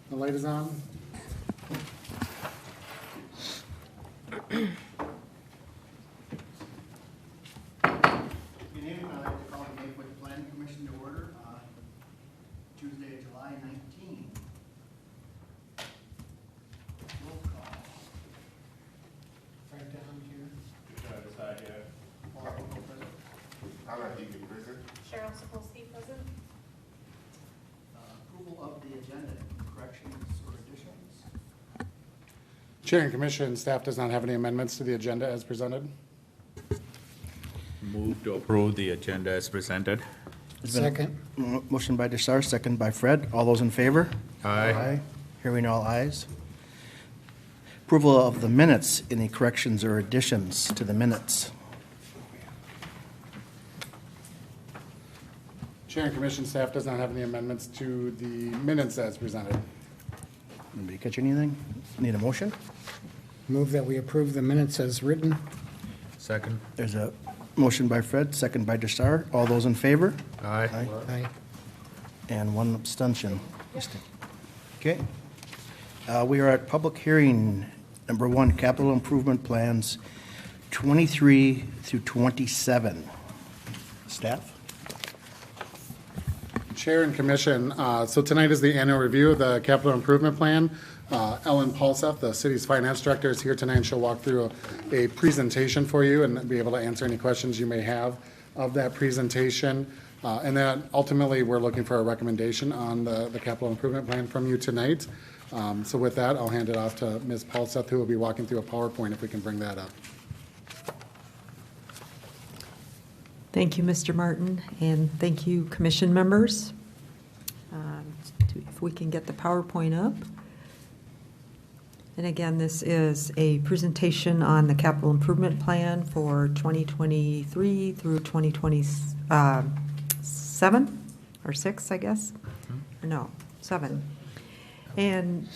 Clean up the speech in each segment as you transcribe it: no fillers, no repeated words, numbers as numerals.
The light is on. Good evening. I'd like to call the Maplewood Planning Commission to order on Tuesday, July 19. Roll call. Right down here. Paul Hinkle present. Tyler Deacon present. Cheryl Sapolsky present. Approval of the agenda, corrections or additions? Chair and Commission, staff does not have any amendments to the agenda as presented. Move to approve the agenda as presented. Second. Motion by Desar, second by Fred. All those in favor? Aye. Hearing all ayes. Approval of the minutes. Any corrections or additions to the minutes? Chair and Commission, staff does not have any amendments to the minutes as presented. Anybody catch anything? Need a motion? Move that we approve the minutes as written. Second. There's a motion by Fred, second by Desar. All those in favor? Aye. Aye. And one abstention. Okay. We are at public hearing number 1, capital improvement plans 23 through 27. Staff? Chair and Commission, so tonight is the annual review of the capital improvement plan. Ellen Paulseth, the city's finance director, is here tonight, and she'll walk through a presentation for you and be able to answer any questions you may have of that presentation. And then ultimately, we're looking for a recommendation on the capital improvement plan from you tonight. So with that, I'll hand it off to Ms. Paulseth, who will be walking through a PowerPoint if we can bring that up. Thank you, Mr. Martin, and thank you, commission members. If we can get the PowerPoint up. And again, this is a presentation on the capital improvement plan for 2023 through 2027, or 6, I guess? Or no, 7. And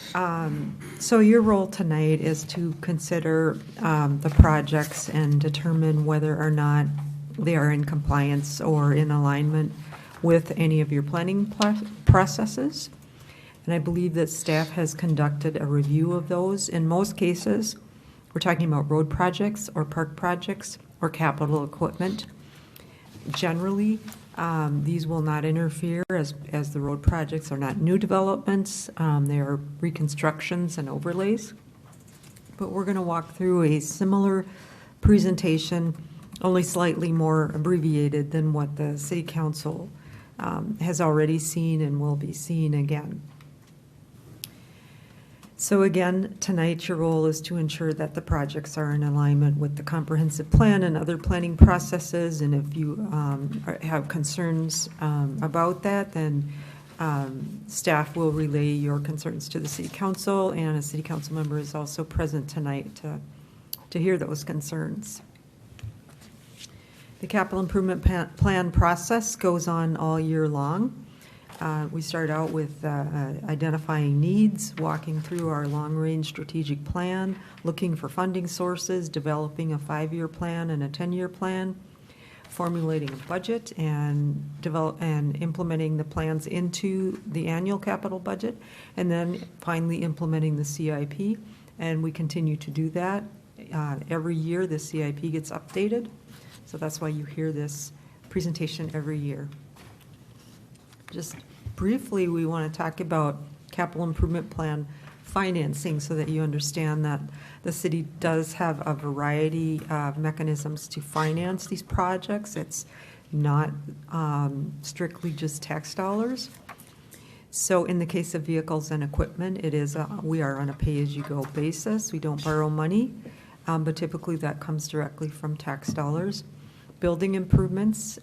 so your role tonight is to consider the projects and determine whether or not they are in compliance or in alignment with any of your planning processes. And I believe that staff has conducted a review of those. In most cases, we're talking about road projects or park projects or capital equipment. Generally, these will not interfere as the road projects are not new developments. They are reconstructions and overlays. But we're going to walk through a similar presentation, only slightly more abbreviated than what the City Council has already seen and will be seeing again. So again, tonight your role is to ensure that the projects are in alignment with the comprehensive plan and other planning processes. And if you have concerns about that, then staff will relay your concerns to the City Council, and a City Council member is also present tonight to hear those concerns. The capital improvement plan process goes on all year long. We start out with identifying needs, walking through our long-range strategic plan, looking for funding sources, developing a 5-year plan and a 10-year plan, formulating a budget, and implementing the plans into the annual capital budget, and then finally implementing the CIP. And we continue to do that. Every year the CIP gets updated. So that's why you hear this presentation every year. Just briefly, we want to talk about capital improvement plan financing so that you understand that the city does have a variety of mechanisms to finance these projects. It's not strictly just tax dollars. So in the case of vehicles and equipment, we are on a pay-as-you-go basis. We don't borrow money, but typically that comes directly from tax dollars. Building improvements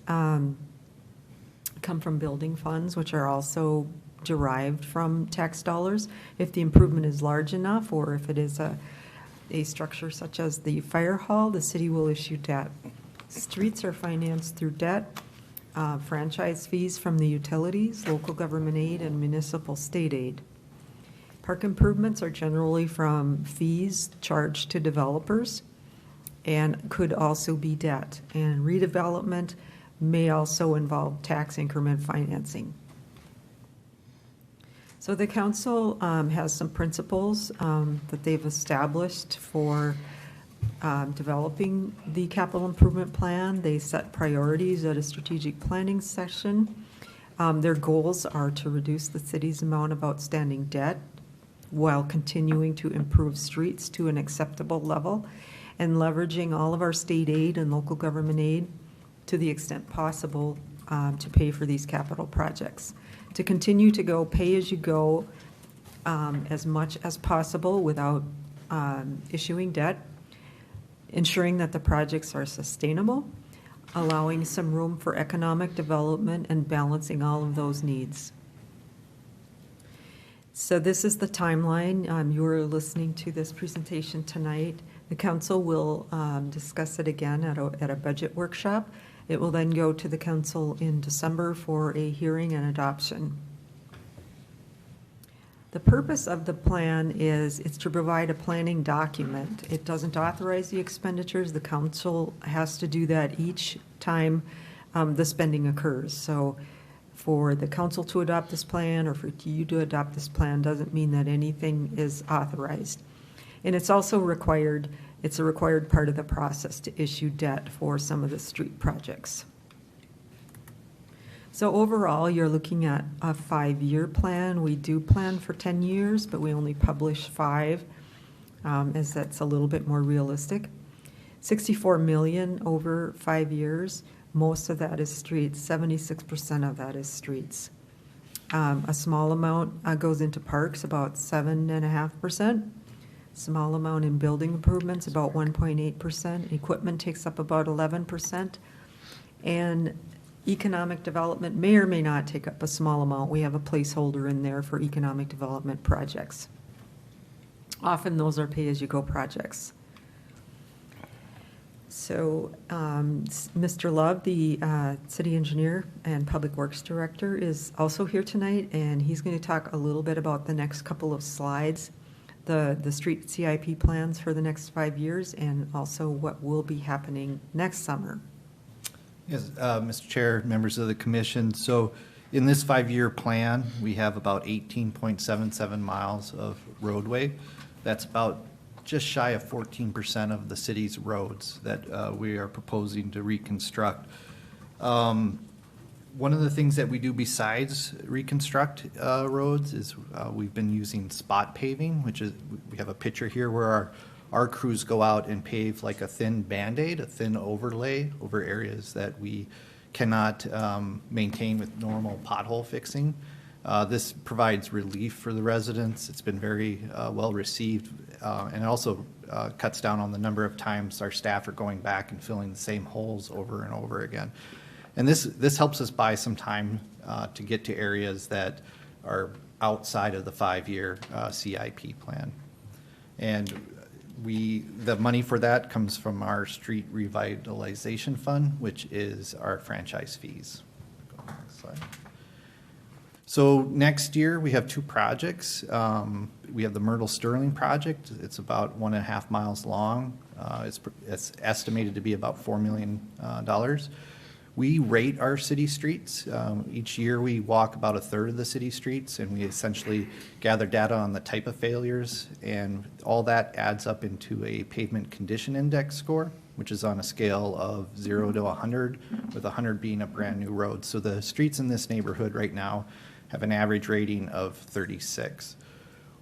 come from building funds, which are also derived from tax dollars. If the improvement is large enough, or if it is a structure such as the fire hall, the city will issue debt. Streets are financed through debt, franchise fees from the utilities, local government aid, and municipal state aid. Park improvements are generally from fees charged to developers and could also be debt. And redevelopment may also involve tax increment financing. So the council has some principles that they've established for developing the capital improvement plan. They set priorities at a strategic planning session. Their goals are to reduce the city's amount of outstanding debt while continuing to improve streets to an acceptable level and leveraging all of our state aid and local government aid to the extent possible to pay for these capital projects. To continue to go pay-as-you-go as much as possible without issuing debt, ensuring that the projects are sustainable, allowing some room for economic development, and balancing all of those needs. So this is the timeline. You are listening to this presentation tonight. The council will discuss it again at a budget workshop. It will then go to the council in December for a hearing and adoption. The purpose of the plan is it's to provide a planning document. It doesn't authorize the expenditures. The council has to do that each time the spending occurs. So for the council to adopt this plan or for you to adopt this plan doesn't mean that anything is authorized. And it's also required, it's a required part of the process to issue debt for some of the street projects. So overall, you're looking at a 5-year plan. We do plan for 10 years, but we only publish 5, as that's a little bit more realistic. 64 million over 5 years. Most of that is streets. 76% of that is streets. A small amount goes into parks, about 7.5%. Small amount in building improvements, about 1.8%. Equipment takes up about 11%. And economic development may or may not take up a small amount. We have a placeholder in there for economic development projects. Often those are pay-as-you-go projects. So Mr. Love, the city engineer and public works director, is also here tonight, and he's going to talk a little bit about the next couple of slides, the street CIP plans for the next 5 years, and also what will be happening next summer. Yes, Mr. Chair, members of the commission. So in this 5-year plan, we have about 18.77 miles of roadway. That's about just shy of 14% of the city's roads that we are proposing to reconstruct. One of the things that we do besides reconstruct roads is we've been using spot paving, which is, we have a picture here where our crews go out and pave like a thin Band-Aid, a thin overlay over areas that we cannot maintain with normal pothole fixing. This provides relief for the residents. It's been very well received, and it also cuts down on the number of times our staff are going back and filling the same holes over and over again. And this helps us buy some time to get to areas that are outside of the 5-year CIP plan. And the money for that comes from our street revitalization fund, which is our franchise fees. Go next slide. So next year we have 2 projects. We have the Myrtle Sterling project. It's about 1.5 miles long. It's estimated to be about $4 million. We rate our city streets. Each year we walk about 1/3 of the city streets, and we essentially gather data on the type of failures, and all that adds up into a pavement condition index score, which is on a scale of 0 to 100, with 100 being a brand new road. So the streets in this neighborhood right now have an average rating of 36.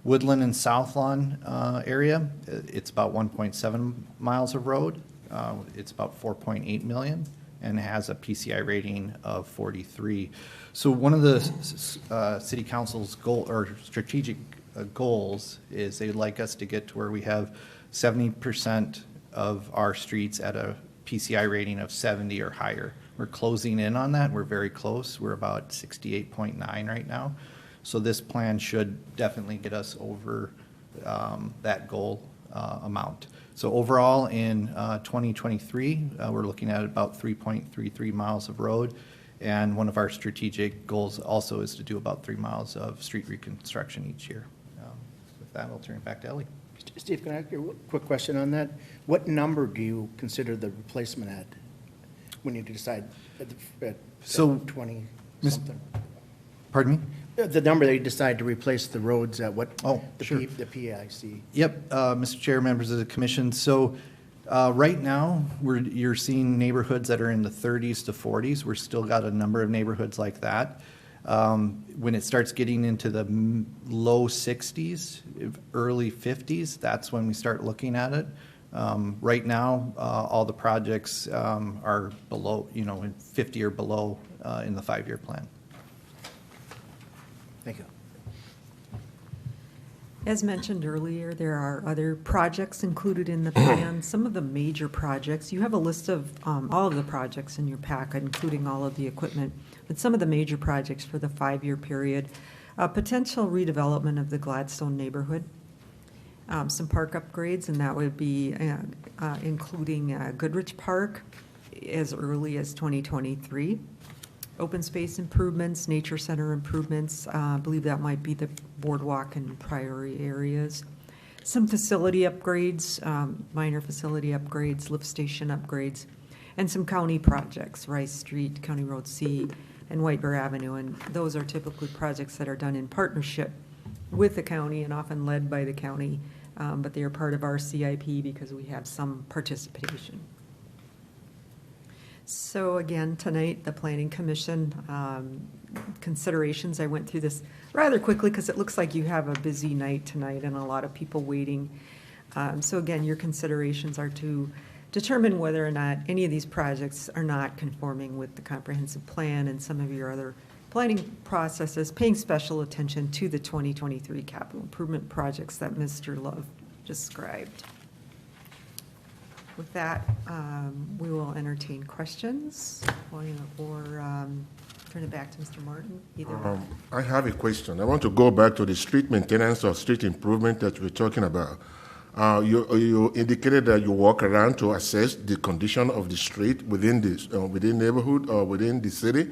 Woodland and South Lawn area, it's about 1.7 miles of road. It's about 4.8 million. And has a PCI rating of 43. So one of the city council's goal or strategic goals is they'd like us to get to where we have 70% of our streets at a PCI rating of 70 or higher. We're closing in on that. We're very close. We're about 68.9 right now. So this plan should definitely get us over that goal amount. So overall in 2023, we're looking at about 3.33 miles of road, and one of our strategic goals also is to do about 3 miles of street reconstruction each year. With that, I'll turn it back to Ellie. Steve, can I ask you a quick question on that? What number do you consider the replacement at when you decide at So, 20 Ms. something? Pardon me? The number that you decide to replace the roads at what? Oh, the sure. The PIC. Yep, Mr. Chair, members of the commission. So right now, you're seeing neighborhoods that are in the 30s to 40s. We're still got a number of neighborhoods like that. When it starts getting into the low 60s, early 50s, that's when we start looking at it. Right now, all the projects are below, 50 or below in the 5-year plan. Thank you. As mentioned earlier, there are other projects included in the plan. Some of the major projects, you have a list of all of the projects in your packet, including all of the equipment, but some of the major projects for the 5-year period, potential redevelopment of the Gladstone neighborhood, some park upgrades, and that would be including Goodrich Park as early as 2023. Open space improvements, nature center improvements, I believe that might be the boardwalk and priority areas. Some facility upgrades, minor facility upgrades, lift station upgrades, and some county projects, Rice Street, County Road C, and White Bear Avenue. And those are typically projects that are done in partnership with the county and often led by the county, but they are part of our CIP because we have some participation. So again, tonight, the Planning Commission considerations, I went through this rather quickly because it looks like you have a busy night tonight and a lot of people waiting. So again, your considerations are to determine whether or not any of these projects are not conforming with the comprehensive plan and some of your other planning processes, paying special attention to the 2023 capital improvement projects that Mr. Love described. With that, we will entertain questions or turn it back to Mr. Martin, either. I have a question. I want to go back to the street maintenance or street improvement that we're talking about. You indicated that you walk around to assess the condition of the street within neighborhood or within the city.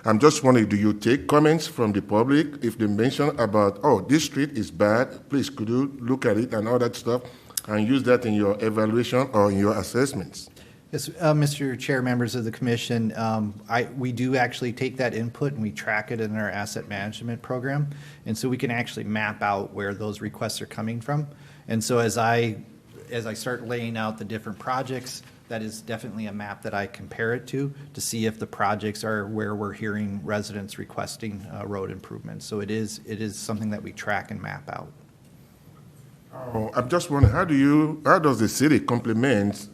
I'm just wondering, do you take comments from the public if they mention about, oh, this street is bad, please could you look at it and all that stuff, and use that in your evaluation or in your assessments? Yes, Mr. Chair, members of the commission, we do actually take that input and we track it in our asset management program. And so we can actually map out where those requests are coming from. And so as I start laying out the different projects, that is definitely a map that I compare it to see if the projects are where we're hearing residents requesting road improvements. So it is something that we track and map out. Oh, I'm just wondering, how does the city complement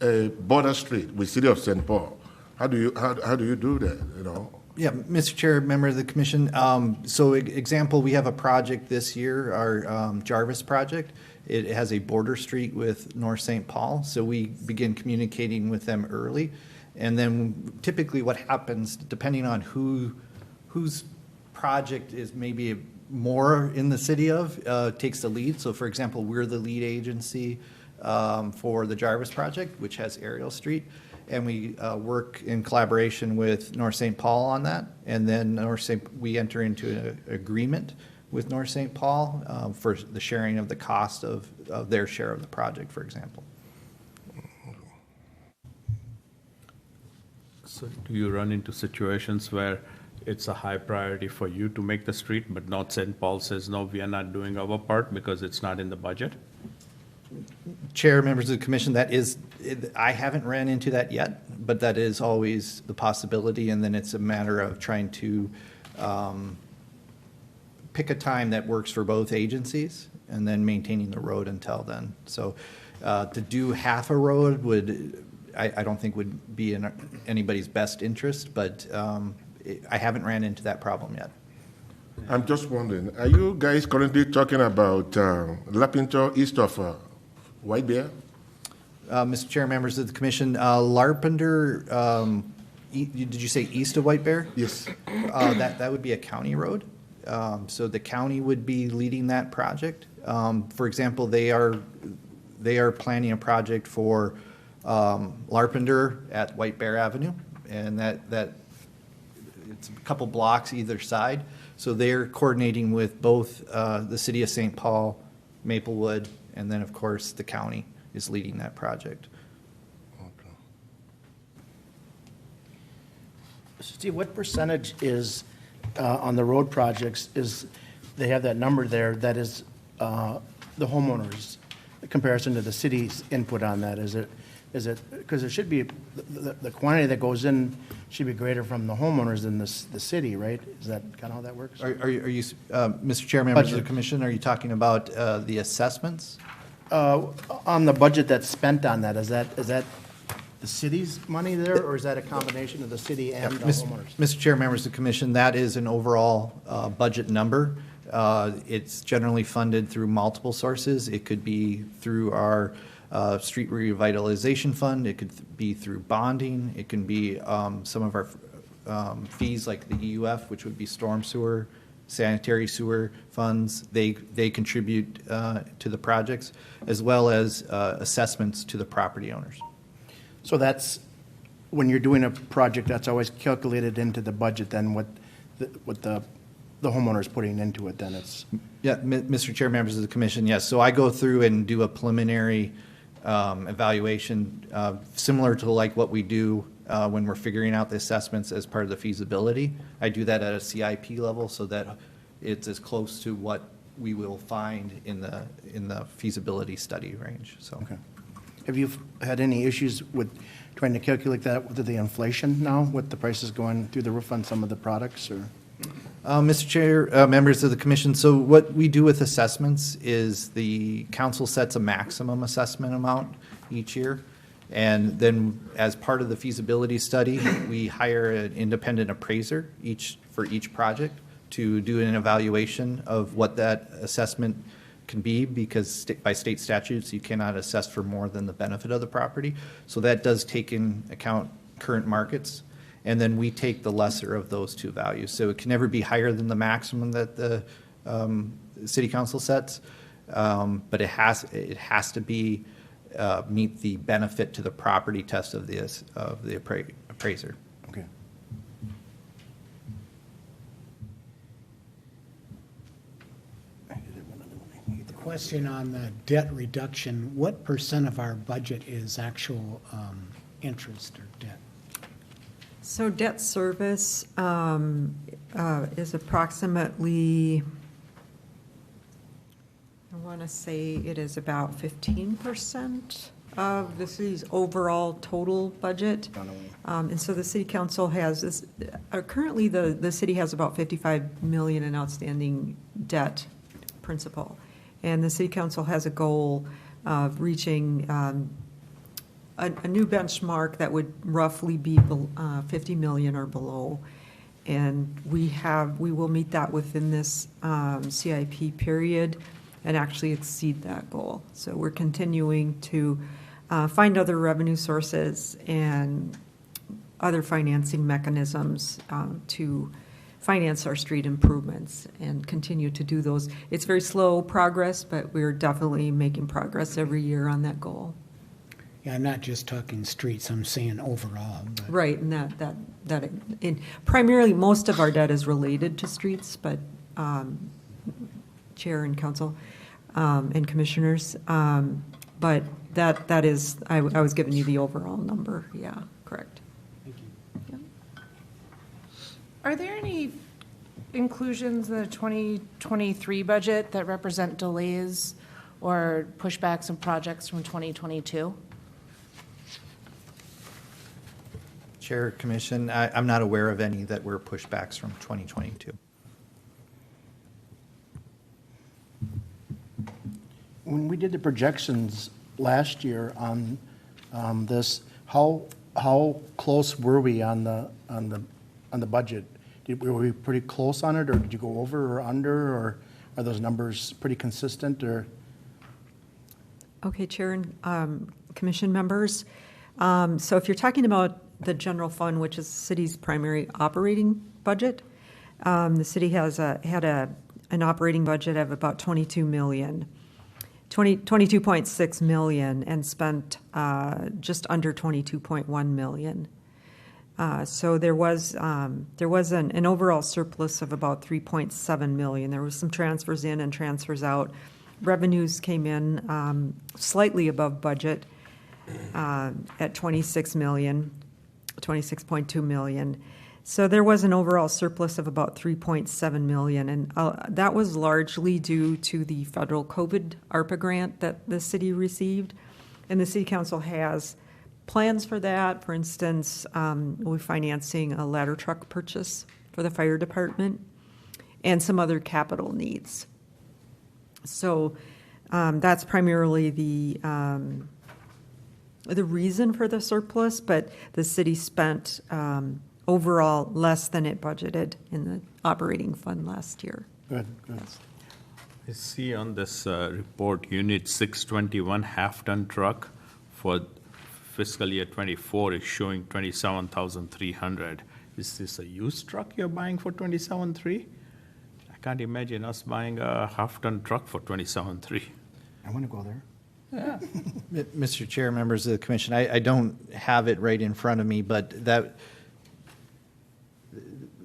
a border street with City of St. Paul? How do you do that, Yeah, Mr. Chair, member of the commission. So example, we have a project this year, our Jarvis project. It has a border street with North St. Paul, so we begin communicating with them early. And then typically what happens, depending on whose project is maybe more in the city of, takes the lead. So for example, we're the lead agency for the Jarvis project, which has Ariel Street. And we work in collaboration with North St. Paul on that. And then we enter into an agreement with North St. Paul for the sharing of the cost of their share of the project, for example. So do you run into situations where it's a high priority for you to make the street, but North St. Paul says, no, we are not doing our part because it's not in the budget? Chair, members of the commission, I haven't ran into that yet, but that is always the possibility, and then it's a matter of trying to pick a time that works for both agencies, and then maintaining the road until then. So to do half a road I don't think would be in anybody's best interest, but I haven't ran into that problem yet. I'm just wondering, are you guys currently talking about Lapinto east of White Bear? Mr. Chair, members of the commission, Larpenter, did you say east of White Bear? Yes. That would be a county road. So the county would be leading that project. For example, they are planning a project for Larpenter at White Bear Avenue, and that it's a couple blocks either side. So they're coordinating with both the city of St. Paul, Maplewood, and then of course the county is leading that project. Steve, what percentage is on the road projects is, they have that number there, that is the homeowners, in comparison to the city's input on that. Is it, because it should be, the quantity that goes in should be greater from the homeowners than the city, right? Is that kind of how that works? Are you, Mr. Chair, members of the Budget. commission, are you talking about the assessments? On the budget that's spent on that, is that the city's money there, or is that a combination of the city and the homeowners? Mr. Chair, members of the commission, that is an overall budget number. It's generally funded through multiple sources. It could be through our street revitalization fund. It could be through bonding. It can be some of our fees like the EUF, which would be storm sewer, sanitary sewer funds. They contribute to the projects, as well as assessments to the property owners. So that's, when you're doing a project, that's always calculated into the budget, then what the homeowner's putting into it, then it's. Yeah, Mr. Chair, members of the commission, yes. So I go through and do a preliminary evaluation, similar to like what we do when we're figuring out the assessments as part of the feasibility. I do that at a CIP level so that it's as close to what we will find in the feasibility study range, so. Okay. Have you had any issues with trying to calculate that with the inflation now, with the prices going through the roof on some of the products, or? Mr. Chair, members of the commission, so what we do with assessments is the council sets a maximum assessment amount each year. And then as part of the feasibility study, we hire an independent appraiser for each project to do an evaluation of what that assessment can be, because by state statutes, you cannot assess for more than the benefit of the property. So that does take in account current markets. And then we take the lesser of those two values. So it can never be higher than the maximum that the city council sets, but it has to be meet the benefit to the property test of the appraiser. Okay. Question on the debt reduction, what % of our budget is actual interest or debt? So debt service is approximately, I want to say it is about 15% of the city's overall total budget. And so the city council has this, currently the city has about 55 million in outstanding debt principal. And the city council has a goal of reaching a new benchmark that would roughly be 50 million or below. And we will meet that within this CIP period and actually exceed that goal. So we're continuing to find other revenue sources and other financing mechanisms to finance our street improvements and continue to do those. It's very slow progress, but we're definitely making progress every year on that goal. Yeah, I'm not just talking streets, I'm saying overall. But Right, and and primarily, most of our debt is related to streets, but Chair and Council and Commissioners, but that is, I was giving you the overall number, yeah, correct. thank you. Are there any inclusions in the 2023 budget that represent delays or pushbacks in projects from 2022? Chair, Commission, I'm not aware of any that were pushbacks from 2022. When we did the projections last year on this, how close were we on the budget? Were we pretty close on it, or did you go over or under, or are those numbers pretty consistent, or? Okay, Chair and Commission members. So if you're talking about the general fund, which is the city's primary operating budget, the city had an operating budget of about 22.6 million, and spent just under 22.1 million. So there was an overall surplus of about 3.7 million. There was some transfers in and transfers out. Revenues came in slightly above budget at 26.2 million. So there was an overall surplus of about 3.7 million, and that was largely due to the federal COVID ARPA grant that the city received. And the city council has plans for that. For instance, we're financing a ladder truck purchase for the fire department and some other capital needs. So that's primarily the reason for the surplus, but the city spent overall less than it budgeted in the operating fund last year. Good, good. I see on this report, Unit 621 half-ton truck for fiscal year '24 is showing 27,300. Is this a used truck you're buying for 27,300? I can't imagine us buying a half-ton truck for 27,300. I want to go there. Mr. Chair, members of the commission, I don't have it right in front of me, but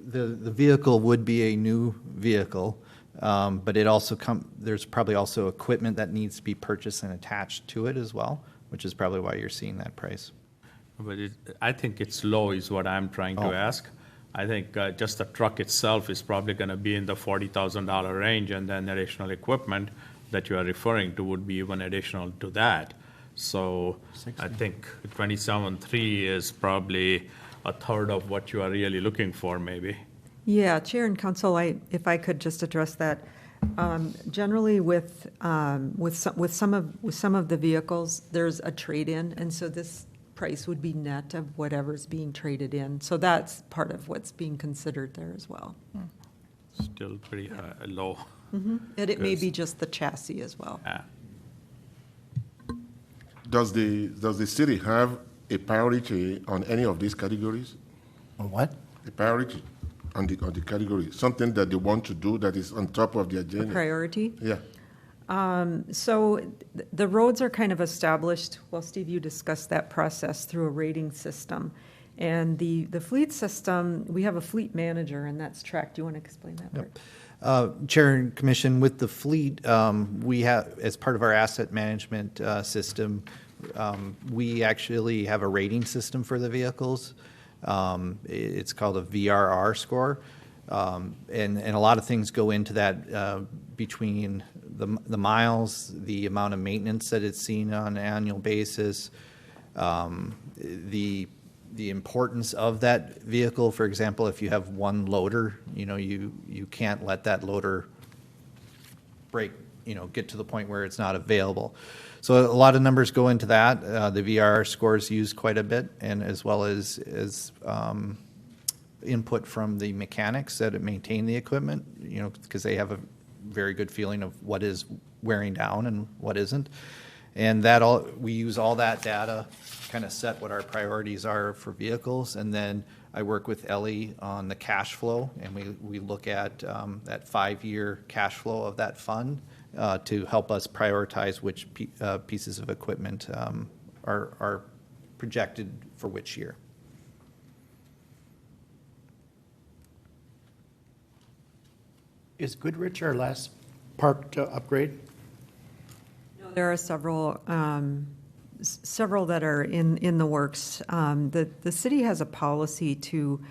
the vehicle would be a new vehicle, but it also there's probably also equipment that needs to be purchased and attached to it as well, which is probably why you're seeing that price. But I think it's low is what I'm trying to ask. I think just the truck itself is probably going to be in the $40,000 range, and then additional equipment that you are referring to would be even additional to that. So I think 27.3 is probably a third of what you are really looking for, maybe. Yeah, Chair and Council, if I could just address that. Generally, with some of the vehicles, there's a trade-in, and so this price would be net of whatever's being traded in. So that's part of what's being considered there as well. Still pretty low. And it may be just the chassis as well. Does the city have a priority on any of these categories? On what? A priority on the category, something that they want to do that is on top of the agenda? Priority? Yeah. So the roads are kind of established, well, Steve, you discussed that process through a rating system. And the fleet system, we have a fleet manager, and that's tracked. Do you want to explain that part? Chair and Commission, with the fleet, we have, as part of our asset management system, we actually have a rating system for the vehicles. It's called a VRR score. And a lot of things go into that between the miles, the amount of maintenance that it's seen on an annual basis, the importance of that vehicle. For example, if you have one loader, you can't let that loader break, get to the point where it's not available. So a lot of numbers go into that. The VRR score is used quite a bit, and as well as input from the mechanics that maintain the equipment, because they have a very good feeling of what is wearing down and what isn't. And we use all that data, kind of set what our priorities are for vehicles, and then I work with Ellie on the cash flow, and we look at that 5-year cash flow of that fund to help us prioritize which pieces of equipment are projected for which year. Is Goodrich our last park to upgrade? There are several that are in the works. The city has a policy to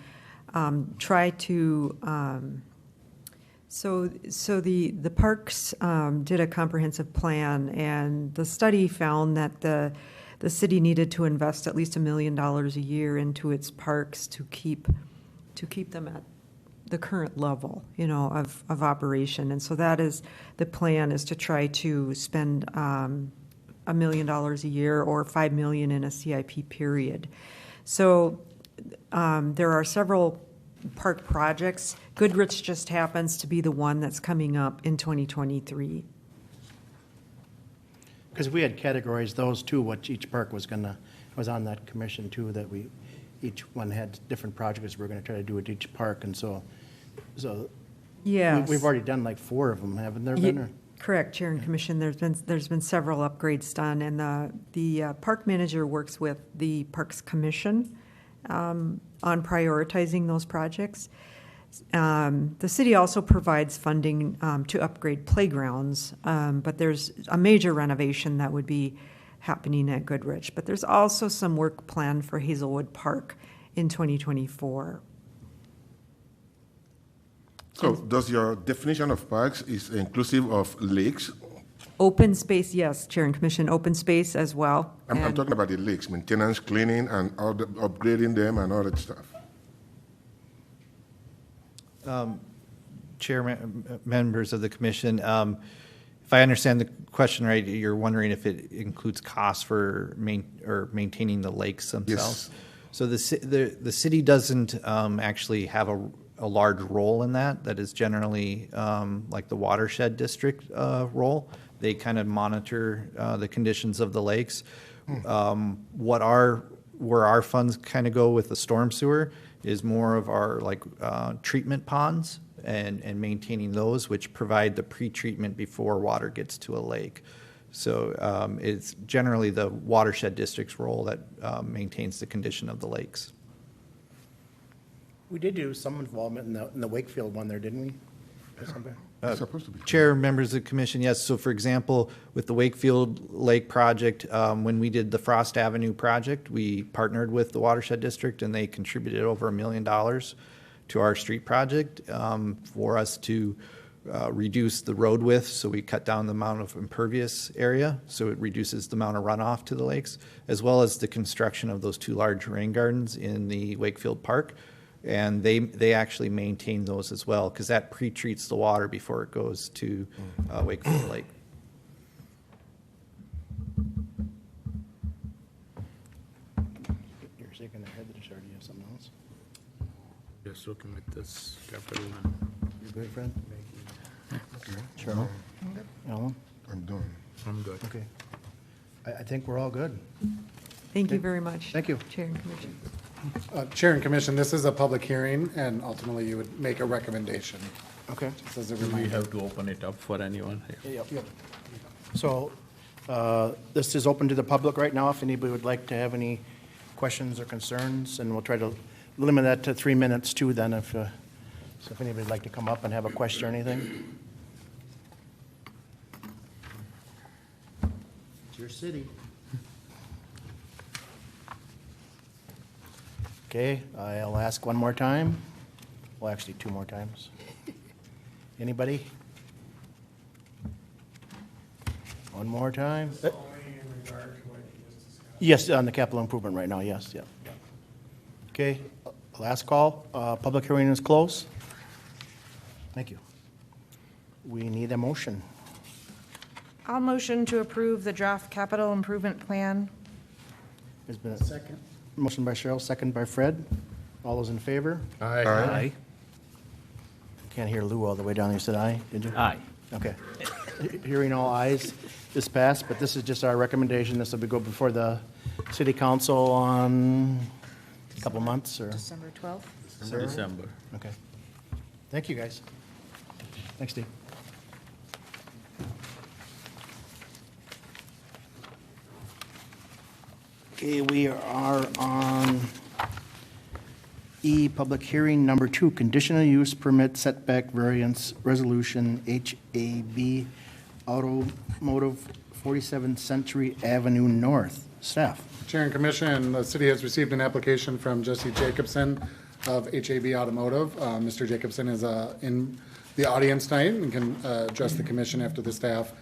try to, so the parks did a comprehensive plan, and the study found that the city needed to invest at least $1 million a year into its parks to keep them at the current level, of operation. And so that is, the plan is to try to spend $1 million a year or $5 million in a CIP period. So there are several park projects. Goodrich just happens to be the one that's coming up in 2023. Because we had categorized those too, what each park was on that commission too, that each one had different projects we're gonna try to do at each park, and so Yes. we've already done like 4 of them, haven't there been? Or? Correct, Chair and Commission. There's been several upgrades done, and the park manager works with the Parks Commission on prioritizing those projects. The city also provides funding to upgrade playgrounds, but there's a major renovation that would be happening at Goodrich. But there's also some work planned for Hazelwood Park in 2024. So does your definition of parks is inclusive of lakes? Open space, yes, Chair and Commission, open space as well. I'm And- talking about the lakes, maintenance, cleaning, and all the upgrading them and all that stuff. Members of the commission, if I understand the question right, you're wondering if it includes costs for maintaining the lakes themselves? So the city doesn't actually have a large role in that. That is generally like the watershed district role. They kind of monitor the conditions of the lakes. Where our funds kind of go with the storm sewer is more of our like treatment ponds and maintaining those, which provide the pre-treatment before water gets to a lake. So it's generally the watershed district's role that maintains the condition of the lakes. We did do some involvement in the Wakefield one there, didn't we? It's supposed to be. Chair, members of the commission, yes. So for example, with the Wakefield Lake project, when we did the Frost Avenue project, we partnered with the Watershed District and they contributed over $1 million to our street project for us to reduce the road width. So we cut down the amount of impervious area, so it reduces the amount of runoff to the lakes, as well as the construction of those 2 large rain gardens in the Wakefield Park. And they actually maintain those as well, because that pre-treats the water before it goes to Wakefield Lake. You're shaking your head, or do you have something else? Just looking at this capital and You good, Fred? Cheryl? Alan? I'm done. I'm good. Okay. I think we're all good. Thank you very much. Thank you. Chair and Commission. Chair and Commission, this is a public hearing, and ultimately you would make a recommendation, Okay. just as a Do we reminder. have to open it up for anyone here? Yep. So this is open to the public right now, if anybody would like to have any questions or concerns, and we'll try to limit that to 3 minutes too then, so if anybody'd like to come up and have a question or anything. It's your city. Okay, I'll ask one more time. Well, actually, 2 more times. Anybody? One more time. Yes, on the capital improvement right now, yes, yeah. Okay, last call. Public hearing is closed. Thank you. We need a motion. I'll motion to approve the draft capital improvement plan. There's been a second. Motion by Cheryl, second by Fred. All those in favor? Aye. Can't hear Lou all the way down there. You said aye, did you? Aye. Okay. Hearing all ayes, this passed, but this is just our recommendation. This will be go before the city council on a couple months, or? December 12th. December. Okay. Thank you, guys. Thanks, Steve. Okay, we are on E, public hearing number 2, conditional use permit setback variance resolution, HAB Automotive, 47th Century Avenue North. Staff. Chair and Commission, the city has received an application from Jesse Jacobson of HAB Automotive. Mr. Jacobson is in the audience tonight and can address the commission after the staff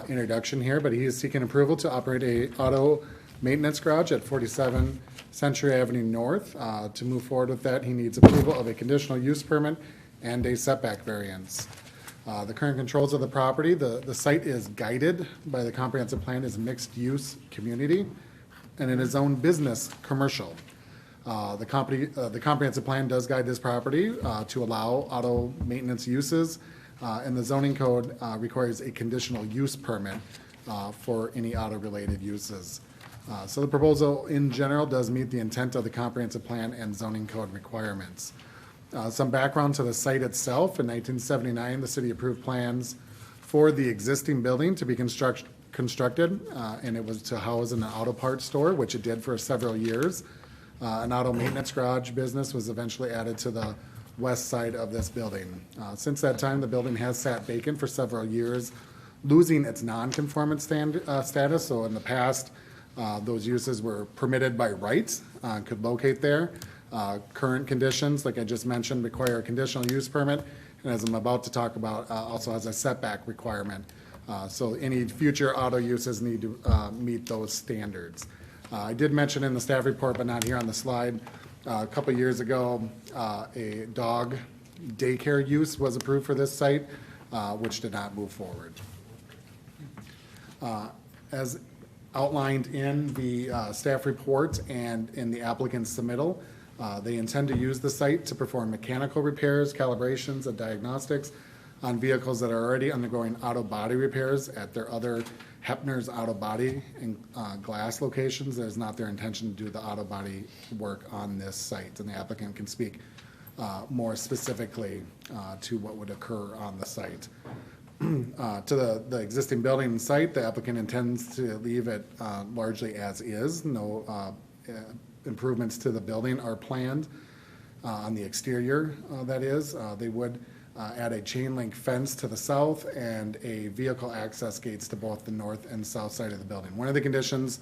introduction here, but he is seeking approval to operate a auto maintenance garage at 47 Century Avenue North. To move forward with that, he needs approval of a conditional use permit and a setback variance. The current controls of the property, the site is guided by the comprehensive plan as mixed-use community, and it is zoned business commercial. The comprehensive plan does guide this property to allow auto maintenance uses, and the zoning code requires a conditional use permit for any auto-related uses. So the proposal in general does meet the intent of the comprehensive plan and zoning code requirements. Some background to the site itself. In 1979, the city approved plans for the existing building to be constructed, and it was to house an auto parts store, which it did for several years. An auto maintenance garage business was eventually added to the west side of this building. Since that time, the building has sat vacant for several years, losing its non-conformance status. So in the past, those uses were permitted by right, could locate there. Current conditions, like I just mentioned, require a conditional use permit and as I'm about to talk about, also has a setback requirement. So any future auto uses need to meet those standards. I did mention in the staff report, but not here on the slide, a couple years ago, a dog daycare use was approved for this site, which did not move forward. As outlined in the staff report and in the applicant's submittal, they intend to use the site to perform mechanical repairs, calibrations, and diagnostics on vehicles that are already undergoing auto body repairs at their other Hepner's auto body and glass locations. It is not their intention to do the auto body work on this site, and the applicant can speak more specifically to what would occur on the site. To the existing building and site, the applicant intends to leave it largely as is. No improvements to the building are planned on the exterior, that is. They would add a chain link fence to the south and a vehicle access gates to both the north and south side of the building. One of the conditions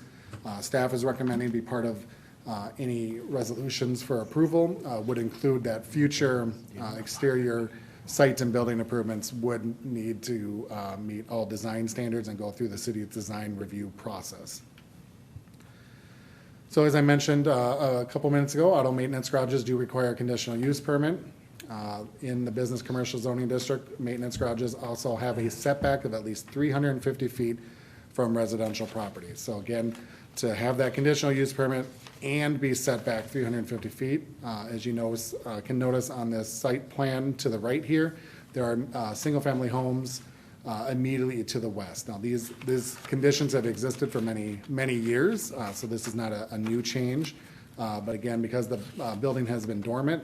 staff is recommending be part of any resolutions for approval would include that future exterior site and building improvements would need to meet all design standards and go through the city's design review process. So as I mentioned a couple minutes ago, auto maintenance garages do require a conditional use permit. In the business commercial zoning district, maintenance garages also have a setback of at least 350 feet from residential properties. So again, to have that conditional use permit and be set back 350 feet, as you can notice on this site plan to the right here, there are single-family homes immediately to the west. Now, these conditions have existed for many, many years, so this is not a new change. But again, because the building has been dormant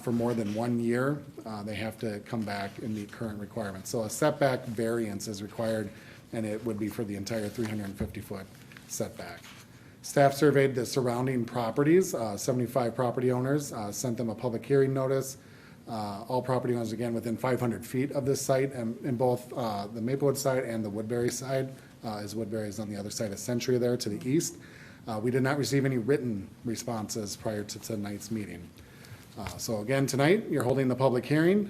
for more than 1 year, they have to come back and meet current requirements. So a setback variance is required, and it would be for the entire 350-foot setback. Staff surveyed the surrounding properties. 75 property owners, sent them a public hearing notice. All property owners, again, within 500 feet of this site, and in both the Maplewood side and the Woodbury side, as Woodbury is on the other side of Century there to the east. We did not receive any written responses prior to tonight's meeting. So again, tonight, you're holding the public hearing,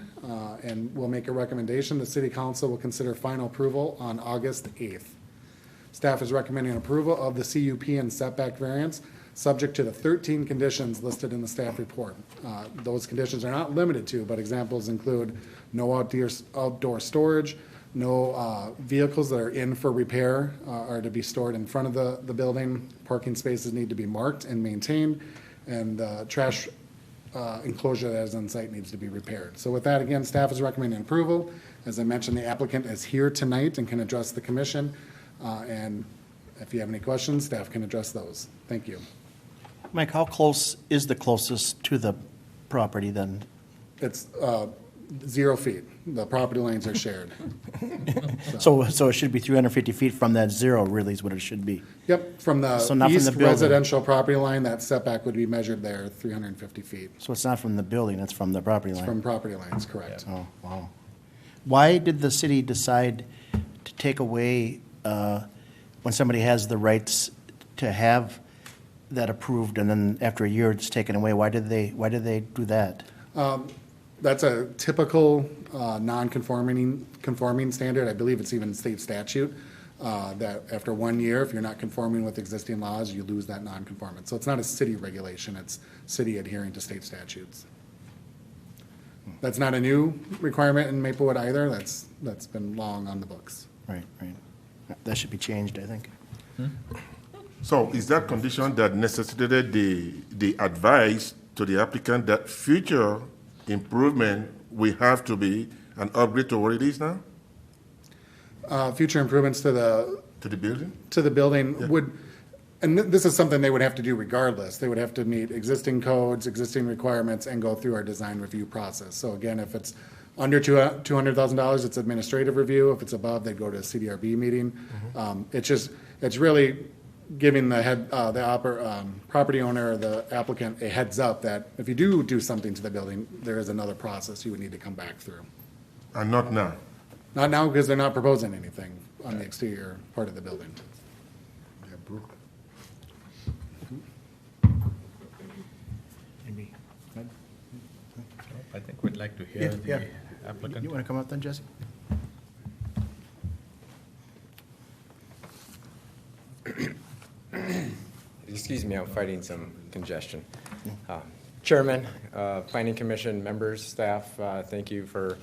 and we'll make a recommendation. The City Council will consider final approval on August 8th. Staff is recommending approval of the CUP and setback variance, subject to the 13 conditions listed in the staff report. Those conditions are not limited to, but examples include no outdoor storage, no vehicles that are in for repair are to be stored in front of the building, parking spaces need to be marked and maintained, and trash enclosure that is on site needs to be repaired. So with that, again, staff is recommending approval. As I mentioned, the applicant is here tonight and can address the commission. And if you have any questions, staff can address those. Thank you. Mike, how close is the closest to the property then? It's 0 feet. The property lines are shared. So it should be 350 feet from that zero, really, is what it should be. Yep, from the So not from east the building. residential property line, that setback would be measured there, 350 feet. So it's not from the building, it's from the property line? From property lines, correct. Oh, wow. Why did the city decide to take away, when somebody has the rights to have that approved, and then after a year it's taken away? Why did they do that? That's a typical conforming standard. I believe it's even state statute, that after 1 year, if you're not conforming with existing laws, you lose that non-conformance. So it's not a city regulation, it's city adhering to state statutes. That's not a new requirement in Maplewood either. That's been long on the books. Right. That should be changed, I think. So is that condition that necessitated the advice to the applicant that future improvement will have to be an upgrade to what it is now? Future improvements to the building? to the building would, and this is something they would have to do regardless. They would have to meet existing codes, existing requirements, and go through our design review process. So again, if it's under $200,000, it's administrative review. If it's above, they go to a CDRB meeting. It's really giving the property owner or the applicant a heads up that if you do something to the building, there is another process you would need to come back through. And not now? Not now, because they're not proposing anything on the exterior part of the building. Yeah, Brooke. Maybe. I think we'd like to hear applicant. You want to come up then, Jesse? Excuse me, I'm fighting some congestion. Chairman, Planning Commission members, staff, thank you for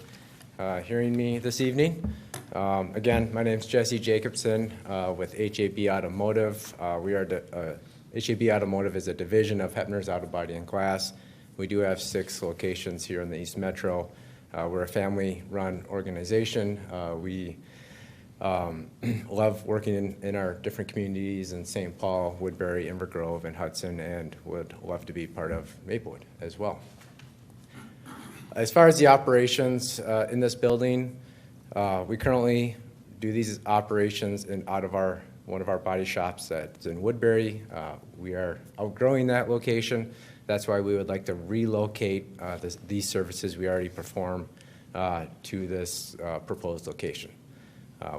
hearing me this evening. Again, my name's Jesse Jacobson with HAB Automotive. HAB Automotive is a division of Hepner's Auto Body and Glass. We do have 6 locations here in the East Metro. We're a family-run organization. We love working in our different communities in St. Paul, Woodbury, Inver Grove, and Hudson, and would love to be part of Maplewood as well. As far as the operations in this building, we currently do these operations out of one of our body shops that's in Woodbury. We are outgrowing that location. That's why we would like to relocate these services we already perform to this proposed location.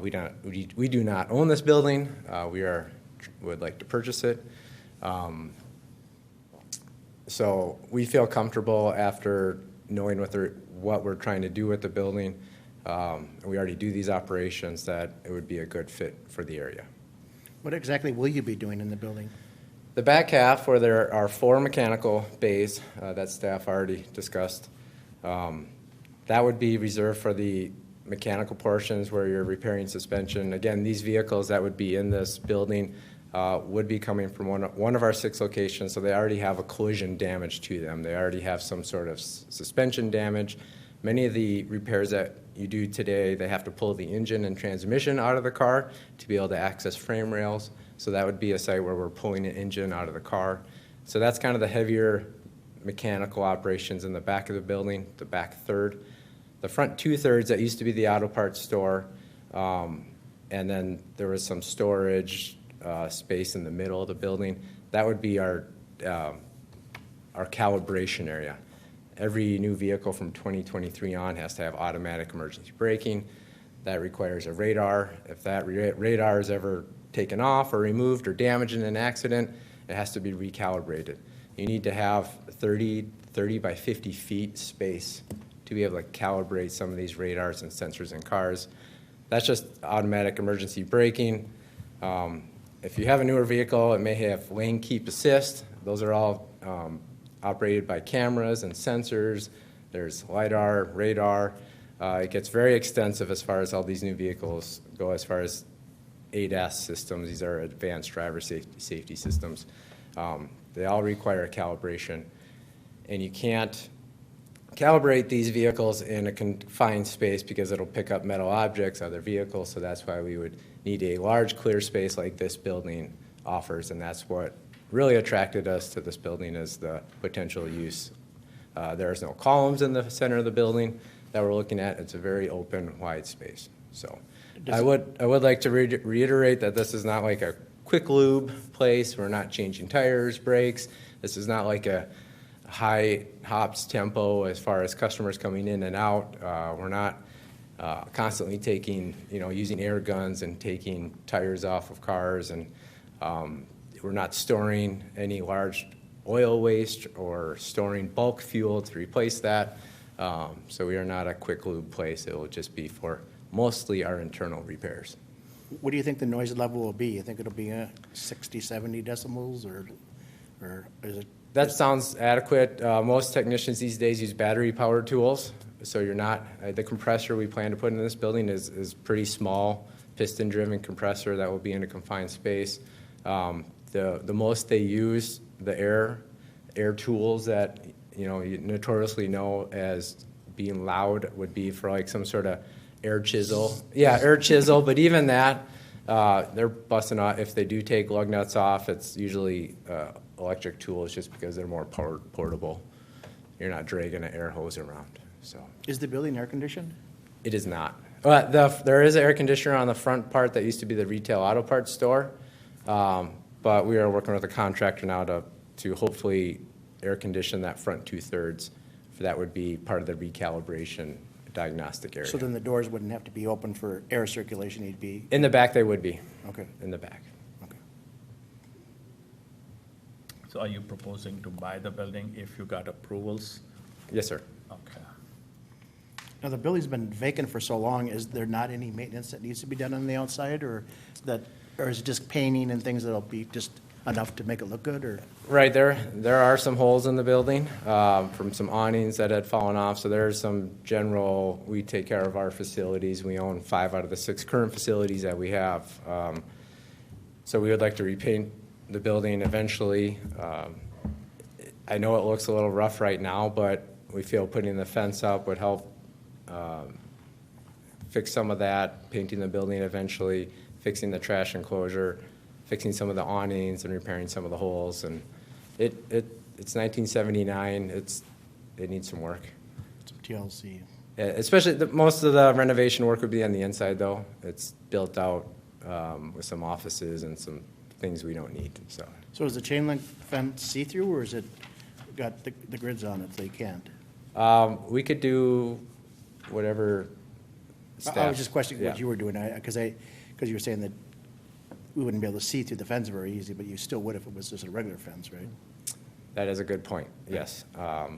We do not own this building. We would like to purchase it. So we feel comfortable after knowing what we're trying to do with the building. We already do these operations, that it would be a good fit for the area. What exactly will you be doing in the building? The back half, where there are 4 mechanical bays that staff already discussed, that would be reserved for the mechanical portions where you're repairing suspension. Again, these vehicles that would be in this building would be coming from one of our 6 locations, so they already have a collision damage to them. They already have some sort of suspension damage. Many of the repairs that you do today, they have to pull the engine and transmission out of the car to be able to access frame rails. So that would be a site where we're pulling an engine out of the car. So that's kind of the heavier mechanical operations in the back of the building, the back third. The front 2/3, that used to be the auto parts store, and then there was some storage space in the middle of the building. That would be our calibration area. Every new vehicle from 2023 on has to have automatic emergency braking. That requires a radar. If that radar is ever taken off or removed or damaged in an accident, it has to be recalibrated. You need to have 30 by 50 feet space to be able to calibrate some of these radars and sensors in cars. That's just automatic emergency braking. If you have a newer vehicle, it may have lane keep assist. Those are all operated by cameras and sensors. There's LiDAR, radar. It gets very extensive as far as all these new vehicles go, as far as ADAS systems. These are advanced driver safety systems. They all require calibration, and you can't calibrate these vehicles in a confined space because it'll pick up metal objects, other vehicles, so that's why we would need a large clear space like this building offers, and that's what really attracted us to this building, is the potential use. There's no columns in the center of the building that we're looking at. It's a very open, wide space. So I would like to reiterate that this is not like a quick lube place. We're not changing tires, brakes. This is not like a high hops tempo as far as customers coming in and out. We're not constantly using air guns and taking tires off of cars, and we're not storing any large oil waste or storing bulk fuel to replace that. So we are not a quick lube place. It will just be for mostly our internal repairs. What do you think the noise level will be? You think it'll be 60, 70 decibels, or is it? That sounds adequate. Most technicians these days use battery-powered tools, so you're not. The compressor we plan to put in this building is pretty small, piston-driven compressor that will be in a confined space. The most they use, the air tools that you notoriously know as being loud, would be for like some sort of air chisel. Yeah, air chisel. But even that, they're busting off. If they do take lug nuts off, it's usually electric tools, just because they're more portable. You're not dragging an air hose around. So Is the building air conditioned? it is not. There is an air conditioner on the front part that used to be the retail auto parts store, but we are working with a contractor now to hopefully air condition that front 2/3. That would be part of the recalibration diagnostic area. So then the doors wouldn't have to be open for air circulation, it'd be, In the back, they would be. okay, In the back. okay. So are you proposing to buy the building if you got approvals? Yes, sir. Okay. Now, the building's been vacant for so long, is there not any maintenance that needs to be done on the outside, or is it just painting and things that'll be just enough to make it look good, or? Right, there are some holes in the building from some awnings that had fallen off, so there's some general, we take care of our facilities. We own 5 out of the 6 current facilities that we have. So we would like to repaint the building eventually. I know it looks a little rough right now, but we feel putting the fence up would help fix some of that, painting the building eventually, fixing the trash enclosure, fixing some of the awnings and repairing some of the holes. And it's 1979. It needs some work. Some TLC. Yeah, especially most of the renovation work would be on the inside, though. It's built out with some offices and some things we don't need. So is the chain link fence see-through, or is it got the grids on it so you can't? We could do whatever staff. I was just questioning what yeah. you were doing, because you were saying that we wouldn't be able to see through the fence very easy, but you still would if it was just a regular fence, right? That is a good point, yes. I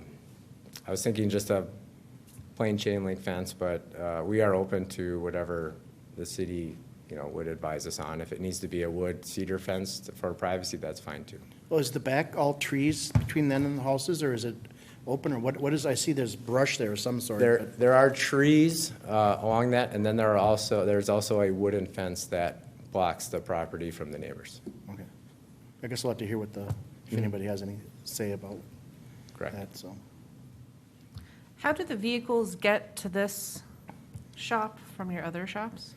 was thinking just a plain chain link fence, but we are open to whatever the city, would advise us on. If it needs to be a wood cedar fence for privacy, that's fine too. Well, is the back all trees between then and the houses, or is it open, or what is, I see there's brush there of some sort. There are trees along that, and then there's also a wooden fence that blocks the property from the neighbors. Okay. I guess we'll have to hear if anybody has any say about Correct. that, so. How do the vehicles get to this shop from your other shops?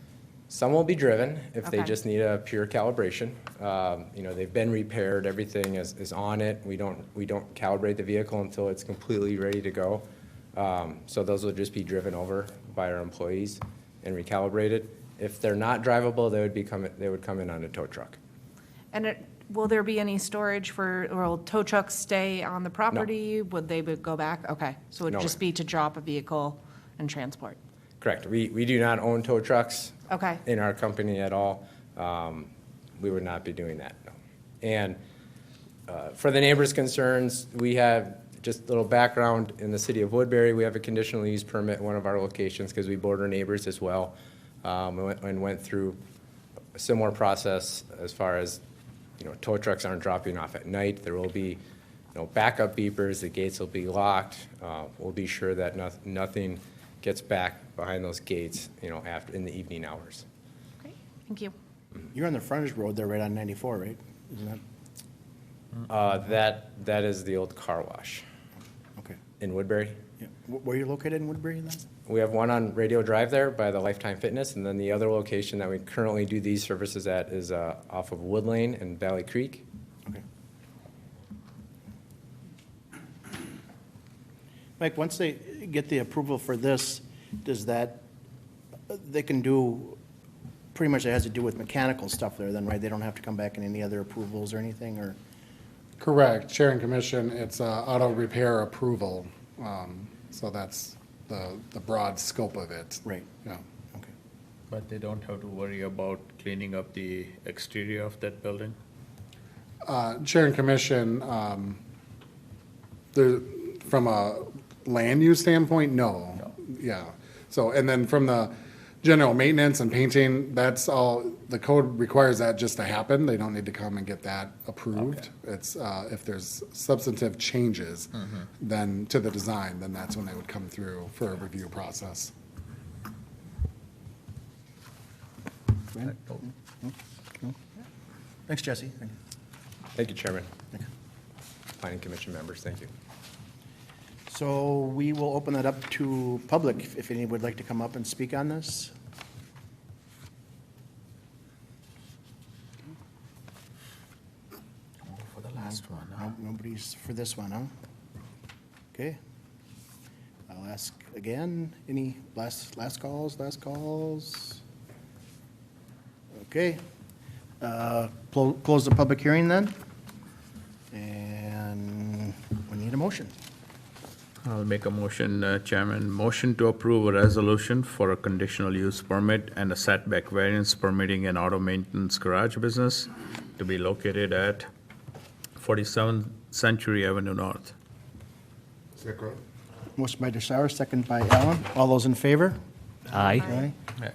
Some will be driven if they Okay. just need a pure calibration. They've been repaired, everything is on it. We don't calibrate the vehicle until it's completely ready to go. So those will just be driven over by our employees and recalibrated. If they're not drivable, they would come in on a tow truck. And will there be any storage will tow trucks stay on the property? Would they go back? Okay, so it No, would just be to drop a vehicle and transport? Correct. We do not own tow trucks Okay. in our company at all. We would not be doing that, no. And for the neighbors' concerns, we have just a little background in the city of Woodbury. We have a conditional use permit in one of our locations because we border neighbors as well. And went through a similar process as far as, tow trucks aren't dropping off at night. There will be, backup beepers. The gates will be locked. We'll be sure that nothing gets back behind those gates, after in the evening hours. Great, thank you. You're on the frontage road there, right on 94, right? Isn't that, That is the old car wash okay. in Woodbury. Yeah. Where are you located in Woodbury then? We have one on Radio Drive there by the Lifetime Fitness, and then the other location that we currently do these services at is off of Wood Lane and Valley Creek. Okay. Mike, once they get the approval for this, they can do, pretty much it has to do with mechanical stuff there then, right? They don't have to come back in any other approvals or anything, or? Correct. Chair and Commission, it's auto repair approval. So that's the broad scope of it. Right. Yeah. Okay. But they don't have to worry about cleaning up the exterior of that building? Chair and Commission, from a land use standpoint, no. Yeah. So, and then from the general maintenance and painting, that's all, the code requires that just to happen. They don't need to come and get that approved. It's, if there's substantive changes then to the design, then that's when they would come through for a review process. Thanks, Jesse. Thank you. Thank you, Chairman. Planning Commission members, thank you. So we will open that up to public, if any would like to come up and speak on this. For the last one, Nobody's for this one, huh? Okay. I'll ask again, any last calls? Okay. Close the public hearing then. And we need a motion. I'll make a motion, Chairman. Motion to approve a resolution for a conditional use permit and a setback variance permitting an auto maintenance garage business to be located at 47 Century Avenue North. Second. Motion by DeSauer, second by Allen. All those in favor? Aye. Aye.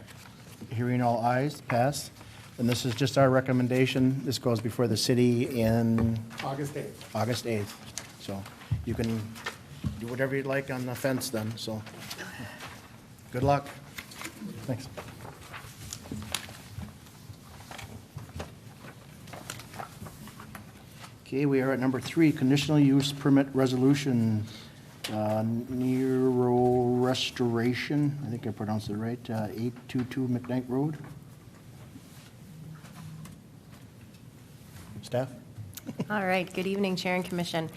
Hearing all ayes, pass. And this is just our recommendation. This goes before the city in August 8th. August 8th. So you can do whatever you'd like on the fence then, so. Good luck. Thanks. Okay, we are at number 3, conditional use permit resolution, Nero Restoration, I think I pronounced it right, 822 McKnight Road. Staff? All right, good evening, Chair and Commission.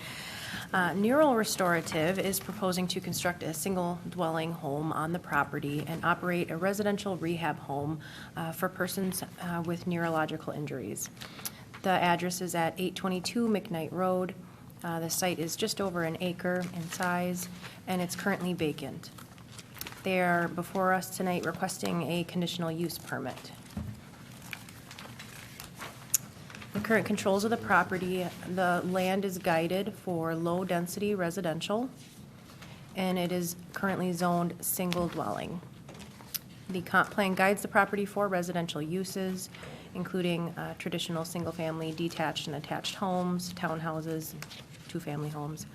Neural Restorative is proposing to construct a single-dwelling home on the property and operate a residential rehab home for persons with neurological injuries. The address is at 822 McKnight Road. The site is just over an acre in size, and it's currently vacant. They are before us tonight requesting a conditional use permit. The current controls of the property, the land is guided for low-density residential, and it is currently zoned single dwelling. The comp plan guides the property for residential uses, including traditional single-family detached and attached homes, townhouses, two-family homes.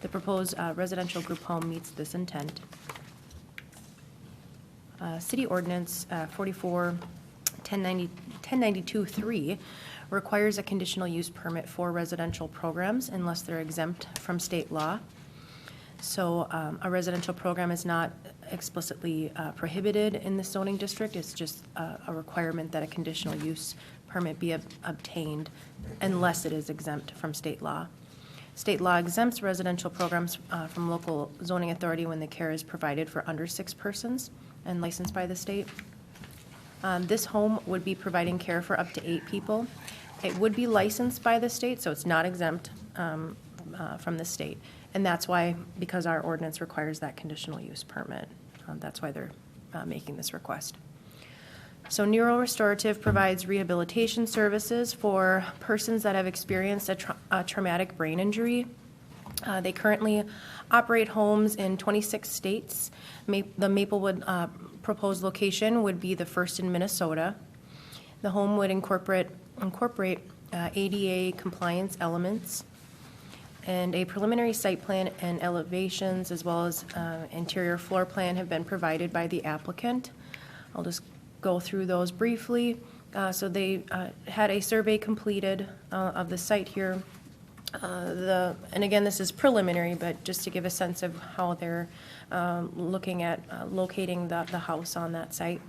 The proposed residential group home meets this intent. City Ordinance 1092-3 requires a conditional use permit for residential programs unless they're exempt from state law. So a residential program is not explicitly prohibited in the zoning district. It's just a requirement that a conditional use permit be obtained unless it is exempt from state law. State law exempts residential programs from local zoning authority when the care is provided for under 6 persons and licensed by the state. This home would be providing care for up to 8 people. It would be licensed by the state, so it's not exempt from the state. And that's why, because our ordinance requires that conditional use permit, that's why they're making this request. So Neuro Restorative provides rehabilitation services for persons that have experienced a traumatic brain injury. They currently operate homes in 26 states. The Maplewood proposed location would be the first in Minnesota. The home would incorporate ADA compliance elements, and a preliminary site plan and elevations as well as interior floor plan have been provided by the applicant. I'll just go through those briefly. So they had a survey completed of the site here. And again, this is preliminary, but just to give a sense of how they're looking at locating the house on that site.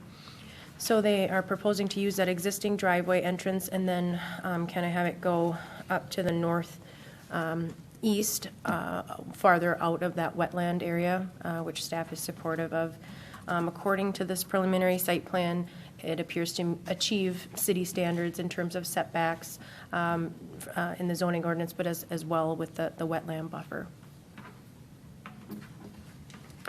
So they are proposing to use that existing driveway entrance and then kind of have it go up to the north east, farther out of that wetland area, which staff is supportive of. According to this preliminary site plan, it appears to achieve city standards in terms of setbacks in the zoning ordinance, but as well with the wetland buffer.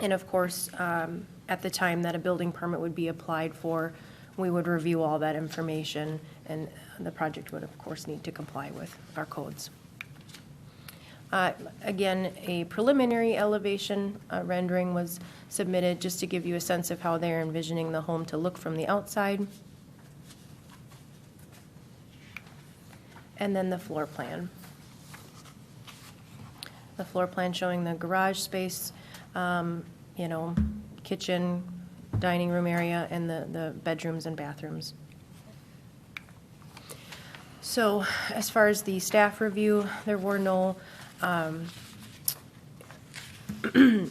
And of course, at the time that a building permit would be applied for, we would review all that information, and the project would, of course, need to comply with our codes. Again, a preliminary elevation rendering was submitted just to give you a sense of how they're envisioning the home to look from the outside. And then the floor plan. The floor plan showing the garage space, kitchen, dining room area, and the bedrooms and bathrooms. So as far as the staff review, there were no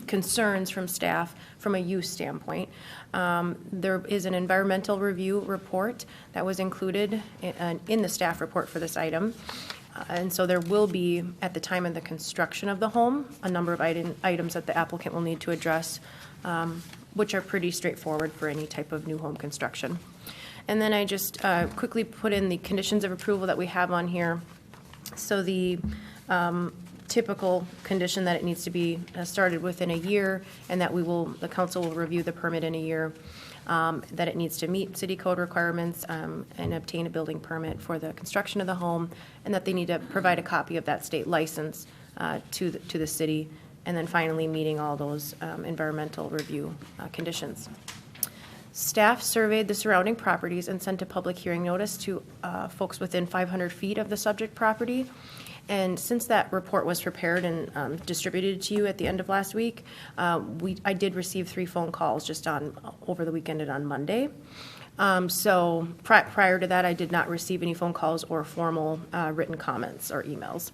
concerns from staff from a use standpoint. There is an environmental review report that was included in the staff report for this item. And so there will be, at the time of the construction of the home, a number of items that the applicant will need to address, which are pretty straightforward for any type of new home construction. And then I just quickly put in the conditions of approval that we have on here. So the typical condition that it needs to be started within a year, and that the council will review the permit in a year, that it needs to meet city code requirements and obtain a building permit for the construction of the home, and that they need to provide a copy of that state license to the city, and then finally meeting all those environmental review conditions. Staff surveyed the surrounding properties and sent a public hearing notice to folks within 500 feet of the subject property. And since that report was prepared and distributed to you at the end of last week, I did receive 3 phone calls just over the weekend and on Monday. So prior to that, I did not receive any phone calls or formal written comments or emails.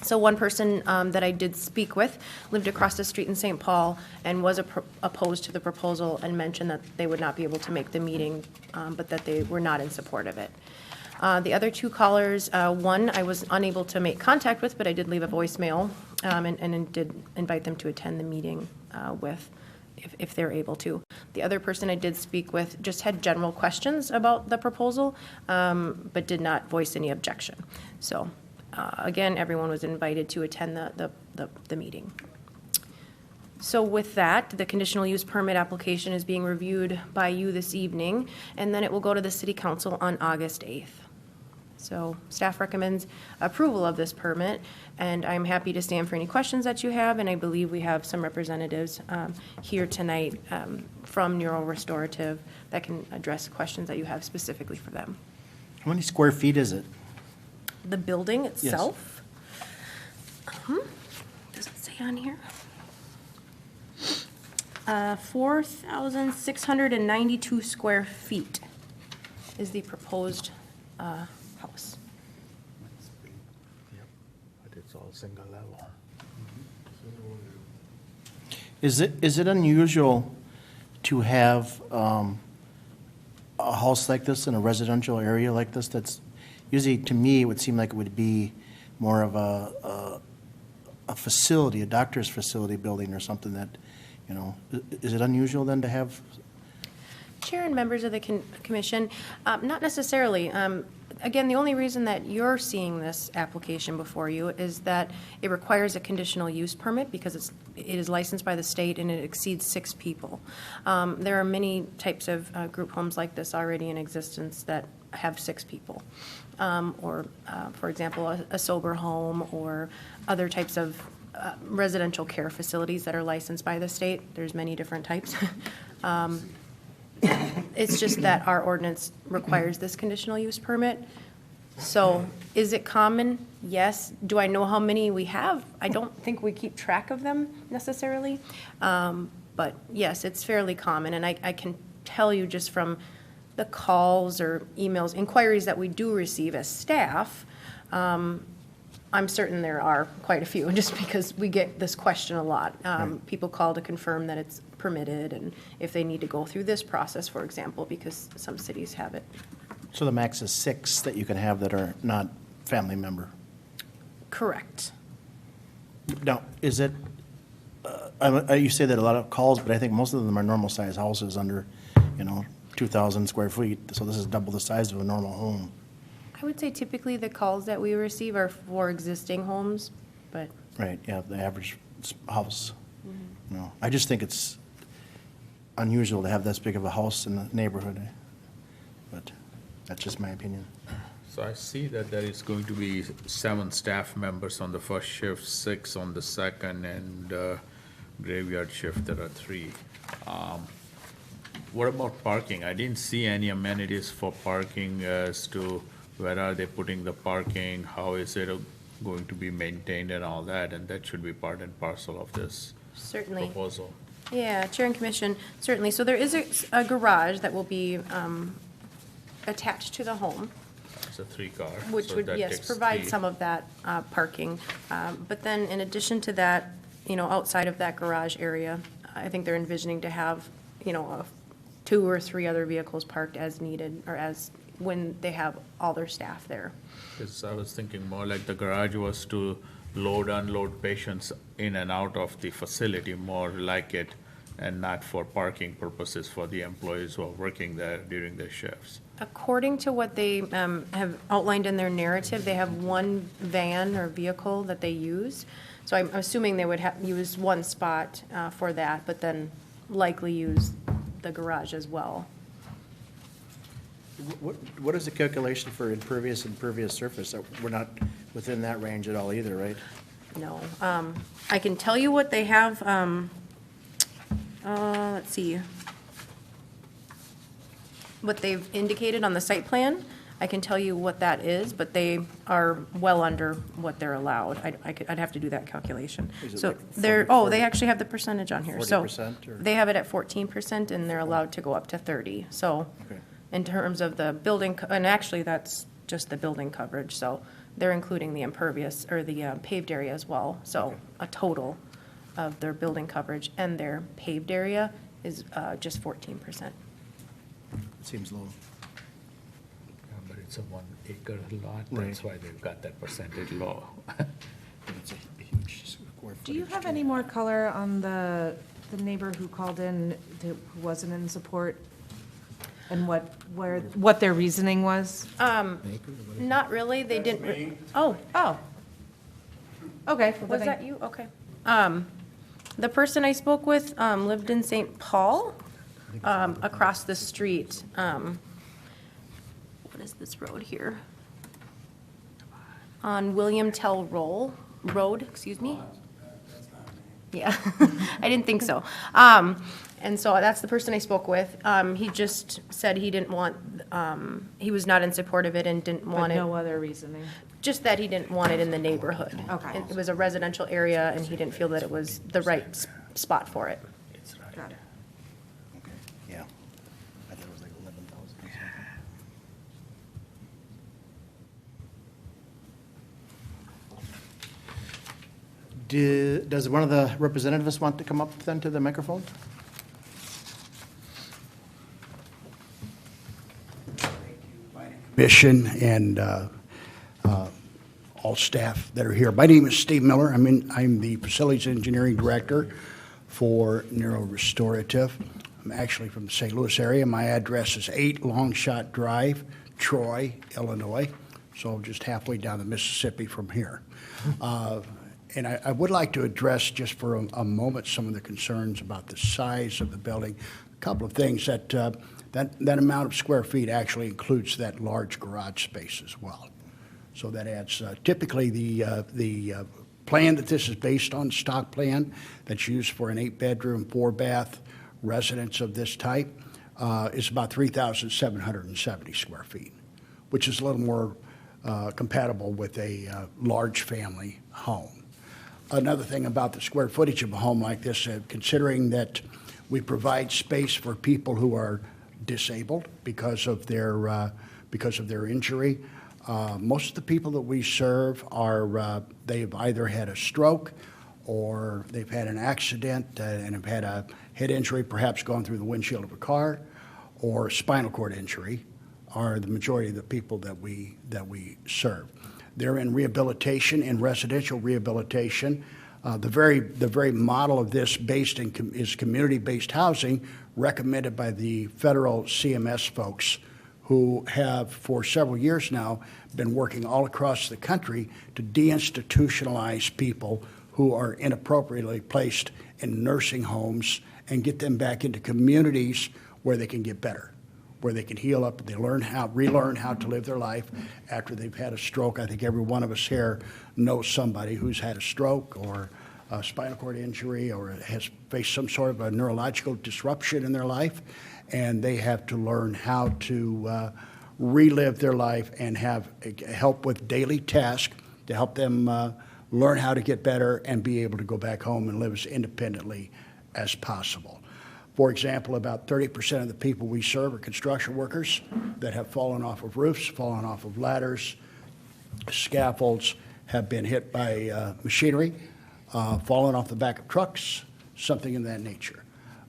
So one person that I did speak with lived across the street in St. Paul and was opposed to the proposal and mentioned that they would not be able to make the meeting, but that they were not in support of it. The other 2 callers, one I was unable to make contact with, but I did leave a voicemail and did invite them to attend the meeting if they're able to. The other person I did speak with just had general questions about the proposal, but did not voice any objection. So again, everyone was invited to attend the meeting. So with that, the conditional use permit application is being reviewed by you this evening, and then it will go to the City Council on August 8th. So staff recommends approval of this permit, and I'm happy to stand for any questions that you have, and I believe we have some representatives here tonight from Neuro Restorative that can address questions that you have specifically for them. How many square feet is it? The building itself? Does it say on here? 4,692 square feet is the proposed house. But it's all single level. Is it unusual to have a house like this in a residential area like this? That's usually, to me, it would seem like it would be more of a facility, a doctor's facility building or something that, you know, is it unusual then to have? Chair and members of the commission, not necessarily. Again, the only reason that you're seeing this application before you is that it requires a conditional use permit because it is licensed by the state and it exceeds 6 people. There are many types of group homes like this already in existence that have 6 people. Or, for example, a sober home or other types of residential care facilities that are licensed by the state. There's many different types. It's just that our ordinance requires this conditional use permit. So is it common? Yes. Do I know how many we have? I don't think we keep track of them necessarily. But yes, it's fairly common. And I can tell you just from the calls or emails, inquiries that we do receive as staff, I'm certain there are quite a few, just because we get this question a lot. People call to confirm that it's permitted and if they need to go through this process, for example, because some cities have it. So the max is 6 that you can have that are not family member? Correct. Now, is it, you say that a lot of calls, but I think most of them are normal size houses under, 2,000 square feet. So this is double the size of a normal home. I would say typically the calls that we receive are for existing homes, but. Right, yeah, the average house. No, I just think it's unusual to have this big of a house in the neighborhood, but that's just my opinion. So I see that there is going to be 7 staff members on the first shift, 6 on the second, and graveyard shift, there are 3. What about parking? I didn't see any amenities for parking as to where are they putting the parking, how is it going to be maintained and all that, and that should be part and parcel of this Certainly. proposal. Yeah, Chair and Commission, certainly. So there is a garage that will be attached to the home, It's a 3-car. which so would, that yes, takes provide 3. some of that parking. But then in addition to that, outside of that garage area, I think they're envisioning to have, 2 or 3 other vehicles parked as needed or as when they have all their staff there. Because I was thinking more like the garage was to load, unload patients in and out of the facility, more like it, and not for parking purposes for the employees who are working there during their shifts. According to what they have outlined in their narrative, they have 1 van or vehicle that they use. So I'm assuming they would use 1 spot for that, but then likely use the garage as well. What is the calculation for impervious surface? We're not within that range at all either, right? No. I can tell you what they have, let's see. What they've indicated on the site plan. I can tell you what that is, but they are well under what they're allowed. I'd have to do that calculation. Is it So like they're, 40? they actually have the percentage on here. So 40% or? they have it at 14% and they're allowed to go up to 30. So Okay. in terms of the building, and actually that's just the building coverage. So they're including the impervious or the paved area as well. So a total of their building coverage and their paved area is just 14%. Seems low. But it's a 1 acre lot, Right. that's why they've got that percentage low. It's a huge square footage. Do you have too. any more color on the neighbor who called in, who wasn't in support? And what their reasoning was? Not really, they didn't. Oh. Okay. Was that you? Okay. The person I spoke with lived in St. Paul, across the street. What is this road here? On William Tell Road, excuse me? Yeah, I didn't think so. And so that's the person I spoke with. He just said he didn't want, he was not in support of it and didn't want But it. no other reasoning? Just that he didn't want it in the neighborhood. Okay. It was a residential area, and he didn't feel that it was the right spot for it. Got it. Okay, yeah. I thought it was like 11,000 or something. Does one of the representatives want to come up then to the microphone? Mission and all staff that are here. My name is Steve Miller. I'm the Facilities Engineering Director for Neuro Restorative. I'm actually from the St. Louis area. My address is 8 Longshot Drive, Troy, Illinois, so just halfway down the Mississippi from here. And I would like to address just for a moment some of the concerns about the size of the building. A couple of things that that amount of square feet actually includes that large garage space as well. So that adds, typically the plan that this is based on, stock plan that's used for an 8-bedroom, 4-bath residence of this type, is about 3,770 square feet, which is a little more compatible with a large family home. Another thing about the square footage of a home like this, considering that we provide space for people who are disabled because of their injury. Most of the people that we serve are they've either had a stroke or they've had an accident and have had a head injury, perhaps gone through the windshield of a car, or spinal cord injury are the majority of the people that we serve. They're in rehabilitation, in residential rehabilitation. The very model of this is community-based housing recommended by the federal CMS folks who have for several years now been working all across the country to deinstitutionalize people who are inappropriately placed in nursing homes and get them back into communities where they can get better, where they can heal up, they relearn how to live their life after they've had a stroke. I think every one of us here knows somebody who's had a stroke or a spinal cord injury or has faced some sort of a neurological disruption in their life, and they have to learn how to relive their life and have help with daily tasks to help them learn how to get better and be able to go back home and live as independently as possible. For example, about 30% of the people we serve are construction workers that have fallen off of roofs, fallen off of ladders, scaffolds, have been hit by machinery, fallen off the back of trucks, something in that nature.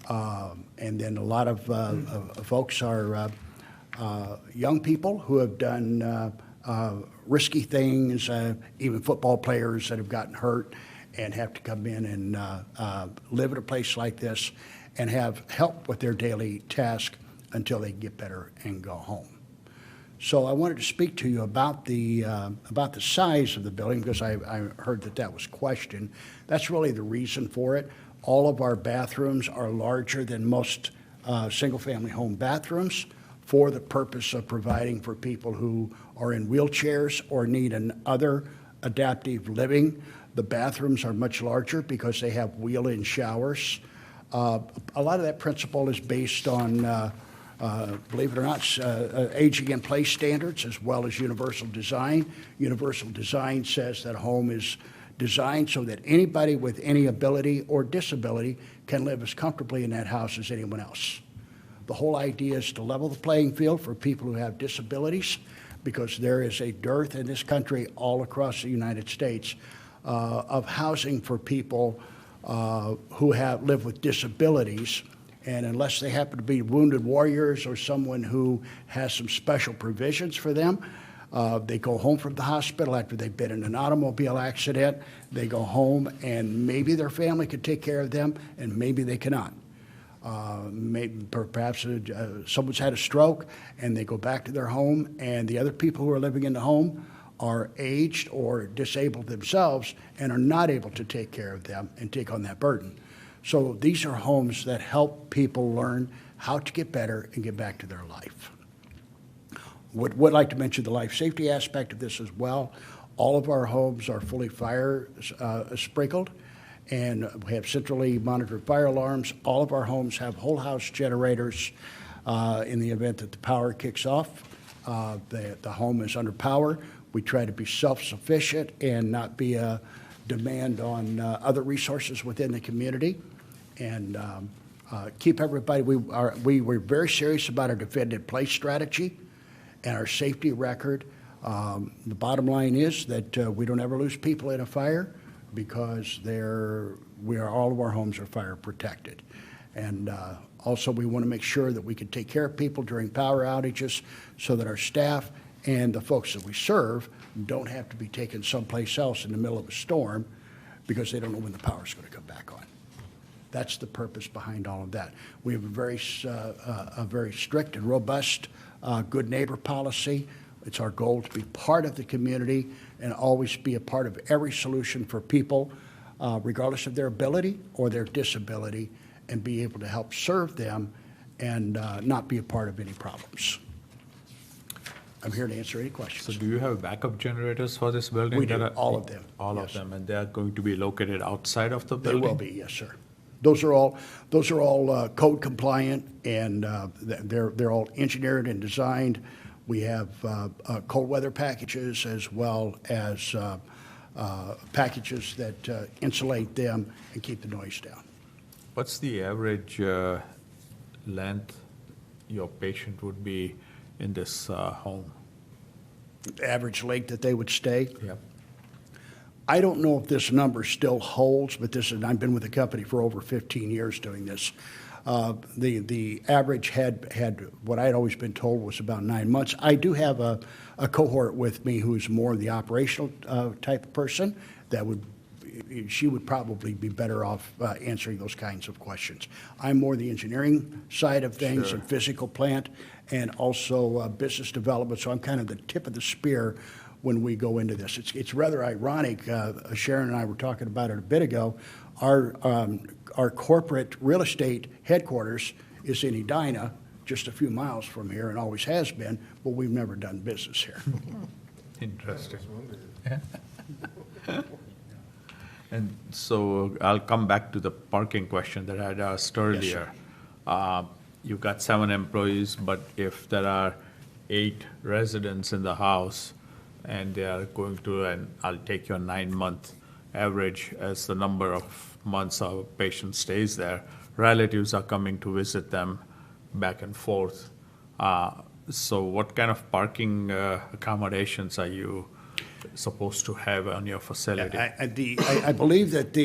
And then a lot of folks are young people who have done risky things, even football players that have gotten hurt and have to come in and live at a place like this and have help with their daily task until they get better and go home. So I wanted to speak to you about the size of the building because I heard that was questioned. That's really the reason for it. All of our bathrooms are larger than most single-family home bathrooms for the purpose of providing for people who are in wheelchairs or need another adaptive living The bathrooms are much larger because they have wheel-in showers. A lot of that principle is based on, believe it or not, aging in place standards as well as universal design. Universal design says that a home is designed so that anybody with any ability or disability can live as comfortably in that house as anyone else. The whole idea is to level the playing field for people who have disabilities, because there is a dearth in this country all across the United States of housing for people who live with disabilities. And unless they happen to be wounded warriors or someone who has some special provisions for them, they go home from the hospital after they've been in an automobile accident. They go home, and maybe their family could take care of them, and maybe they cannot. Perhaps someone's had a stroke, and they go back to their home, and the other people who are living in the home are aged or disabled themselves and are not able to take care of them and take on that burden. So these are homes that help people learn how to get better and get back to their life. Would like to mention the life safety aspect of this as well. All of our homes are fully fire sprinkled, and we have centrally monitored fire alarms. All of our homes have whole house generators in the event that the power kicks off. The home is under power. We try to be self-sufficient and not be a demand on other resources within the community, and keep everybody. We're very serious about our defended place strategy and our safety record. The bottom line is that we don't ever lose people in a fire, because all of our homes are fire protected. And also, we want to make sure that we can take care of people during power outages so that our staff and the folks that we serve don't have to be taken someplace else in the middle of a storm because they don't know when the power's going to come back on. That's the purpose behind all of that. We have a very strict and robust good neighbor policy. It's our goal to be part of the community and always be a part of every solution for people, regardless of their ability or their disability, and be able to help serve them and not be a part of any problems. I'm here to answer any questions. So do you have backup generators for this building? We do, all of them. All of Yes. them, and they are going to be located outside of the They building? will be, yes, sir. Those are all code compliant, and they're all engineered and designed. We have cold weather packages as well as packages that insulate them and keep the noise down. What's the average length your patient would be in this home? The average length that they would stay. Yep. I don't know if this number still holds, but I've been with the company for over 15 years doing this. The average had what I'd always been told was about 9 months. I do have a cohort with me who's more the operational type of person she would probably be better off answering those kinds of questions. I'm more the engineering side of things and physical plant, and also business development, so I'm kind of the tip of the spear when we go into this. It's rather ironic. Sharon and I were talking about it a bit ago. Our corporate real estate headquarters is in Edina, just a few miles from here, and always has been, but we've never done business here. Interesting. And so I'll come back to the parking question that I had asked earlier. You've got 7 employees, but if there are 8 residents in the house and they are going to, and I'll take your 9-month average as the number of months a patient stays there, relatives are coming to visit them back and forth. So what kind of parking accommodations are you supposed to have on your facility? I believe that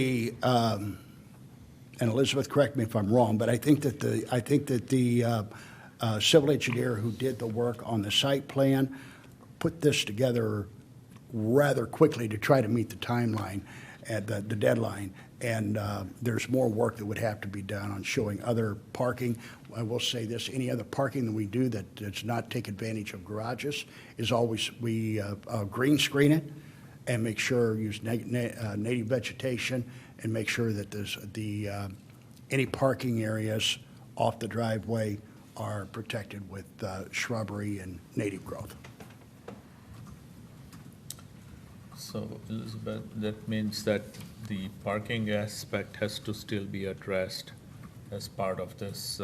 and Elizabeth, correct me if I'm wrong, but I think that the civil engineer who did the work on the site plan put this together rather quickly to try to meet the timeline and the deadline. And there's more work that would have to be done on showing other parking. I will say this, any other parking that we do that does not take advantage of garages is always, we green screen it and make sure, use native vegetation and make sure that there's any parking areas off the driveway are protected with shrubbery and native growth. So Elizabeth, that means that the parking aspect has to still be addressed as part of this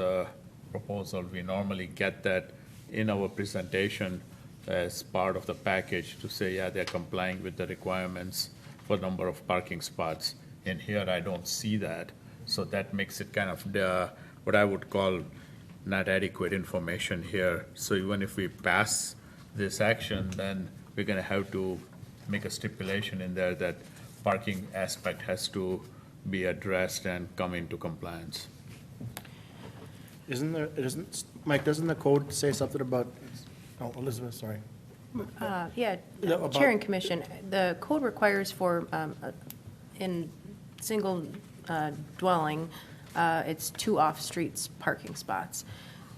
proposal. We normally get that in our presentation as part of the package to say, yeah, they're complying with the requirements for number of parking spots. In here, I don't see that, so that makes it kind of what I would call not adequate information here. So even if we pass this action, then we're gonna have to make a stipulation in there that parking aspect has to be addressed and come into compliance. Mike, doesn't the code say something about, oh, Elizabeth, sorry. Yeah, Yeah, about- Chair and Commission, the code requires for, in single dwelling, it's 2 off-streets parking spots.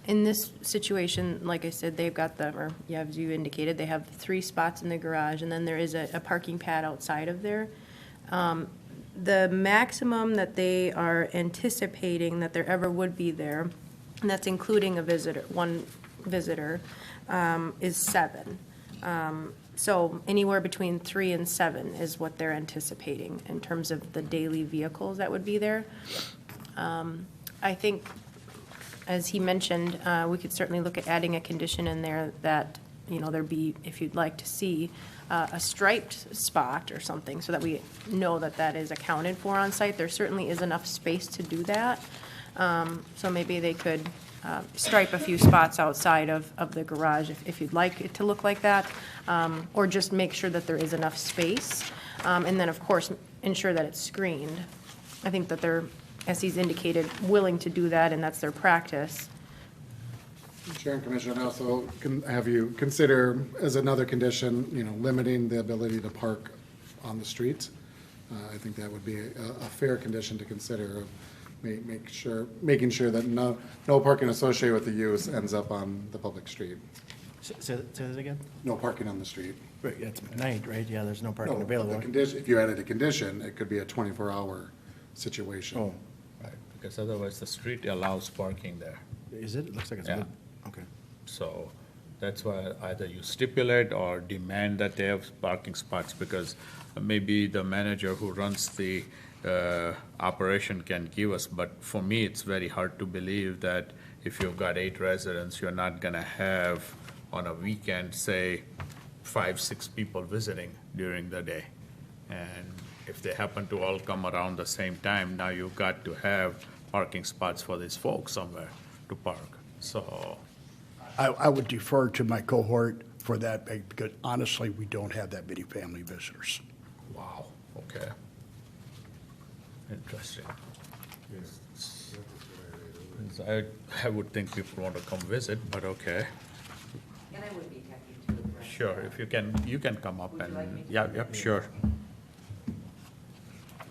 In this situation, like I said, they've got or yeah, as you indicated, they have 3 spots in the garage, and then there is a parking pad outside of there. The maximum that they are anticipating that there ever would be there, and that's including one visitor, is 7. So anywhere between 3 and 7 is what they're anticipating in terms of the daily vehicles that would be there. I think, as he mentioned, we could certainly look at adding a condition in there that, there be, if you'd like to see, a striped spot or something so that we know that that is accounted for on site. There certainly is enough space to do that. So maybe they could stripe a few spots outside of the garage if you'd like it to look like that, or just make sure that there is enough space. And then, of course, ensure that it's screened. I think that they're, as he's indicated, willing to do that, and that's their practice. Chair and Commissioner, I also can have you consider as another condition, limiting the ability to park on the street. I think that would be a fair condition to consider. Making sure that no parking associated with the use ends up on the public street. Say that again? No parking on the street. Right, it's night, right? Yeah, there's no parking No, available. the condition, if you added a condition, it could be a 24-hour situation. Oh, Right, because otherwise the street allows parking there. is it? It looks like it's Yeah. good. Okay. So that's why either you stipulate or demand that they have parking spots, because maybe the manager who runs the operation can give us, but for me, it's very hard to believe that if you've got 8 residents, you're not gonna have on a weekend, say, 5, 6 people visiting during the day. And if they happen to all come around the same time, now you've got to have parking spots for these folks somewhere to park. So, I would defer to my cohort for that, because honestly, we don't have that many family visitors. wow, okay. Interesting. I would think people want to come visit, but okay. And I would be happy to address. Sure, if you can come up Would you and, like me to? yep, sure.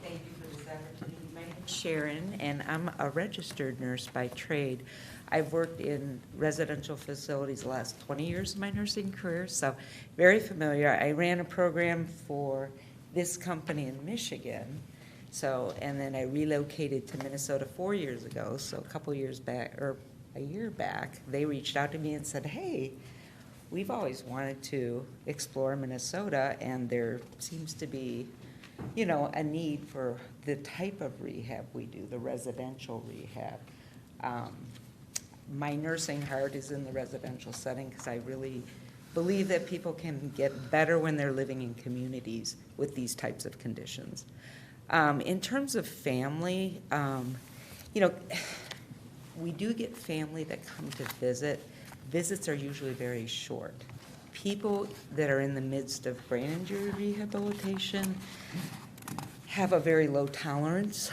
Thank you for this opportunity. My name is Sharon, and I'm a registered nurse by trade. I've worked in residential facilities the last 20 years of my nursing career, so very familiar. I ran a program for this company in Michigan. So, and then I relocated to Minnesota 4 years ago, so a couple years back, or a year back, they reached out to me and said, hey, we've always wanted to explore Minnesota, and there seems to be, a need for the type of rehab we do, the residential rehab. My nursing heart is in the residential setting because I really believe that people can get better when they're living in communities with these types of conditions. In terms of family, we do get family that come to visit. Visits are usually very short. People that are in the midst of brain injury rehabilitation have a very low tolerance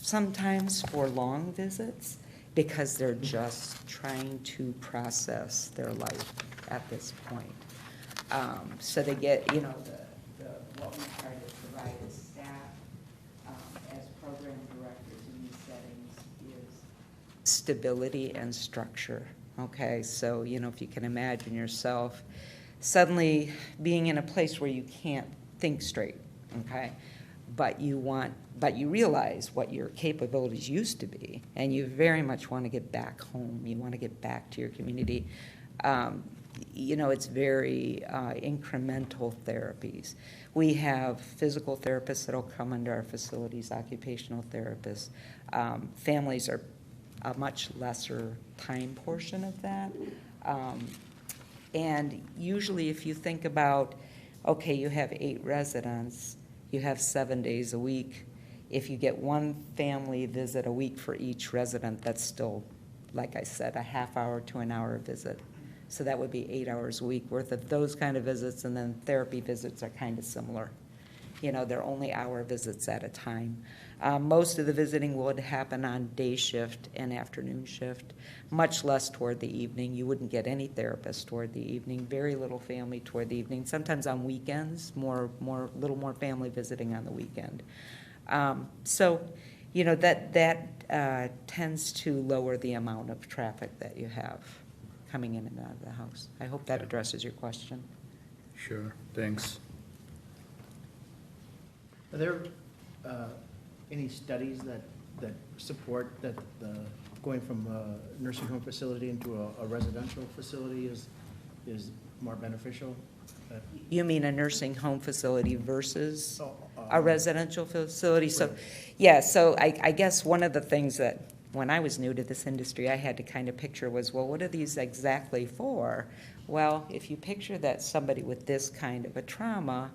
sometimes for long visits because they're just trying to process their life at this point. So they get, what we try to provide as staff, as program directors in these settings is stability and structure, okay? So, if you can imagine yourself suddenly being in a place where you can't think straight, okay? But you realize what your capabilities used to be, and you very much want to get back home. You want to get back to your community. it's very incremental therapies. We have physical therapists that'll come into our facilities, occupational therapists. Families are a much lesser time portion of that. And usually if you think about, okay, you have 8 residents, you have 7 days a week. If you get one family visit a week for each resident, that's still, like I said, a half hour to an hour visit. So that would be 8 hours a week worth of those kind of visits, and then therapy visits are kind of similar. They're only hour visits at a time. Most of the visiting would happen on day shift and afternoon shift, much less toward the evening. You wouldn't get any therapists toward the evening, very little family toward the evening. Sometimes on weekends, little more family visiting on the weekend. So, that tends to lower the amount of traffic that you have coming in and out of the house. I hope that addresses your question. Sure, thanks. Are there any studies that support that going from a nursing home facility into a residential facility is more beneficial? You mean a nursing home facility versus a residential facility? So, yeah, so I guess one of the things that when I was new to this industry, I had to kind of picture was, well, what are these exactly for? Well, if you picture that somebody with this kind of a trauma,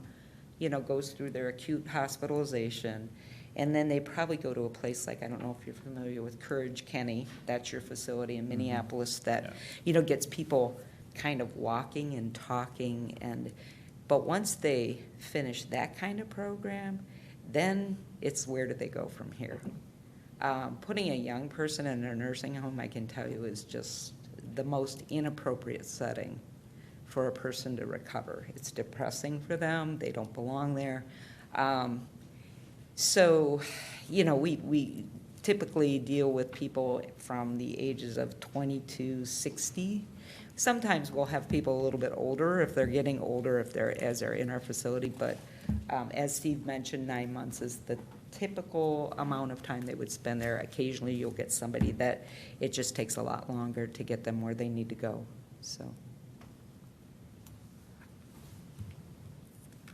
goes through their acute hospitalization, and then they probably go to a place like, I don't know if you're familiar with Courage Kenny, that's your facility in Minneapolis that, gets people kind of walking and talking, but once they finish that kind of program, then it's where do they go from here? Putting a young person in a nursing home, I can tell you, is just the most inappropriate setting for a person to recover. It's depressing for them. They don't belong there. So, we typically deal with people from the ages of 20 to 60. Sometimes we'll have people a little bit older if they're getting older, as they're in our facility. But as Steve mentioned, 9 months is the typical amount of time they would spend there. Occasionally you'll get somebody that it just takes a lot longer to get them where they need to go. So.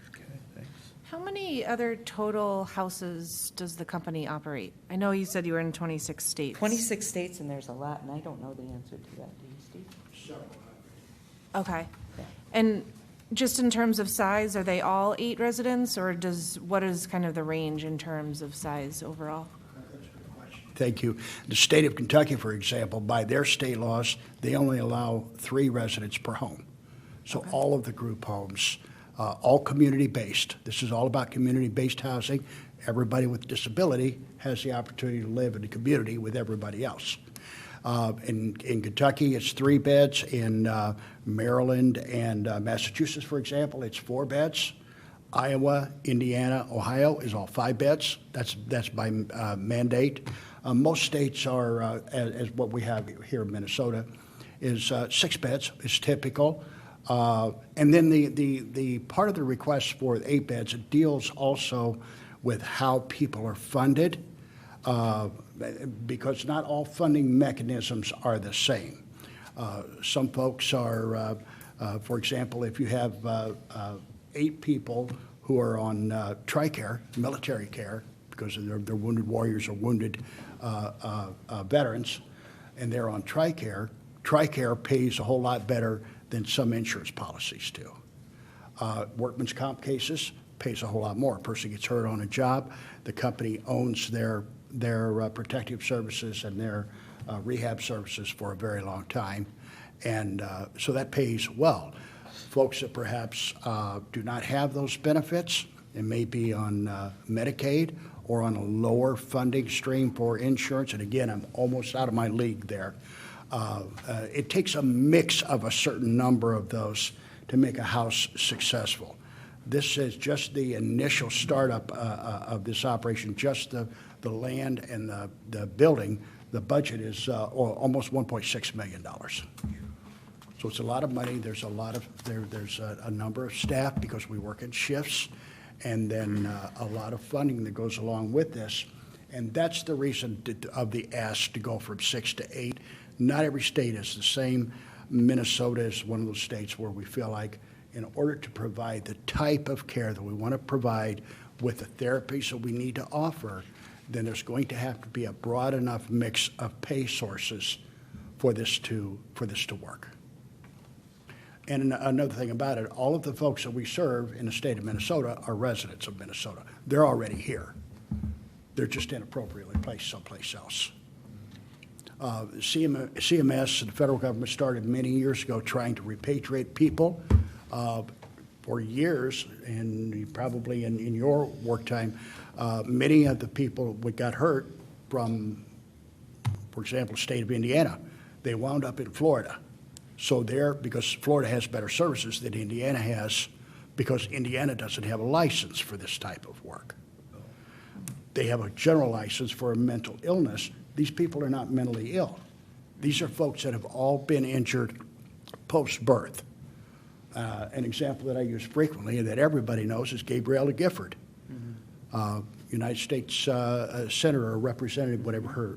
Okay, thanks. How many other total houses does the company operate? I know you said you were in 26 states. 26 states, and there's a lot, and I don't know the answer to that. Do you, Steve? Okay. Yeah. And just in terms of size, are they all 8 residents, or what is kind of the range in terms of size overall? Thank you. The state of Kentucky, for example, by their state laws, they only allow 3 residents per home. So all of the group homes, all community-based. This is all about community-based housing. Everybody with disability has the opportunity to live in the community with everybody else. In Kentucky, it's 3 beds. In Maryland and Massachusetts, for example, it's 4 beds. Iowa, Indiana, Ohio is all 5 beds. That's by mandate. Most states are, as what we have here in Minnesota, is 6 beds is typical. And then the part of the request for 8 beds, it deals also with how people are funded. Because not all funding mechanisms are the same. Some folks are, for example, if you have 8 people who are on TRICARE, military care, because they're wounded warriors or wounded veterans, and they're on TRICARE, TRICARE pays a whole lot better than some insurance policies do. Workman's comp cases pays a whole lot more. A person gets hurt on a job, the company owns their protective services and their rehab services for a very long time. And so that pays well. Folks that perhaps do not have those benefits and may be on Medicaid or on a lower funding stream for insurance, and again, I'm almost out of my league there. It takes a mix of a certain number of those to make a house successful. This is just the initial startup of this operation, just the land and the building. The budget is almost $1.6 million. So it's a lot of money. There's there's a number of staff because we work in shifts, and then a lot of funding that goes along with this. And that's the reason of the ask to go from 6 to 8. Not every state is the same. Minnesota is one of those states where we feel like in order to provide the type of care that we want to provide with the therapies that we need to offer, then there's going to have to be a broad enough mix of pay sources for this to work. And another thing about it, all of the folks that we serve in the state of Minnesota are residents of Minnesota. They're already here. They're just inappropriately placed someplace else. CMS, the federal government, started many years ago trying to repatriate people for years, and probably in your work time, many of the people that got hurt from, for example, the state of Indiana, they wound up in Florida. So there, because Florida has better services than Indiana has, because Indiana doesn't have a license for this type of work. They have a general license for a mental illness. These people are not mentally ill. These are folks that have all been injured post-birth. An example that I use frequently and that everybody knows is Gabriella Gifford, United States senator or representative,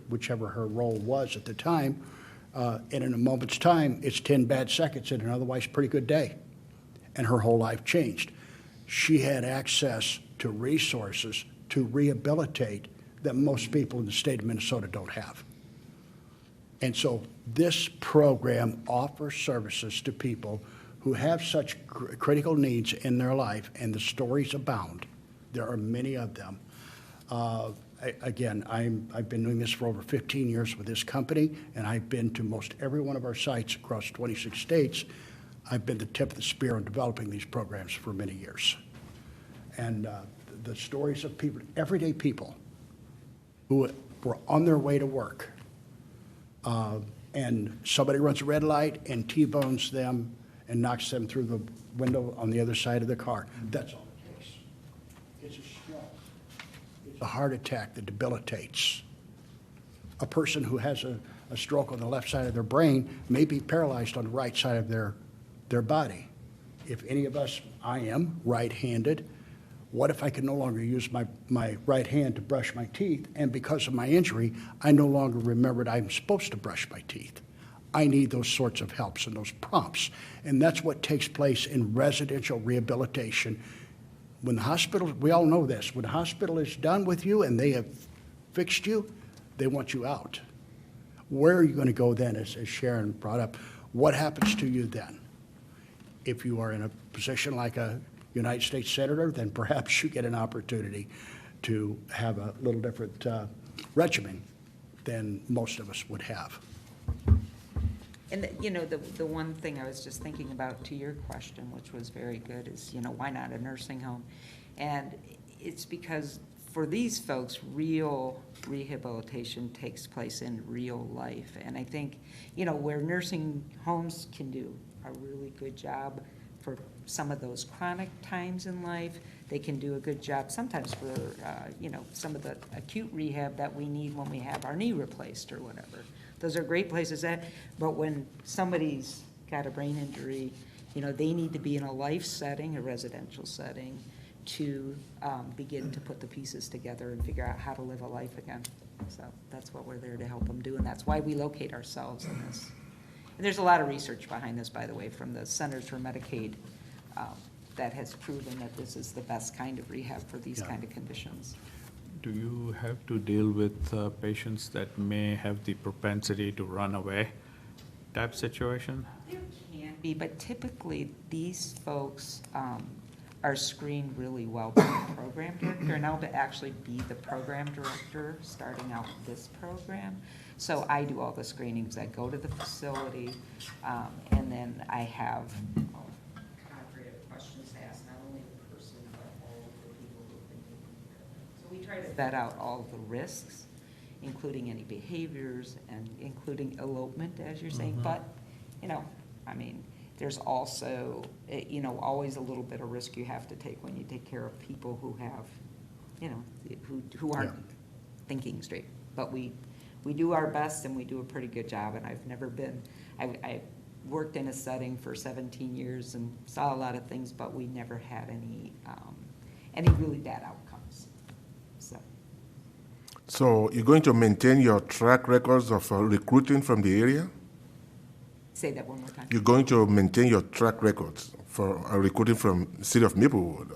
whichever her role was at the time. And in a moment's time, it's 10 bad seconds in an otherwise pretty good day. And her whole life changed. She had access to resources to rehabilitate that most people in the state of Minnesota don't have. And so this program offers services to people who have such critical needs in their life, and the stories abound. There are many of them. Again, I've been doing this for over 15 years with this company, and I've been to most every one of our sites across 26 states. I've been the tip of the spear in developing these programs for many years. And the stories of people, everyday people, who were on their way to work, and somebody runs a red light and T-bones them and knocks them through the window on the other side of the car. That's all it takes. It's a stroke. It's a heart attack that debilitates. A person who has a stroke on the left side of their brain may be paralyzed on the right side of their body. If any of us, I am right-handed, what if I can no longer use my right hand to brush my teeth, and because of my injury, I no longer remembered I'm supposed to brush my teeth? I need those sorts of helps and those prompts. And that's what takes place in residential rehabilitation. When the hospital, we all know this, when the hospital is done with you and they have fixed you, they want you out. Where are you going to go then, as Sharon brought up? What happens to you then? If you are in a position like a United States Senator, then perhaps you get an opportunity to have a little different regimen than most of us would have. And, the one thing I was just thinking about to your question, which was very good, is, why not a nursing home? And it's because for these folks, real rehabilitation takes place in real life. And I think, where nursing homes can do a really good job for some of those chronic times in life, they can do a good job sometimes for, some of the acute rehab that we need when we have our knee replaced or whatever. Those are great places but when somebody's got a brain injury, they need to be in a life setting, a residential setting, to begin to put the pieces together and figure out how to live a life again. So that's what we're there to help them do, and that's why we locate ourselves in this. And there's a lot of research behind this, by the way, from the Centers for Medicaid that has proven that this is the best kind of rehab for these kind of conditions. Do you have to deal with patients that may have the propensity to run away type situation? There can be, but typically these folks are screened really well by the program director, and I'll actually be the program director starting out this program. So I do all the screenings. I go to the facility, and then I have questions to ask not only the person, but all of the people who've been taking care of them. So we try to vet out all of the risks, including any behaviors and including elopement, as you're saying. But, there's also, always a little bit of risk you have to take when you take care of people who have, who aren't thinking straight. But we do our best, and we do a pretty good job. And I've never been, I worked in a setting for 17 years and saw a lot of things, but we never had any really bad outcomes. So you're going to maintain your track records of recruiting from the area? Say that one more time. You're going to maintain your track records for recruiting from City of Maplewood,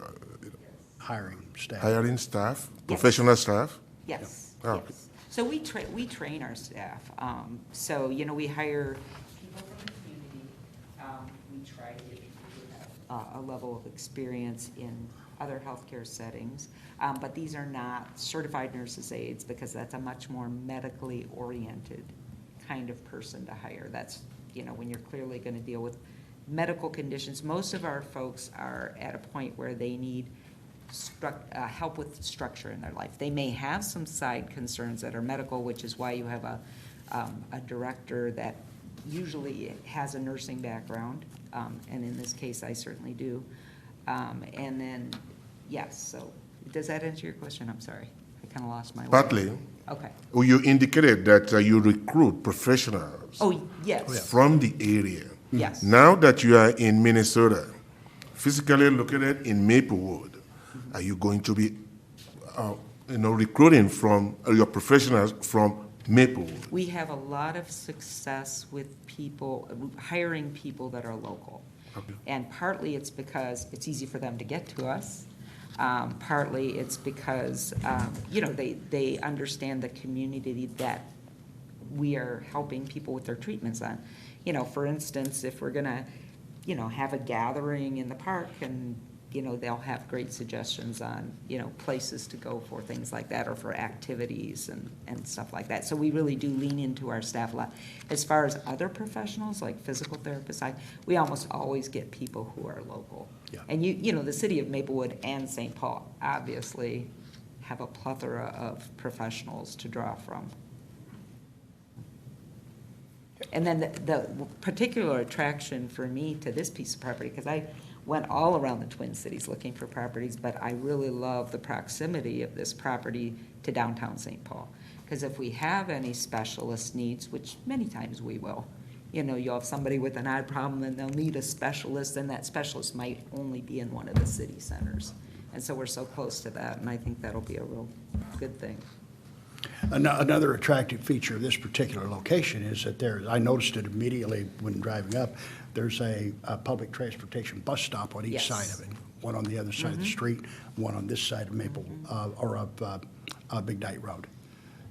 Hiring staff. hiring staff, professional staff? Yes, Oh, yes. So we train our staff. So, you know, we hire people from the community. We try to get people who have a level of experience in other healthcare settings. But these are not certified nurses' aides because that's a much more medically oriented kind of person to hire. That's, you know, when you're clearly going to deal with medical conditions. Most of our folks are at a point where they need help with structure in their life. They may have some side concerns that are medical, which is why you have a director that usually has a nursing background, and in this case, I certainly do. And then, yes, so does that answer your question? I'm sorry. I kind of lost my way. Partly. Okay. Well, you indicated that you recruit professionals Oh, yes. from the area. Yes. Now that you are in Minnesota, physically located in Maplewood, are you going to be, recruiting from your professionals from Maplewood? We have a lot of success with people, hiring people that are local. Okay. And partly it's because it's easy for them to get to us. Partly it's because, they understand the community that we are helping people with their treatments on. You know, for instance, if we're gonna, have a gathering in the park and, they'll have great suggestions on, places to go for things like that or for activities and stuff like that. So we really do lean into our staff a lot. As far as other professionals, like physical therapists, we almost always get people who are local. Yeah. And the city of Maplewood and St. Paul obviously have a plethora of professionals to draw from. And then the particular attraction for me to this piece of property, because I went all around the Twin Cities looking for properties, but I really love the proximity of this property to downtown St. Paul. Because if we have any specialist needs, which many times we will, you'll have somebody with an eye problem and they'll need a specialist, and that specialist might only be in one of the city centers. And so we're so close to that, and I think that'll be a real good thing. Another attractive feature of this particular location is that I noticed it immediately when driving up, there's a public transportation bus stop on each Yes. side of it. One on the other side of the street, one on this side of Maple, or of Big Night Road.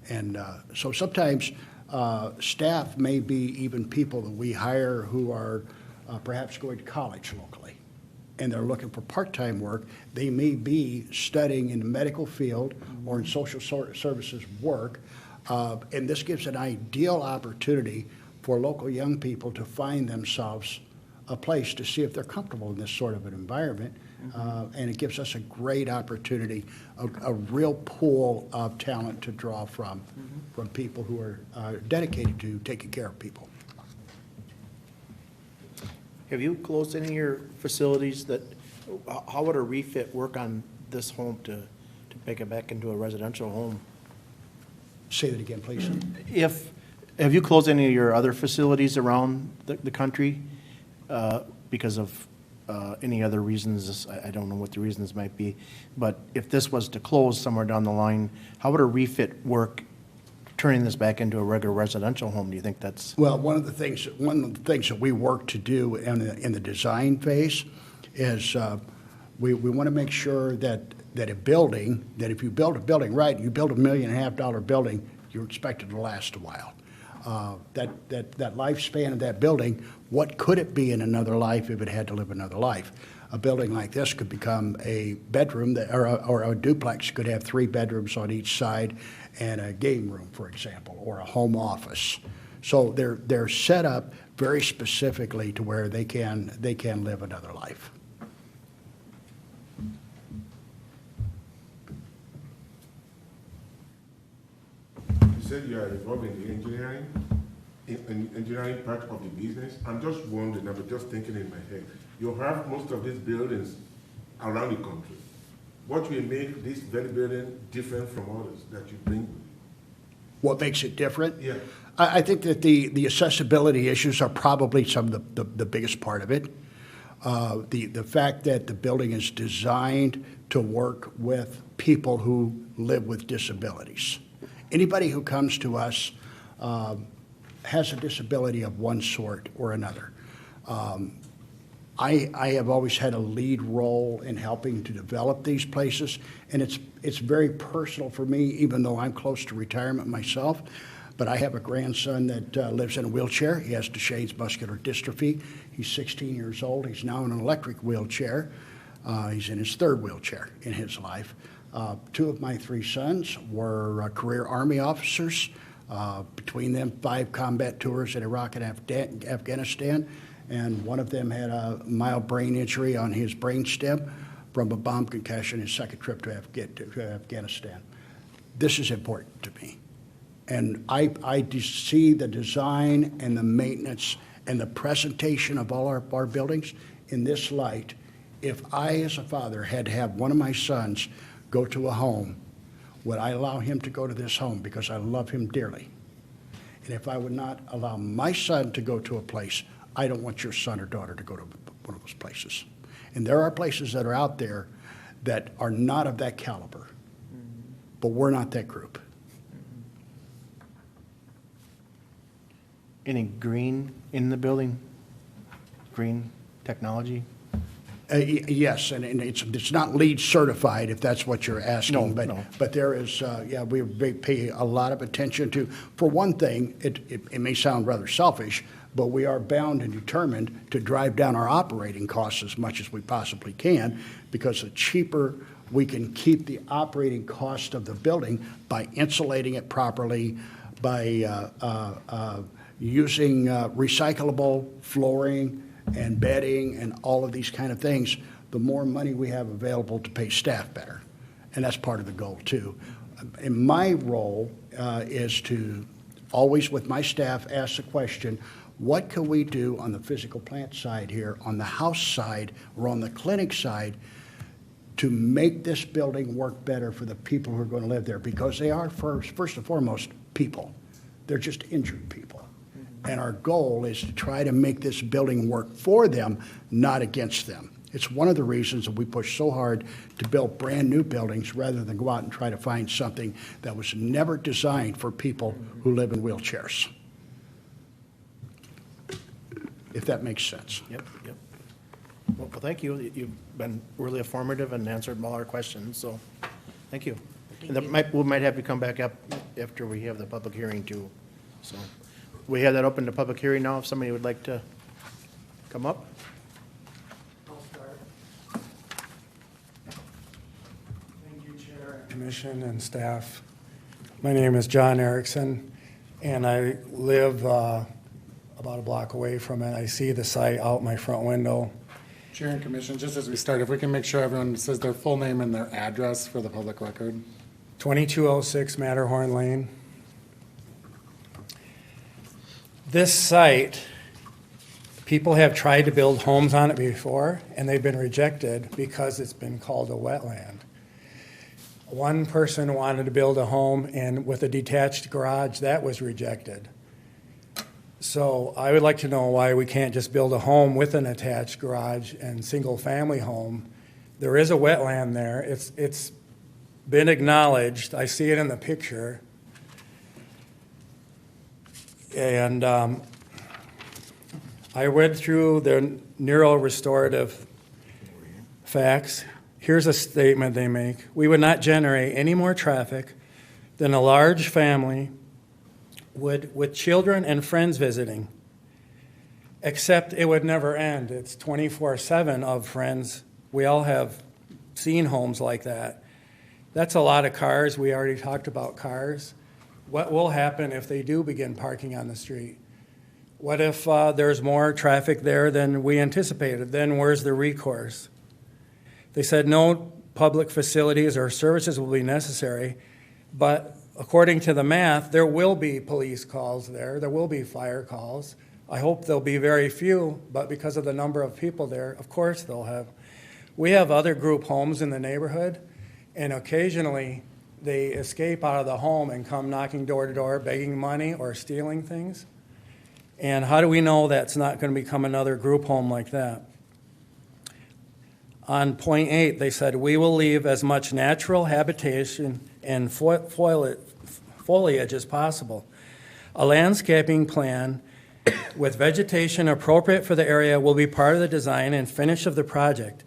And so sometimes staff may be even people that we hire who are perhaps going to college locally, and they're looking for part-time work. They may be studying in the medical field or in social services work, and this gives an ideal opportunity for local young people to find themselves a place to see if they're comfortable in this sort of an environment. And it gives us a great opportunity, a real pool of talent to draw from people who are dedicated to taking care of people. Have you closed any of your facilities how would a refit work on this home to make it back into a residential home? Say that again, please. Have you closed any of your other facilities around the country because of any other reasons? I don't know what the reasons might be, but if this was to close somewhere down the line, how would a refit work, turning this back into a regular residential home? Do you think that's? Well, one of the things that we work to do in the design phase is we want to make sure that a building, that if you build a building right, you build $1.5 million building, you're expected to last a while. That lifespan of that building, what could it be in another life if it had to live another life? A building like this could become a bedroom, or a duplex could have 3 bedrooms on each side and a game room, for example, or a home office. So they're set up very specifically to where they can live another life. You said you are involved in the engineering part of the business. I'm just wondering, I'm just thinking in my head, you have most of these buildings around the country. What will make this very building different from others that you bring? What makes it different? Yeah. I think that the accessibility issues are probably some of the biggest part of it. The fact that the building is designed to work with people who live with disabilities. Anybody who comes to us has a disability of one sort or another. I have always had a lead role in helping to develop these places, and it's very personal for me, even though I'm close to retirement myself. But I have a grandson that lives in a wheelchair. He has Duchenne's muscular dystrophy. He's 16 years old. He's now in an electric wheelchair. He's in his third wheelchair in his life. Two of my three sons were career Army officers. Between them, 5 combat tours in Iraq and Afghanistan. And one of them had a mild brain injury on his brainstem from a bomb concussion, his second trip to Afghanistan. This is important to me. And I see the design and the maintenance and the presentation of all our buildings in this light. If I, as a father, had to have one of my sons go to a home, would I allow him to go to this home because I love him dearly? And if I would not allow my son to go to a place, I don't want your son or daughter to go to one of those places. And there are places that are out there that are not of that caliber, but we're not that group. Any green in the building? Green technology? Yes, and it's not LEED certified, if that's what you're asking. No. But there is, we pay a lot of attention to, for one thing, it may sound rather selfish, but we are bound and determined to drive down our operating costs as much as we possibly can, because the cheaper we can keep the operating cost of the building by insulating it properly, by using recyclable flooring and bedding and all of these kind of things, the more money we have available to pay staff better. And that's part of the goal too. And my role is to always, with my staff, ask the question, what can we do on the physical plant side here, on the house side, or on the clinic side to make this building work better for the people who are going to live there? Because they are, first and foremost, people. They're just injured people. And our goal is to try to make this building work for them, not against them. It's one of the reasons that we push so hard to build brand-new buildings rather than go out and try to find something that was never designed for people who live in wheelchairs. If that makes sense. Yep. Well, thank you. You've been really informative and answered all our questions, so thank you. And we might have you come back up after we have the public hearing too. So we have that open to public hearing now, if somebody would like to come up. I'll start. Thank you, Chair, Commission, and staff. My name is John Erickson, and I live about a block away from it. I see the site out my front window. Chair and Commission, just as we start, if we can make sure everyone says their full name and their address for the public record. 2206 Matterhorn Lane. This site, people have tried to build homes on it before, and they've been rejected because it's been called a wetland. One person wanted to build a home and with a detached garage, that was rejected. So I would like to know why we can't just build a home with an attached garage and single-family home. There is a wetland there. It's been acknowledged. I see it in the picture. And I read through the neuro-restorative facts. Here's a statement they make. We would not generate any more traffic than a large family would with children and friends visiting, except it would never end. It's 24/7 of friends. We all have seen homes like that. That's a lot of cars. We already talked about cars. What will happen if they do begin parking on the street? What if there's more traffic there than we anticipated? Then where's the recourse? They said no public facilities or services will be necessary, but according to the math, there will be police calls there. There will be fire calls. I hope there'll be very few, but because of the number of people there, of course they'll have. We have other group homes in the neighborhood, and occasionally they escape out of the home and come knocking door to door, begging money or stealing things. And how do we know that's not going to become another group home like that? On point 8, they said, we will leave as much natural habitation and foliage as possible. A landscaping plan with vegetation appropriate for the area will be part of the design and finish of the project.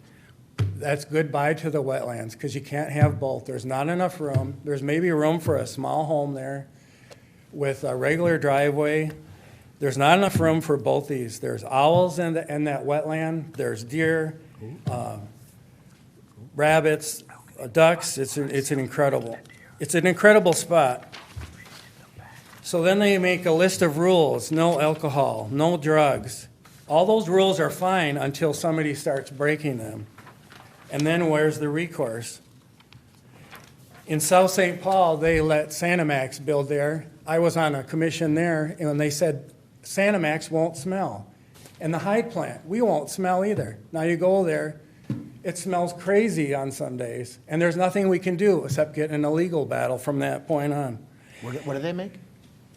That's goodbye to the wetlands, because you can't have both. There's not enough room. There's maybe room for a small home there with a regular driveway. There's not enough room for both these. There's owls in that wetland. There's deer, rabbits, ducks. It's an incredible spot. So then they make a list of rules: no alcohol, no drugs. All those rules are fine until somebody starts breaking them. And then where's the recourse? In South St. Paul, they let Sanimax build there. I was on a commission there, and they said Sanimax won't smell. And the Hyde plant, we won't smell either. Now you go there, it smells crazy on some days, and there's nothing we can do except get in a legal battle from that point on. What do they make?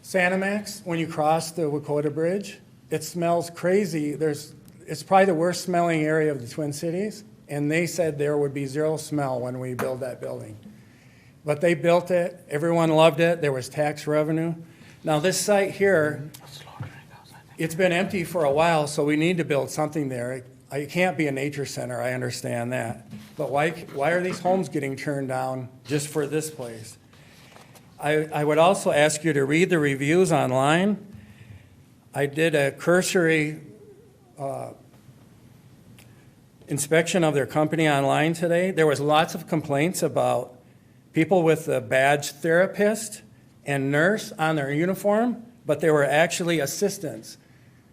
Sanimax, when you cross the Wakota Bridge, it smells crazy. It's probably the worst smelling area of the Twin Cities, and they said there would be zero smell when we build that building. But they built it, everyone loved it, there was tax revenue. Now this site here, it's been empty for a while, so we need to build something there. It can't be a nature center, I understand that. But why are these homes getting turned down just for this place? I would also ask you to read the reviews online. I did a cursory inspection of their company online today. There was lots of complaints about people with a badge therapist and nurse on their uniform, but they were actually assistants.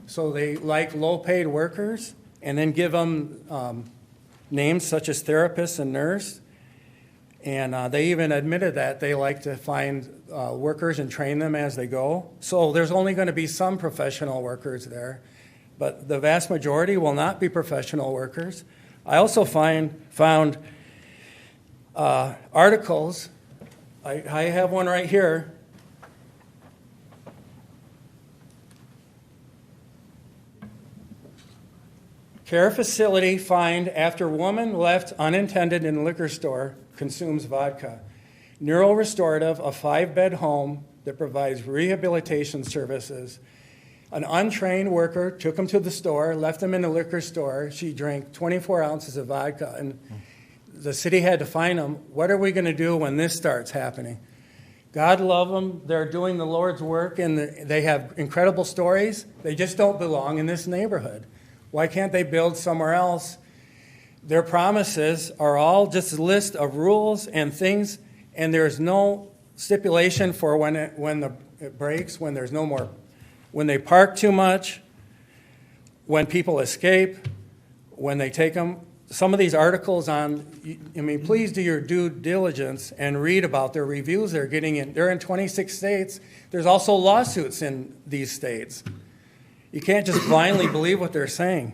So they like low-paid workers and then give them names such as therapist and nurse. And they even admitted that they like to find workers and train them as they go. So there's only going to be some professional workers there, but the vast majority will not be professional workers. I also found articles. I have one right here. Care facility fined after woman left unattended in liquor store consumes vodka. Neurorestorative, a 5-bed home that provides rehabilitation services. An untrained worker took him to the store, left him in the liquor store. She drank 24 ounces of vodka, and the city had to fine him. What are we going to do when this starts happening? God love them. They're doing the Lord's work, and they have incredible stories. They just don't belong in this neighborhood. Why can't they build somewhere else? Their promises are all just a list of rules and things, and there's no stipulation for when it breaks, when there's no more, when they park too much, when people escape, when they take them. Some of these articles please do your due diligence and read about their reviews they're getting in. They're in 26 states. There's also lawsuits in these states. You can't just blindly believe what they're saying.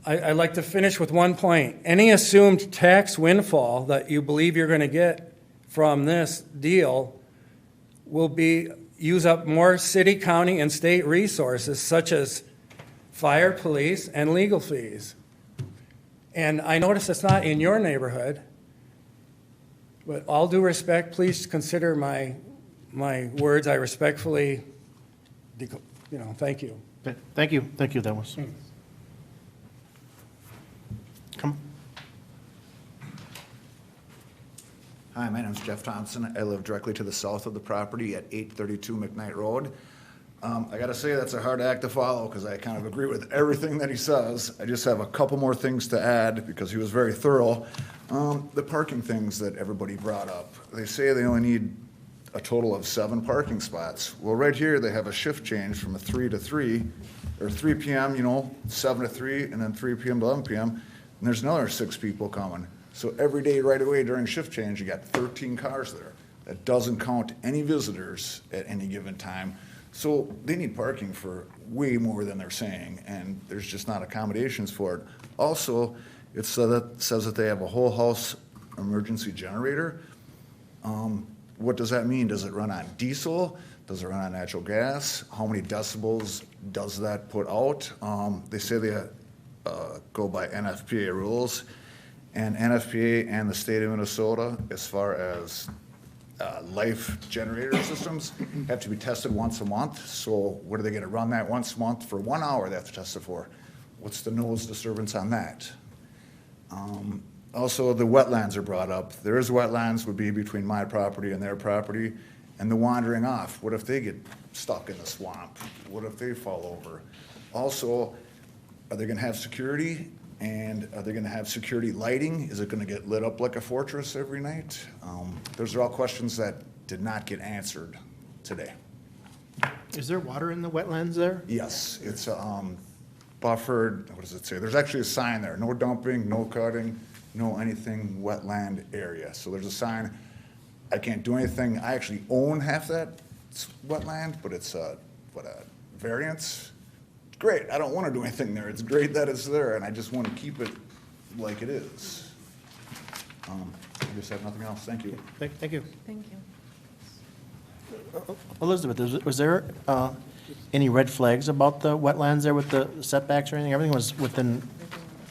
I'd like to finish with one point. Any assumed tax windfall that you believe you're going to get from this deal will use up more city, county, and state resources such as fire, police, and legal fees. And I notice it's not in your neighborhood, but all due respect, please consider my words. I respectfully, thank you. Thank you, that was. Come. Hi, my name is Jeff Thompson. I live directly to the south of the property at 832 McKnight Road. I got to say that's a hard act to follow because I kind of agree with everything that he says. I just have a couple more things to add because he was very thorough. The parking things that everybody brought up. They say they only need a total of 7 parking spots. Well, right here they have a shift change from a 3 to 3, or 3 p.m., 7 to 3, and then 3 p.m. to 11 p.m., and there's another 6 people coming. So every day right away during shift change, you got 13 cars there. That doesn't count any visitors at any given time. So they need parking for way more than they're saying, and there's just not accommodations for it. Also, it says that they have a whole house emergency generator. What does that mean? Does it run on diesel? Does it run on natural gas? How many decibels does that put out? They say they go by NFPA rules, and NFPA and the state of Minnesota, as far as life generator systems have to be tested once a month. So what are they gonna run that once a month for 1 hour they have to test it for? What's the noise disturbance on that? Also, the wetlands are brought up. There is wetlands would be between my property and their property, and the wandering off. What if they get stuck in the swamp? What if they fall over? Also, are they gonna have security? And are they gonna have security lighting? Is it gonna get lit up like a fortress every night? Those are all questions that did not get answered today. Is there water in the wetlands there? Yes, it's buffered, what does it say? There's actually a sign there, no dumping, no cutting, no anything wetland area. So there's a sign, I can't do anything. I actually own half that wetland, but it's a variance. Great, I don't want to do anything there. It's great that it's there, and I just want to keep it like it is. I just have nothing else. Thank you. Thank you. Thank you. Elizabeth, was there any red flags about the wetlands there with the setbacks or anything? Everything was within,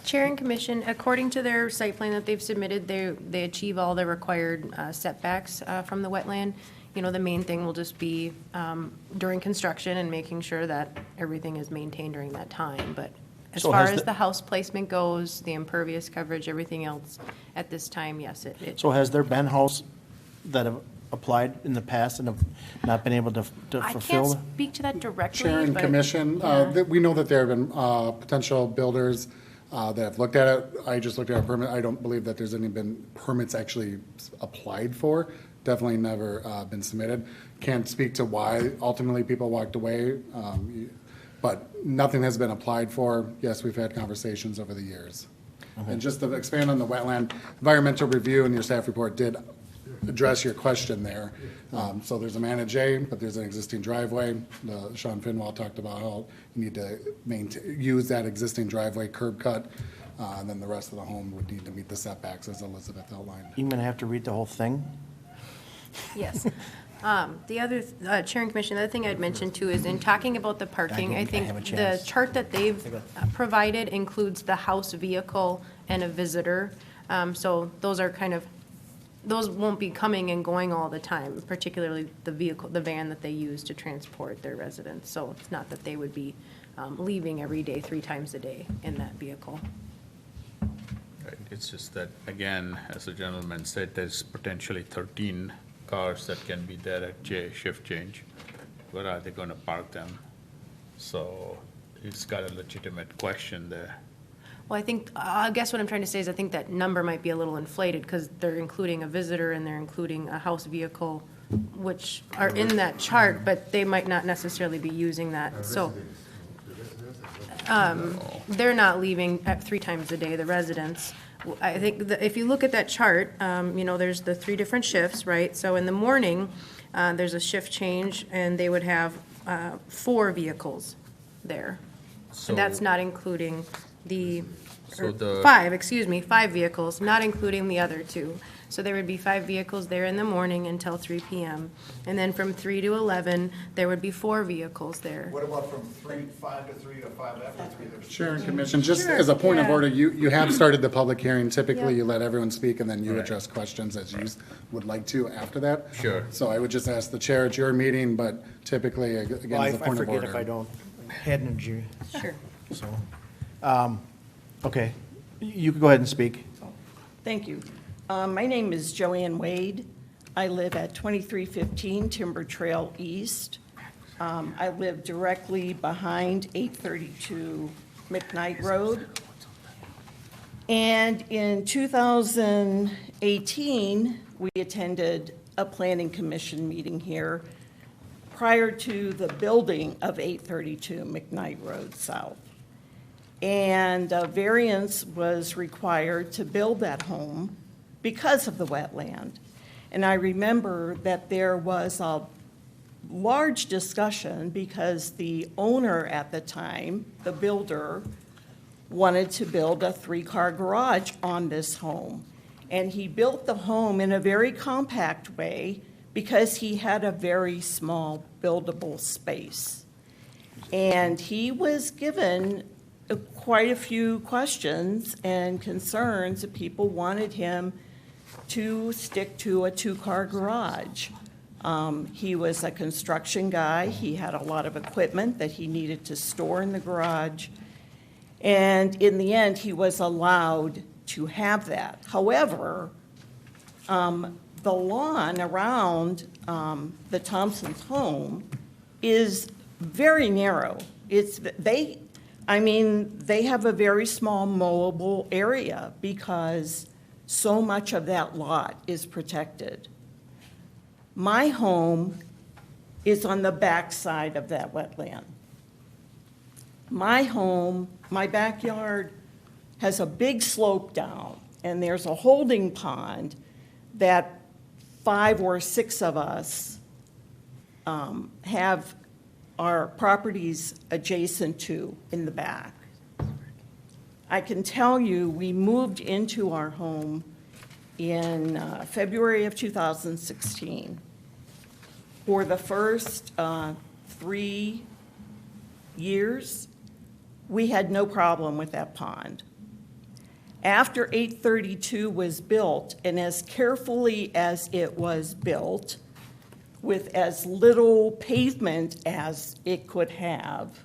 Chair and Commission, according to their site plan that they've submitted, they achieve all the required setbacks from the wetland. You know, the main thing will just be during construction and making sure that everything is maintained during that time. But as So far has as the- the house placement goes, the impervious coverage, everything else, at this time, yes, it. so has there been houses that have applied in the past and have not been able to I fulfill? can't speak to that directly, Chair and but- Commission, yeah. we know that there have been potential builders that have looked at it. I just looked at a permit. I don't believe that there's any been permits actually applied for. Definitely never been submitted. Can't speak to why ultimately people walked away, but nothing has been applied for. Yes, we've had conversations over the years. And just to expand on the wetland, environmental review in your staff report did address your question there. So there's a manage A, but there's an existing driveway. Sean Finwell talked about how you need to use that existing driveway curb cut, and then the rest of the home would need to meet the setbacks as Elizabeth outlined. You gonna have to read the whole thing? Yes. The other, Chair and Commission, the other thing I'd mention too is in talking about the parking, I think have a the chance. chart that they've provided includes the house vehicle and a visitor. So those are kind of, those won't be coming and going all the time, particularly the vehicle, the van that they use to transport their residents. So it's not that they would be leaving every day, 3 times a day in that vehicle. Right, it's just that, again, as the gentleman said, there's potentially 13 cars that can be there at shift change. Where are they gonna park them? So it's got a legitimate question there. Well, I guess what I'm trying to say is I think that number might be a little inflated because they're including a visitor and they're including a house vehicle, which are in that chart, but they might not necessarily be using that. So they're not leaving at 3 times a day, the residents. I think that if you look at that chart, you know, there's the 3 different shifts, right? So in the morning, there's a shift change and they would have 4 vehicles there. And that's So- not including So the- 5 vehicles, not including the other 2. So there would be 5 vehicles there in the morning until 3 PM. And then from 3 to 11, there would be 4 vehicles there. What about from 5 to 3 to 5 after 3? Chair and Commission, just as a point of order, you have started the public hearing. Typically, Yeah. you let everyone speak and then you Right. address questions as you would like to after that. Sure. So I would just ask the chair at your meeting, but typically, again, Well, as a I point of order. forget if I don't. Head energy, Sure. so. Okay, you can go ahead and speak. Thank you. My name is Joanne Wade. I live at 2315 Timber Trail East. I live directly behind 832 McKnight Road. And in 2018, we attended a planning commission meeting here prior to the building of 832 McKnight Road South. And a variance was required to build that home because of the wetland. And I remember that there was a large discussion because the owner at the time, the builder, wanted to build a 3-car garage on this home. And he built the home in a very compact way because he had a very small buildable space. And he was given quite a few questions and concerns that people wanted him to stick to a two-car garage. He was a construction guy. He had a lot of equipment that he needed to store in the garage. And in the end, he was allowed to have that. However, the lawn around the Thompson's home is very narrow. They have a very small mowable area because so much of that lot is protected. My home is on the back side of that wetland. My home, my backyard has a big slope down, and there's a holding pond that 5 or 6 of us have our properties adjacent to in the back. I can tell you, we moved into our home in February of 2016. For the first 3 years, we had no problem with that pond. After 832 was built, and as carefully as it was built, with as little pavement as it could have,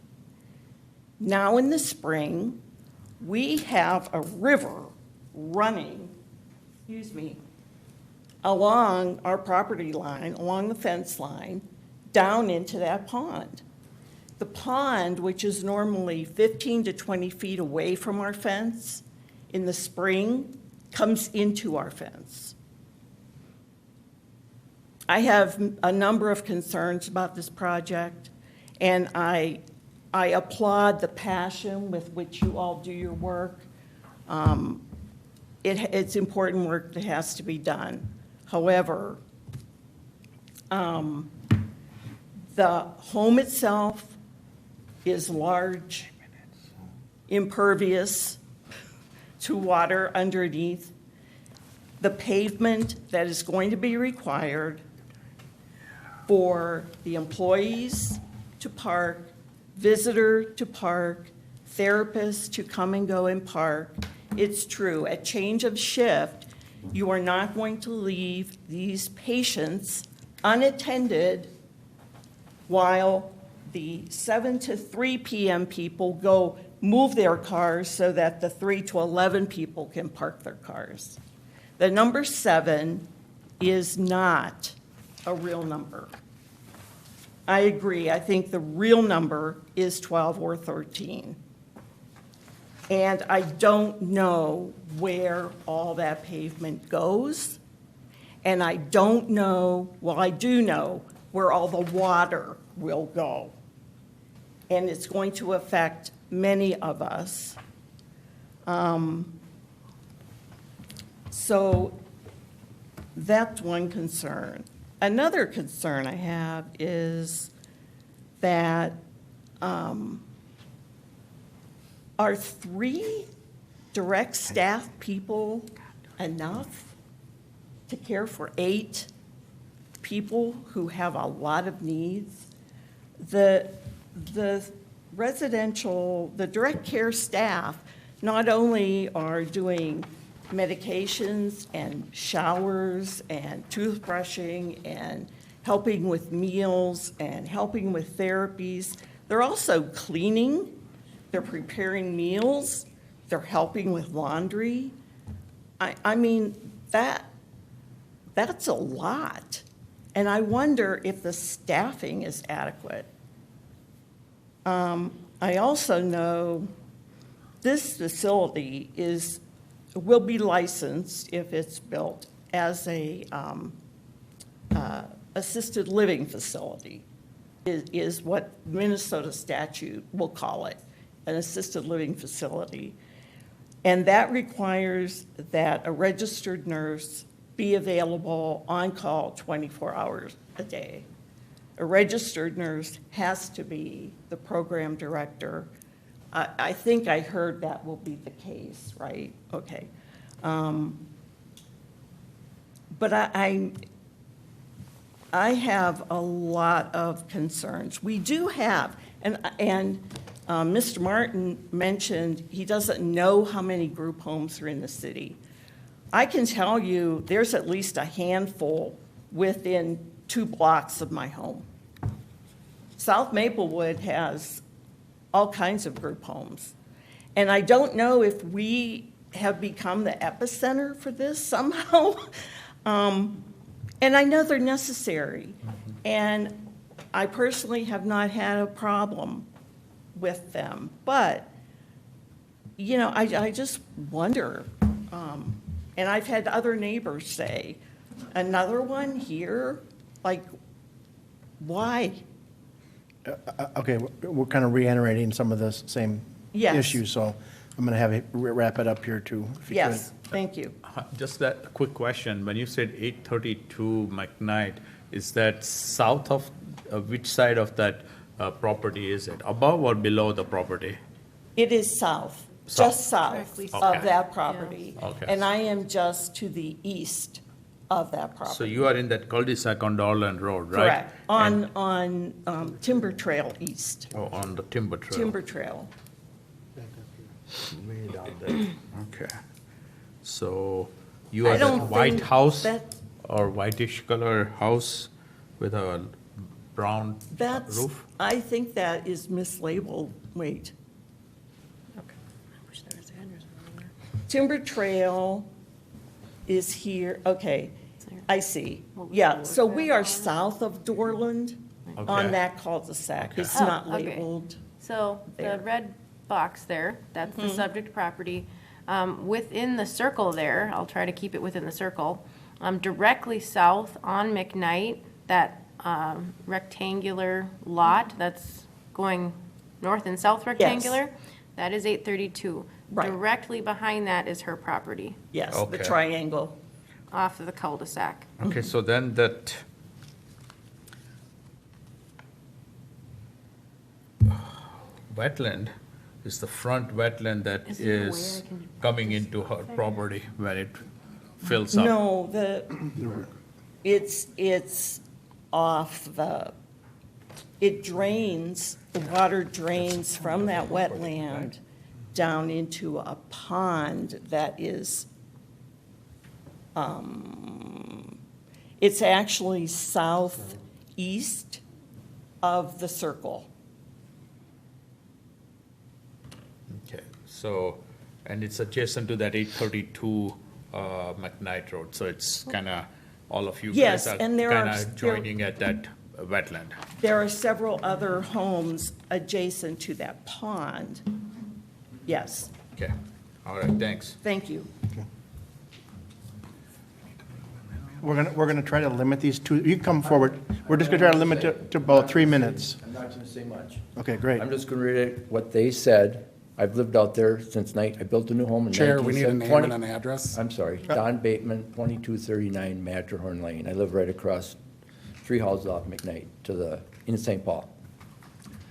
now in the spring, we have a river running, along our property line, along the fence line, down into that pond. The pond, which is normally 15 to 20 feet away from our fence, in the spring, comes into our fence. I have a number of concerns about this project, and I applaud the passion with which you all do your work. It's important work that has to be done. However, the home itself is large, impervious to water underneath. The pavement that is going to be required for the employees to park, visitor to park, therapists to come and go and park. It's true, at change of shift, you are not going to leave these patients unattended while the 7 to 3 p.m. people go move their cars so that the 3 to 11 people can park their cars. The number 7 is not a real number. I agree. I think the real number is 12 or 13. And I don't know where all that pavement goes. And I don't know, well, I do know where all the water will go. And it's going to affect many of us. So that's one concern. Another concern I have is that are 3 direct staff people enough to care for 8 people who have a lot of needs? The direct care staff not only are doing medications and showers and toothbrushing and helping with meals and helping with therapies, they're also cleaning, they're preparing meals, they're helping with laundry. I mean, that's a lot. And I wonder if the staffing is adequate. I also know this facility will be licensed if it's built as a assisted living facility, is what Minnesota statute will call it, an assisted living facility. And that requires that a registered nurse be available on call 24 hours a day. A registered nurse has to be the program director. I think I heard that will be the case, right? Okay. But I have a lot of concerns. We do have, and Mr. Martin mentioned he doesn't know how many group homes are in the city. I can tell you, there's at least a handful within 2 blocks of my home. South Maplewood has all kinds of group homes. And I don't know if we have become the epicenter for this somehow. And I know they're necessary. And I personally have not had a problem with them. But, you know, I just wonder. And I've had other neighbors say, another one here? Like, why? Okay, we're kind of reiterating some of the same Yes. issues, so I'm going to have it wrap it up here too, if you could. Yes, thank you. Just that quick question, when you said 832 McKnight, is that south of, which side of that property is it? Above or below the property? It is south, South. just south Directly of south. that property. Okay. And I am just to the east of that property. So you are in that cul-de-sac on Dorland Road, right? Correct, on Timber Trail East, Oh, on the timber trail. Timber Trail. Way down there. Okay. So you I are don't that white think house that- or whitish color house with a brown That's, roof? I think that is mislabeled, wait. I wish there was an address over there. Timber Trail is here, okay, I see. What was Yeah, the so word we for are that? south of Dorland Okay. on that cul-de-sac. Okay. It's Oh, not okay. labeled. So There. the red box there, that's Mm-hmm. the subject property. Within the circle there, I'll try to keep it within the circle, directly south on McKnight, that rectangular lot that's going north and south rectangular, that is 832. Right. Directly behind that is her property, Yes, the Okay. triangle. off of the cul-de-sac. Okay, so then that wetland is the front wetland that Is there a way is I can coming into her property when it fills up? No, it's off it drains, the water drains from that wetland down into a pond that is, it's actually southeast of the circle. Okay, so, and it's adjacent to that 832 McKnight Road, so it's kind of, all of you Yes, guys are and there kind are- of joining at that wetland. There are several other homes adjacent to that pond. Yes, Okay, all right, thanks. thank you. We're gonna try to limit these two, you can come forward. We're just gonna try to limit it to about 3 minutes. I'm not going to say much. Okay, great. I'm just going to read what they said. I've lived out there since I built a new home in 1970. Chair, we need a name and an address. I'm sorry, Don Bateman, 2239 Matterhorn Lane. I live right across 3 houses off McKnight in St. Paul.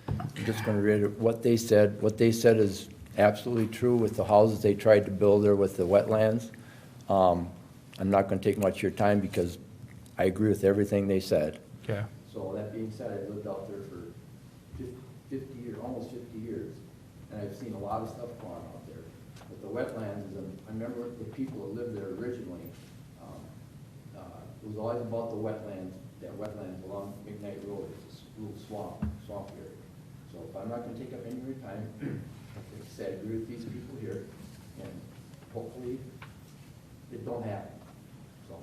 I'm just going to read what they said. What they said is absolutely true with the houses they tried to build there with the wetlands. I'm not going to take much of your time because I agree with everything they said. Okay. So that being said, I've lived out there for 50 years, almost 50 years, and I've seen a lot of stuff going on out there. But the wetlands, I remember the people who lived there originally, it was always about the wetlands, that wetlands along McKnight Road, it's a little swamp area. So if I'm not gonna take up any of your time, like I said, I agree with these people here, and hopefully it don't happen. So,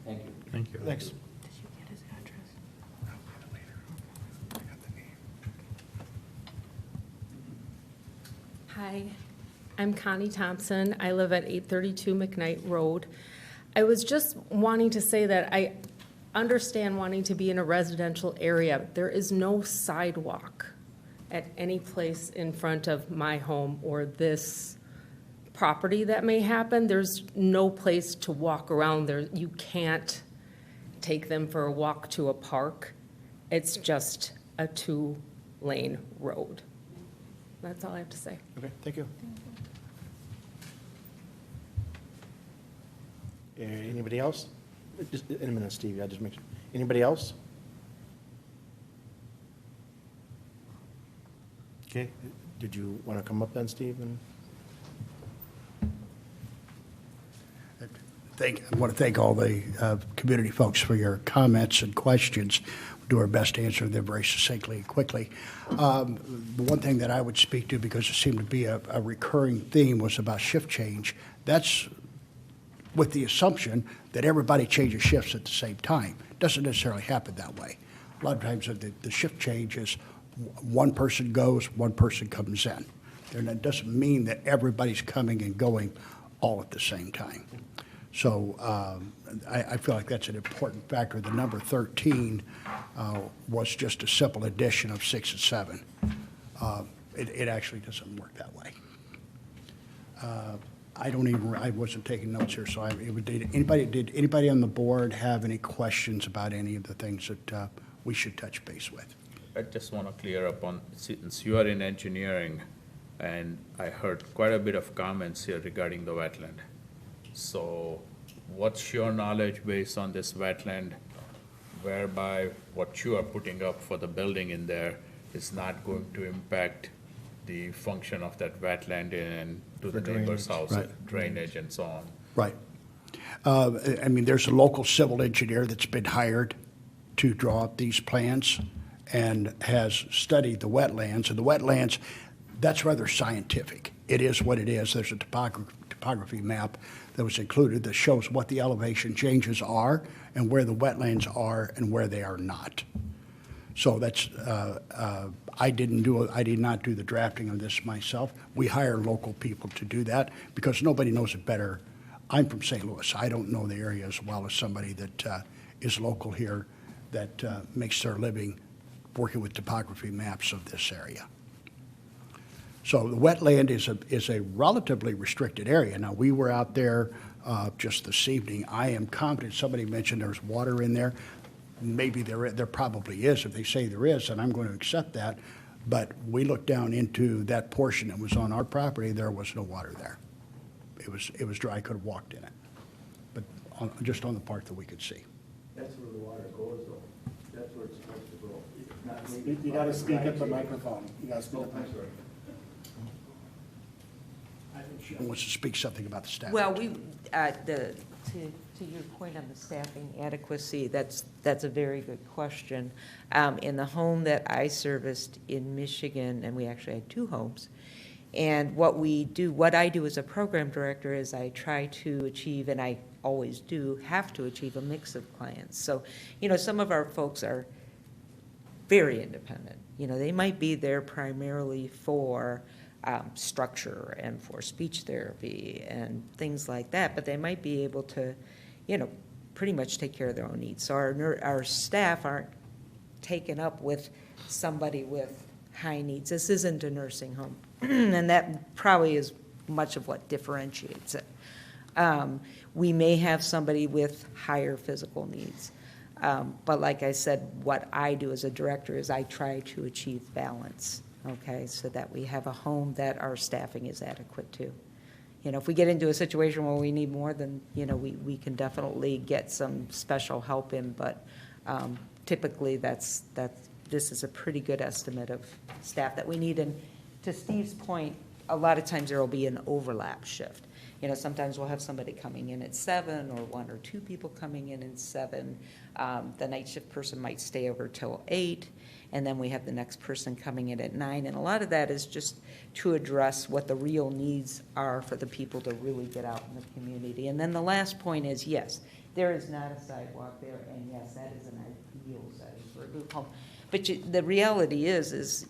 thank you. Thank you. Thanks. Did you get his address? Hi, I'm Connie Thompson. I live at 832 McKnight Road. I was just wanting to say that I understand wanting to be in a residential area. There is no sidewalk at any place in front of my home or this property that may happen. There's no place to walk around there. You can't take them for a walk to a park. It's just a 2-lane road. That's all I have to say. Okay, thank you. Anybody else? Just in a minute, Steve, I just make sure. Anybody else? Okay, did you want to come up then, Steve? want to thank all the community folks for your comments and questions. We'll do our best to answer them very succinctly and quickly. The one thing that I would speak to, because it seemed to be a recurring theme, was about shift change. That's with the assumption that everybody changes shifts at the same time. It doesn't necessarily happen that way. A lot of times the shift change is one person goes, one person comes in. And that doesn't mean that everybody's coming and going all at the same time. So I feel like that's an important factor. The number 13 was just a simple addition of 6 and 7. It actually doesn't work that way. I wasn't taking notes here, so did anybody on the board have any questions about any of the things that we should touch base with? I just want to clear up on, since you are in engineering, and I heard quite a bit of comments here regarding the wetland. So what's your knowledge based on this wetland, whereby what you are putting up for the building in there is not going to impact the function of that wetland and to the neighbor's house, Right. drainage and so on? Right. I mean, there's a local civil engineer that's been hired to draw up these plans and has studied the wetlands. And the wetlands, that's rather scientific. It is what it is. There's a topography map that was included that shows what the elevation changes are and where the wetlands are and where they are not. So that's, I did not do the drafting of this myself. We hire local people to do that because nobody knows it better. I'm from St. Louis. I don't know the area as well as somebody that is local here that makes their living working with topography maps of this area. So the wetland is a relatively restricted area. Now, we were out there just this evening. I am confident, somebody mentioned there's water in there. Maybe there probably is. If they say there is, then I'm going to accept that. But we looked down into that portion that was on our property. There was no water there. It was dry. I could have walked in it, but just on the part that we could see. That's where the water goes, though. That's where it's supposed to go. It's not You got to speak at the microphone. You got to speak Oh, at the I'm microphone. sorry. I think she wants to speak something about the staff. Well, to your point on the staffing adequacy, that's a very good question. In the home that I serviced in Michigan, and we actually had 2 homes, and what I do as a program director is I try to achieve, and I always do, have to achieve a mix of clients. So, some of our folks are very independent. They might be there primarily for structure and for speech therapy and things like that, but they might be able to, pretty much take care of their own needs. So our staff aren't taken up with somebody with high needs. This isn't a nursing home, and that probably is much of what differentiates it. We may have somebody with higher physical needs. But like I said, what I do as a director is I try to achieve balance, okay, so that we have a home that our staffing is adequate to. If we get into a situation where we need more, then, we can definitely get some special help in, but typically this is a pretty good estimate of staff that we need. And to Steve's point, a lot of times there will be an overlap shift. Sometimes we'll have somebody coming in at 7 or 1 or 2 people coming in at 7. The night shift person might stay over till 8, and then we have the next person coming in at 9. And a lot of that is just to address what the real needs are for the people to really get out in the community. And then the last point is, yes, there is not a sidewalk there, and yes, that is an ideal setting for a group home. But the reality is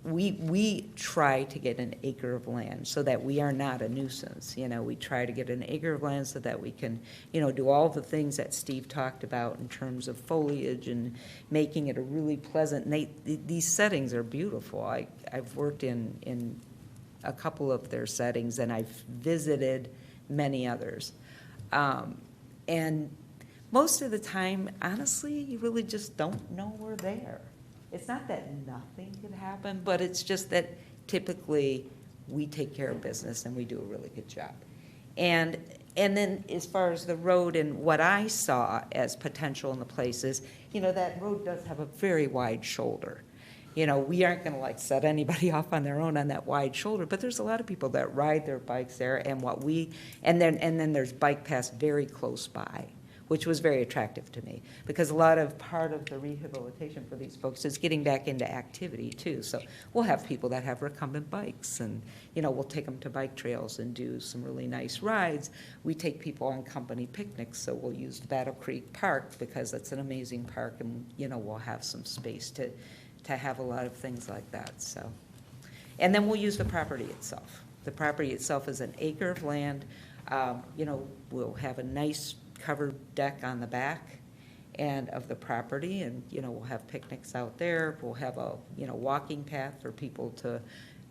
we try to get an acre of land so that we are not a nuisance. We try to get an acre of land so that we can, do all the things that Steve talked about in terms of foliage and making it a really pleasant. These settings are beautiful. I've worked in a couple of their settings, and I've visited many others. And most of the time, honestly, you really just don't know we're there. It's not that nothing could happen, but it's just that typically we take care of business and we do a really good job. And then as far as the road and what I saw as potential in the places, that road does have a very wide shoulder. You know, we aren't gonna like set anybody off on their own on that wide shoulder, but there's a lot of people that ride their bikes there, and then there's bike paths very close by, which was very attractive to me, because part of the rehabilitation for these folks is getting back into activity too. So we'll have people that have recumbent bikes, and, you know, we'll take them to bike trails and do some really nice rides. We take people on company picnics, so we'll use Battle Creek Park, because it's an amazing park, and, you know, we'll have some space to have a lot of things like that, so. And then we'll use the property itself. The property itself is an acre of land. You know, we'll have a nice covered deck on the back and of the property, and, you know, we'll have picnics out there. We'll have a, you know, walking path for people to,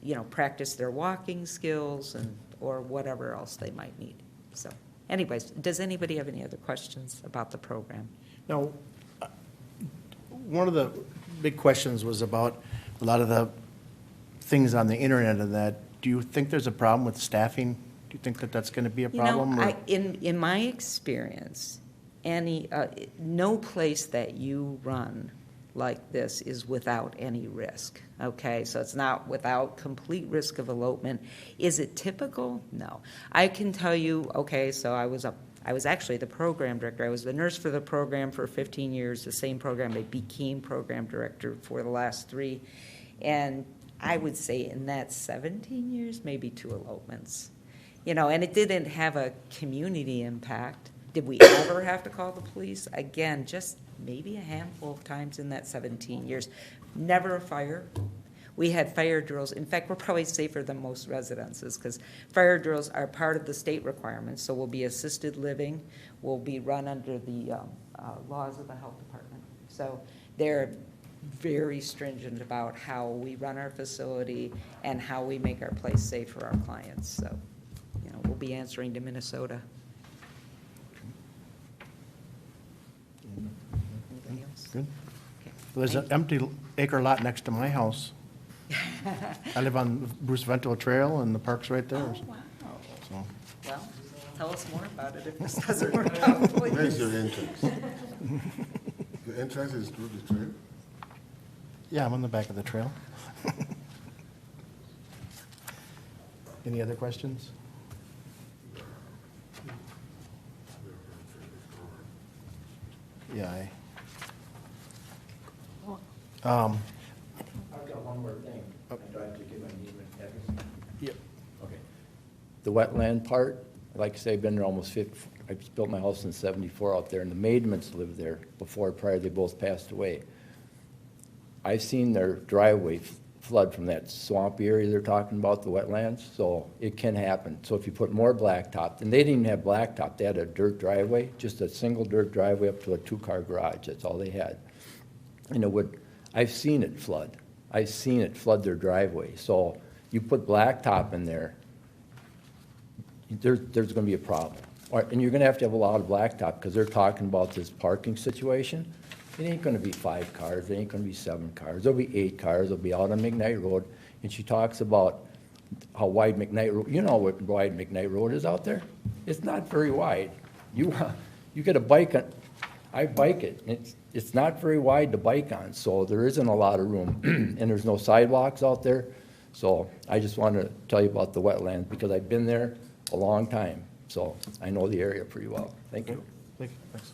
you know, practice their walking skills or whatever else they might need. So anyways, does anybody have any other questions about the program? Now, one of the big questions was about a lot of the things on the internet and that. Do you think there's a problem with staffing? Do you think that that's going to be a problem? You know, in my experience, no place that you run like this is without any risk, okay? So it's not without complete risk of elopement. Is it typical? No. I can tell you, okay, so I was actually the program director. I was the nurse for the program for 15 years, the same program. I became program director for the last 3. And I would say in that 17 years, maybe 2 elopements. You know, and it didn't have a community impact. Did we ever have to call the police? Again, just maybe a handful of times in that 17 years. Never a fire. We had fire drills. In fact, we're probably safer than most residences, because fire drills are part of the state requirements. So we'll be assisted living. We'll be run under the laws of the health department. So they're very stringent about how we run our facility and how we make our place safe for our clients. So, you know, we'll be answering to Minnesota. Anything else? Good. Okay. Well, there's an empty acre lot next to my house. I live on Bruce Vento Trail, and the park's right there. Oh, wow. So. Well, tell us more about it if this doesn't work out, please. Where's your entrance? Your entrance is through the trail? Yeah, I'm on the back of the trail. Any other questions? Yeah. I've got one more thing. I'd like to give my name and address. Yep. Okay. The wetland part, like I say, I've been there almost 50, I built my house in 74 out there, and the Maidments lived there prior they both passed away. I've seen their driveway flood from that swampy area they're talking about, the wetlands, so it can happen. So if you put more blacktop, and they didn't even have blacktop, they had a dirt driveway, just a single dirt driveway up to a 2-car garage, that's all they had. And it would, I've seen it flood. I've seen it flood their driveway. So you put blacktop in there, there's gonna be a problem. And you're gonna have to have a lot of blacktop, because they're talking about this parking situation. It ain't gonna be 5 cars, it ain't gonna be 7 cars, there'll be 8 cars, they'll be out on McKnight Road. And she talks about how wide McKnight Road, you know what wide McKnight Road is out there? It's not very wide. You get a bike on, I bike it, it's not very wide to bike on, so there isn't a lot of room. And there's no sidewalks out there. So I just wanted to tell you about the wetlands, because I've been there a long time, so I know the area pretty well. Thank you. Thank you. Thanks.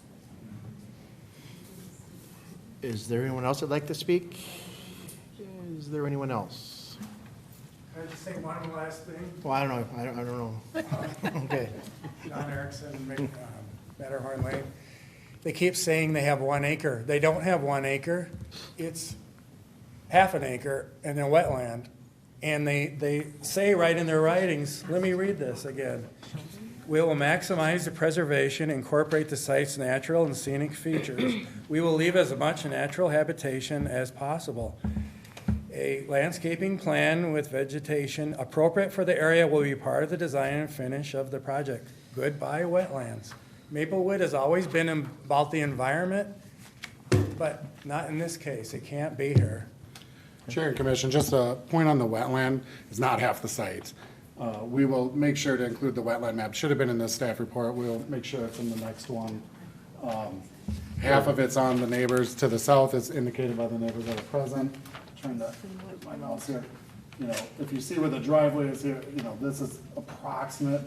Is there anyone else that'd like to speak? Is there anyone else? Can I just say one last thing? Well, I don't know. I don't know. Okay. John Erickson, Matterhorn Lane. They keep saying they have 1 acre. They don't have 1 acre. It's half an acre in a wetland. And they say right in their writings, let me read this again. We will maximize the preservation, incorporate the site's natural and scenic features. We will leave as much natural habitation as possible. A landscaping plan with vegetation appropriate for the area will be part of the design and finish of the project. Goodbye wetlands. Maplewood has always been about the environment, but not in this case. It can't be here. Chair and Commission, just a point on the wetland, is not half the site. We will make sure to include the wetland map. Should have been in the staff report. We'll make sure it's in the next one. Half of it's on the neighbors to the south, it's indicated by the neighbors that are present. Trying to get my mouse here. You know, if you see where the driveway is here, you know, this is approximate,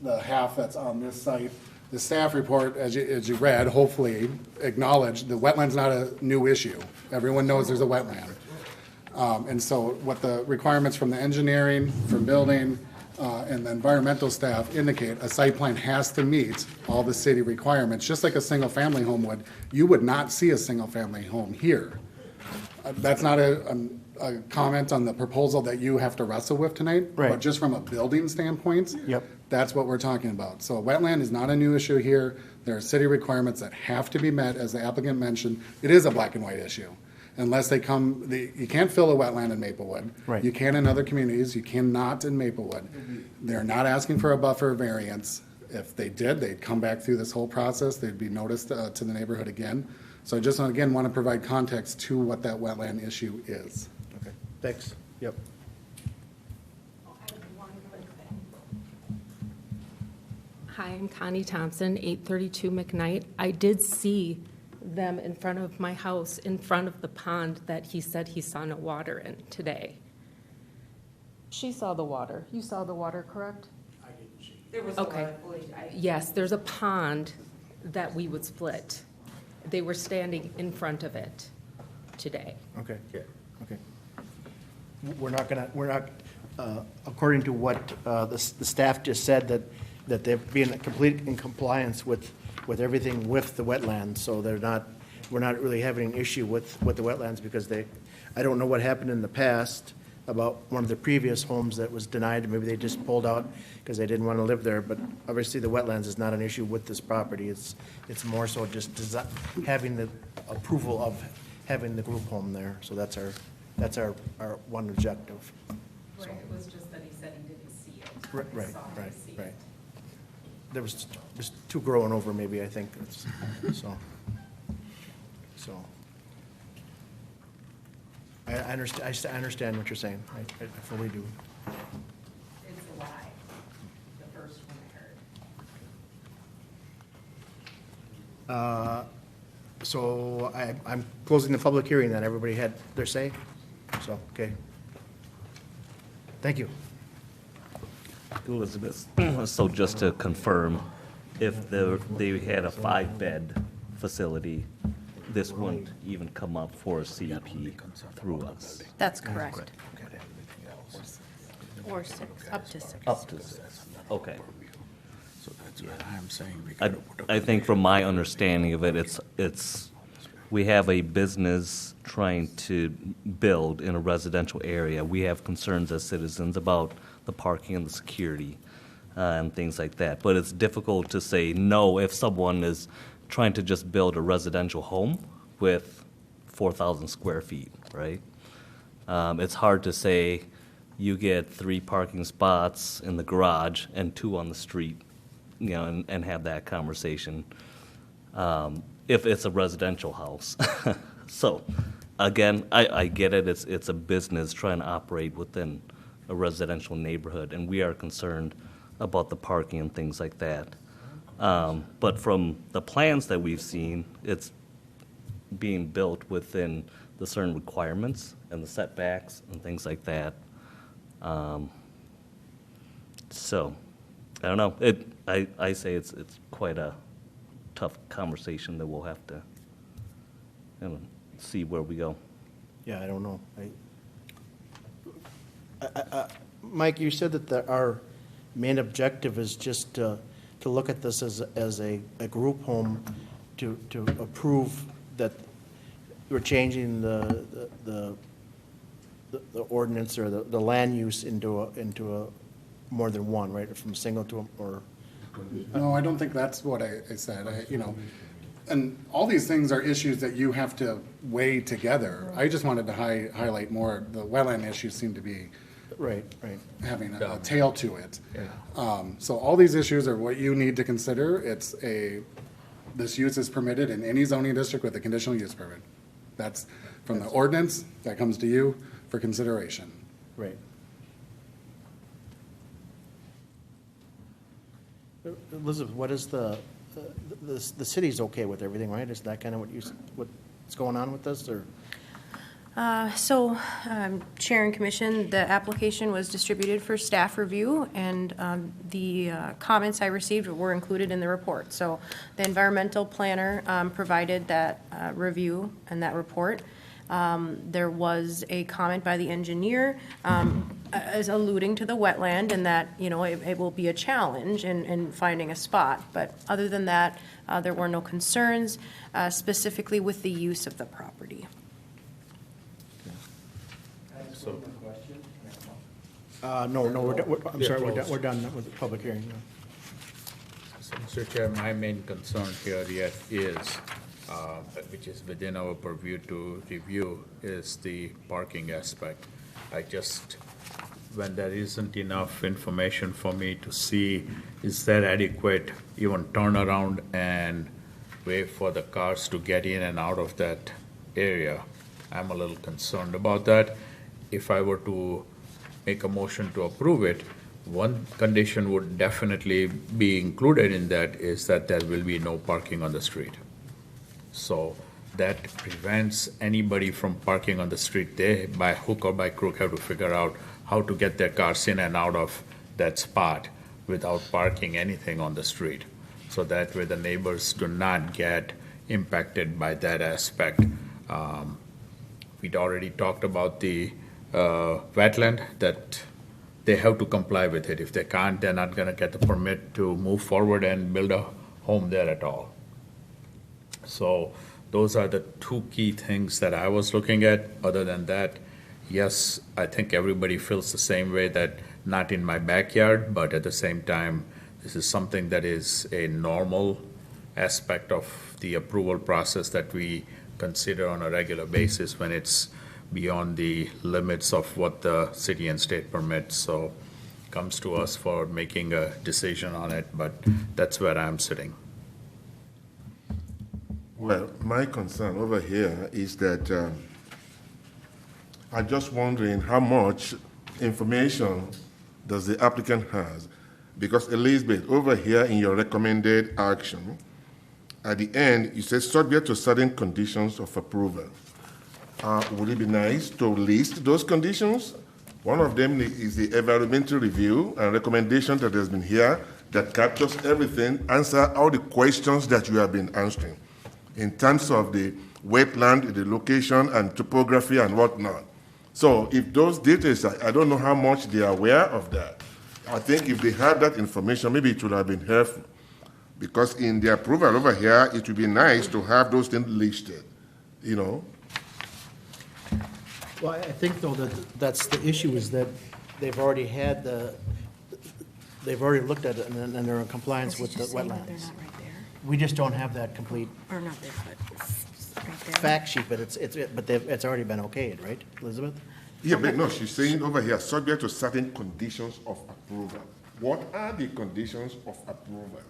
the half that's on this site. The staff report, as you read, hopefully acknowledged the wetland's not a new issue. Everyone knows there's a wetland. And so what the requirements from the engineering, from building, and the environmental staff indicate, a site plan has to meet all the city requirements, just like a single-family home would. You would not see a single-family home here. That's not a comment on the proposal that you have to wrestle with tonight. Right. But just from a building standpoint. Yep. That's what we're talking about. So wetland is not a new issue here. There are city requirements that have to be met, as the applicant mentioned. It is a black and white issue. Unless they come, you can't fill a wetland in Maplewood. Right. You can in other communities, you cannot in Maplewood. They're not asking for a buffer variance. If they did, they'd come back through this whole process, they'd be noticed to the neighborhood again. So I just, again, want to provide context to what that wetland issue is. Okay, thanks. Yep. Hi, I'm Connie Thompson, 832 McKnight. I did see them in front of my house, in front of the pond that he said he saw no water in today. She saw the water. You saw the water, correct? I didn't see. There was Okay. a lot of foliage. Yes, there's a pond that we would split. They were standing in front of it today. Okay. Okay. We're not, according to what the staff just said, that they've been complete in compliance with everything with the wetlands, so we're not really having an issue with the wetlands, because I don't know what happened in the past about one of the previous homes that was denied. Maybe they just pulled out because they didn't want to live there, but obviously the wetlands is not an issue with this property. It's more so just having the approval of having the group home there. So that's our one objective. Right, it was just that he said he didn't see it. Right. There was just two growing over, maybe, I think, so. I understand what you're saying, I fully do. It's a lie, the first one I heard. So I'm closing the public hearing then. Everybody had their say? So, okay. Thank you. Elizabeth, so just to confirm, if they had a 5-bed facility, this wouldn't even come up for a CUP through us? That's correct. Or 6, up to 6. Up to 6, okay. So that's what I'm saying. I think from my understanding of it, it's we have a business trying to build in a residential area. We have concerns as citizens about the parking and the security and things like that. But it's difficult to say no if someone is trying to just build a residential home with 4,000 square feet, right? It's hard to say you get 3 parking spots in the garage and 2 on the street, you know, and have that conversation if it's a residential house. So, again, I get it. It's a business trying to operate within a residential neighborhood, and we are concerned about the parking and things like that. But from the plans that we've seen, it's being built within the certain requirements and the setbacks and things like that. So, I don't know. I say it's quite a tough conversation that we'll have to, you know, see where we go. Yeah, I don't know. Mike, you said that our main objective is just to look at this as a group home, to approve that we're changing the ordinance or the land use into a more than one, right? From single to or. No, I don't think that's what I said. You know, and all these things are issues that you have to weigh together. I just wanted to highlight more, the wetland issues seem to be right. having a tail to it. So all these issues are what you need to consider. This use is permitted in any zoning district with a conditional use permit. That's from the ordinance that comes to you for consideration. Right. Elizabeth, what is the the city's okay with everything, right? Is that kind of what's going on with this, or? Chair and Commission, the application was distributed for staff review, and the comments I received were included in the report. So the environmental planner provided that review and that report. There was a comment by the engineer as alluding to the wetland and that, it will be a challenge in finding a spot. But other than that, there were no concerns specifically with the use of the property. No, I'm sorry, we're done with the public hearing. No. So, Mr. Chair, my main concern here yet is, which is within our purview to review, is the parking aspect. When there isn't enough information for me to see, is there adequate even turnaround and way for the cars to get in and out of that area, I'm a little concerned about that. If I were to make a motion to approve it, one condition would definitely be included in that is that there will be no parking on the street. So that prevents anybody from parking on the street. They, by hook or by crook, have to figure out how to get their cars in and out of that spot without parking anything on the street. So that way the neighbors do not get impacted by that aspect. We'd already talked about the wetland, that they have to comply with it. If they can't, they're not gonna get the permit to move forward and build a home there at all. So those are the two key things that I was looking at. Other than that, yes, I think everybody feels the same way, that not in my backyard, but at the same time, this is something that is a normal aspect of the approval process that we consider on a regular basis when it's beyond the limits of what the city and state permits. So comes to us for making a decision on it, but that's where I'm sitting. Well, my concern over here is that I'm just wondering how much information does the applicant has? Because Elizabeth, over here in your recommended action, at the end, you say subject to certain conditions of approval. Would it be nice to list those conditions? One of them is the environmental review and recommendation that has been here that captures everything, answer all the questions that you have been answering in terms of the wetland, the location and topography and whatnot. So if those details, I don't know how much they are aware of that. I think if they had that information, maybe it would have been helpful. Because in the approval over here, it would be nice to have those things listed, Well, I think, though, that's the issue, is that they've already looked at it, and they're in compliance with the wetlands. We just don't have that complete Or not there, but right there. fact sheet, but it's already been okayed, right, Elizabeth? Yeah, but no, she's saying over here, subject to certain conditions of approval. What are the conditions of approval?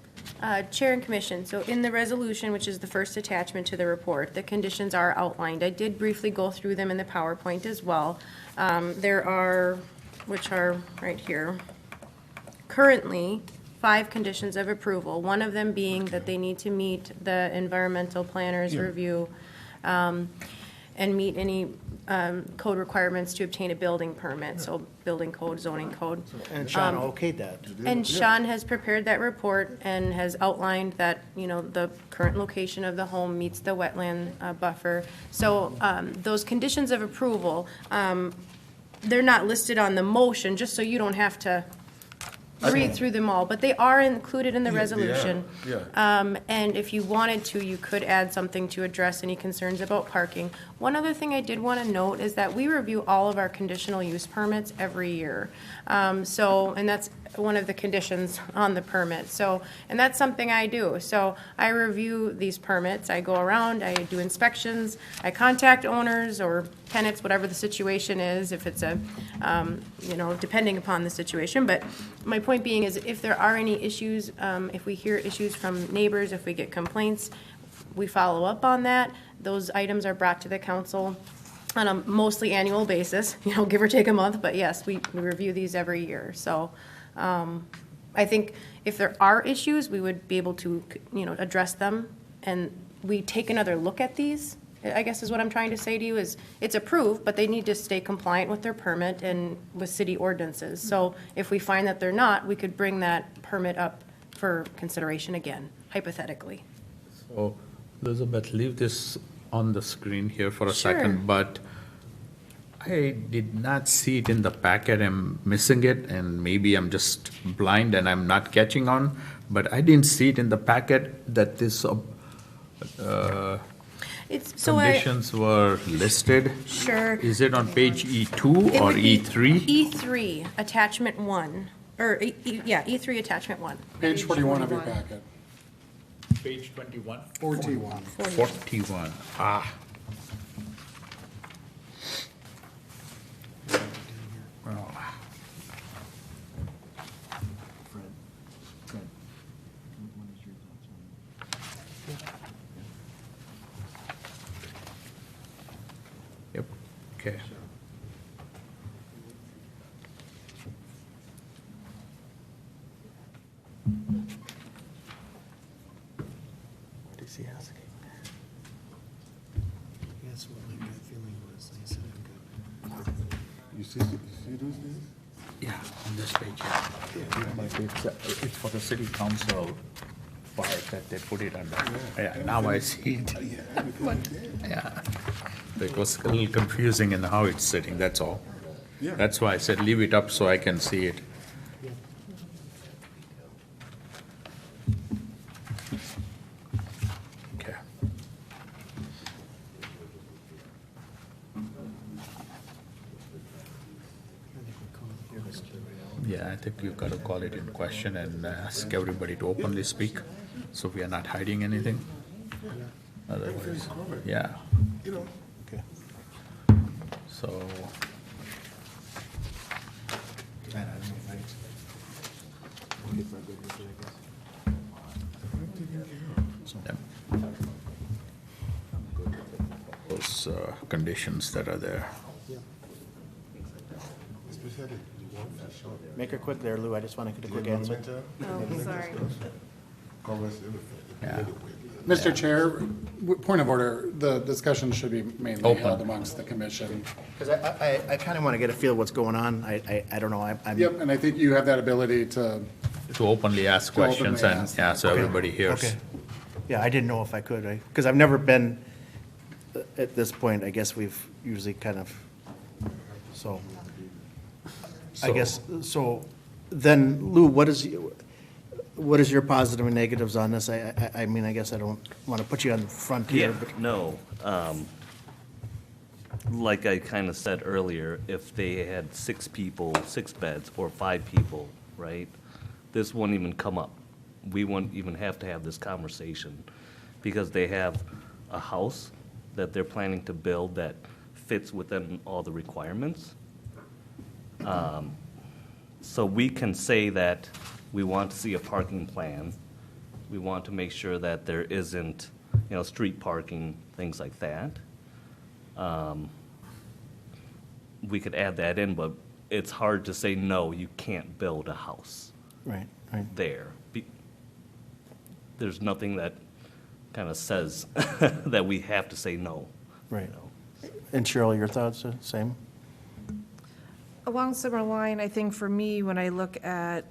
Chair and Commission, so in the resolution, which is the first attachment to the report, the conditions are outlined. I did briefly go through them in the PowerPoint as well. There are, which are right here, currently 5 conditions of approval, one of them being that they need to meet the environmental planner's review and meet any code requirements to obtain a building permit, so building code, zoning code. And Sean okayed that. And Sean has prepared that report and has outlined that, the current location of the home meets the wetland buffer. So those conditions of approval, they're not listed on the motion, just so you don't have to read through them all, but they are included in the resolution. And if you wanted to, you could add something to address any concerns about parking. One other thing I did want to note is that we review all of our conditional use permits every year. And that's one of the conditions on the permit. And that's something I do. So I review these permits. I go around, I do inspections, I contact owners or tenants, whatever the situation is, if it's depending upon the situation. But my point being is, if there are any issues, if we hear issues from neighbors, if we get complaints, we follow up on that. Those items are brought to the council on a mostly annual basis, give or take a month. But yes, we review these every year. So I think if there are issues, we would be able to, address them, and we take another look at these, I guess is what I'm trying to say to you, is it's approved, but they need to stay compliant with their permit and with city ordinances. So if we find that they're not, we could bring that permit up for consideration again, hypothetically. So, Elizabeth, leave this on the screen here for a Sure. second, but I did not see it in the packet. I'm missing it, and maybe I'm just blind and I'm not catching on, but I didn't see it in the packet that this conditions were listed. Sure. Is it on page E2 It or would be E3? E3, attachment 1, or, E3, attachment 1. Page 41 of your packet. Page 21? 41. 41, ah. Well, Yep, okay. What is he asking? That's what my gut feeling was. I said I'm good. You see those things? Yeah, on this page, yeah. It's for the city council part that they put it under. Yeah, now I see it. Yeah. It was a little confusing in how it's sitting, that's all. Yeah. That's why I said leave it up so I can see it. Okay. Yeah, I think you've got to call it in question and ask everybody to openly speak, so we are not hiding anything. Otherwise, yeah. You know. Okay. So, yep. Those conditions that are there. Make her quick there, Lou, I just want to get a quick answer. Oh, sorry. Yeah. Mr. Chair, point of order, the discussion should be mainly Open. held amongst the commission. Because I kind of want to get a feel of what's going on. I don't know, I'm. Yep, and I think you have that ability to, To openly ask To openly questions and, ask. yeah, so Okay. everybody hears. Okay. Yeah, I didn't know if I could, because I've never been, at this point, I guess we've usually kind of, so. I So- guess, so, then, Lou, what is your positive and negatives on this? I mean, I guess I don't want to put you on the front here, Yeah, but. no. Like I kind of said earlier, if they had 6 people, 6 beds, or 5 people, right, this wouldn't even come up. We wouldn't even have to have this conversation, because they have a house that they're planning to build that fits within all the requirements. So we can say that we want to see a parking plan. We want to make sure that there isn't, street parking, things like that. We could add that in, but it's hard to say, no, you can't build a house Right. there. There's nothing that kind of says that we have to say no. Right. And Cheryl, your thoughts, same? Along similar line, I think for me, when I look at,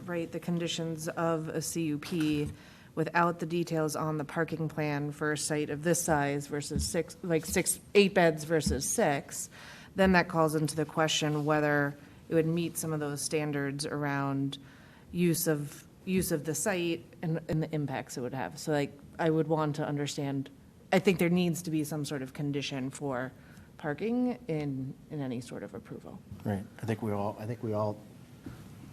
right, the conditions of a CUP without the details on the parking plan for a site of this size versus 8 beds versus 6, then that calls into the question whether it would meet some of those standards around use of the site and the impacts it would have. So I would want to understand, I think there needs to be some sort of condition for parking in any sort of approval. Right, I think we all,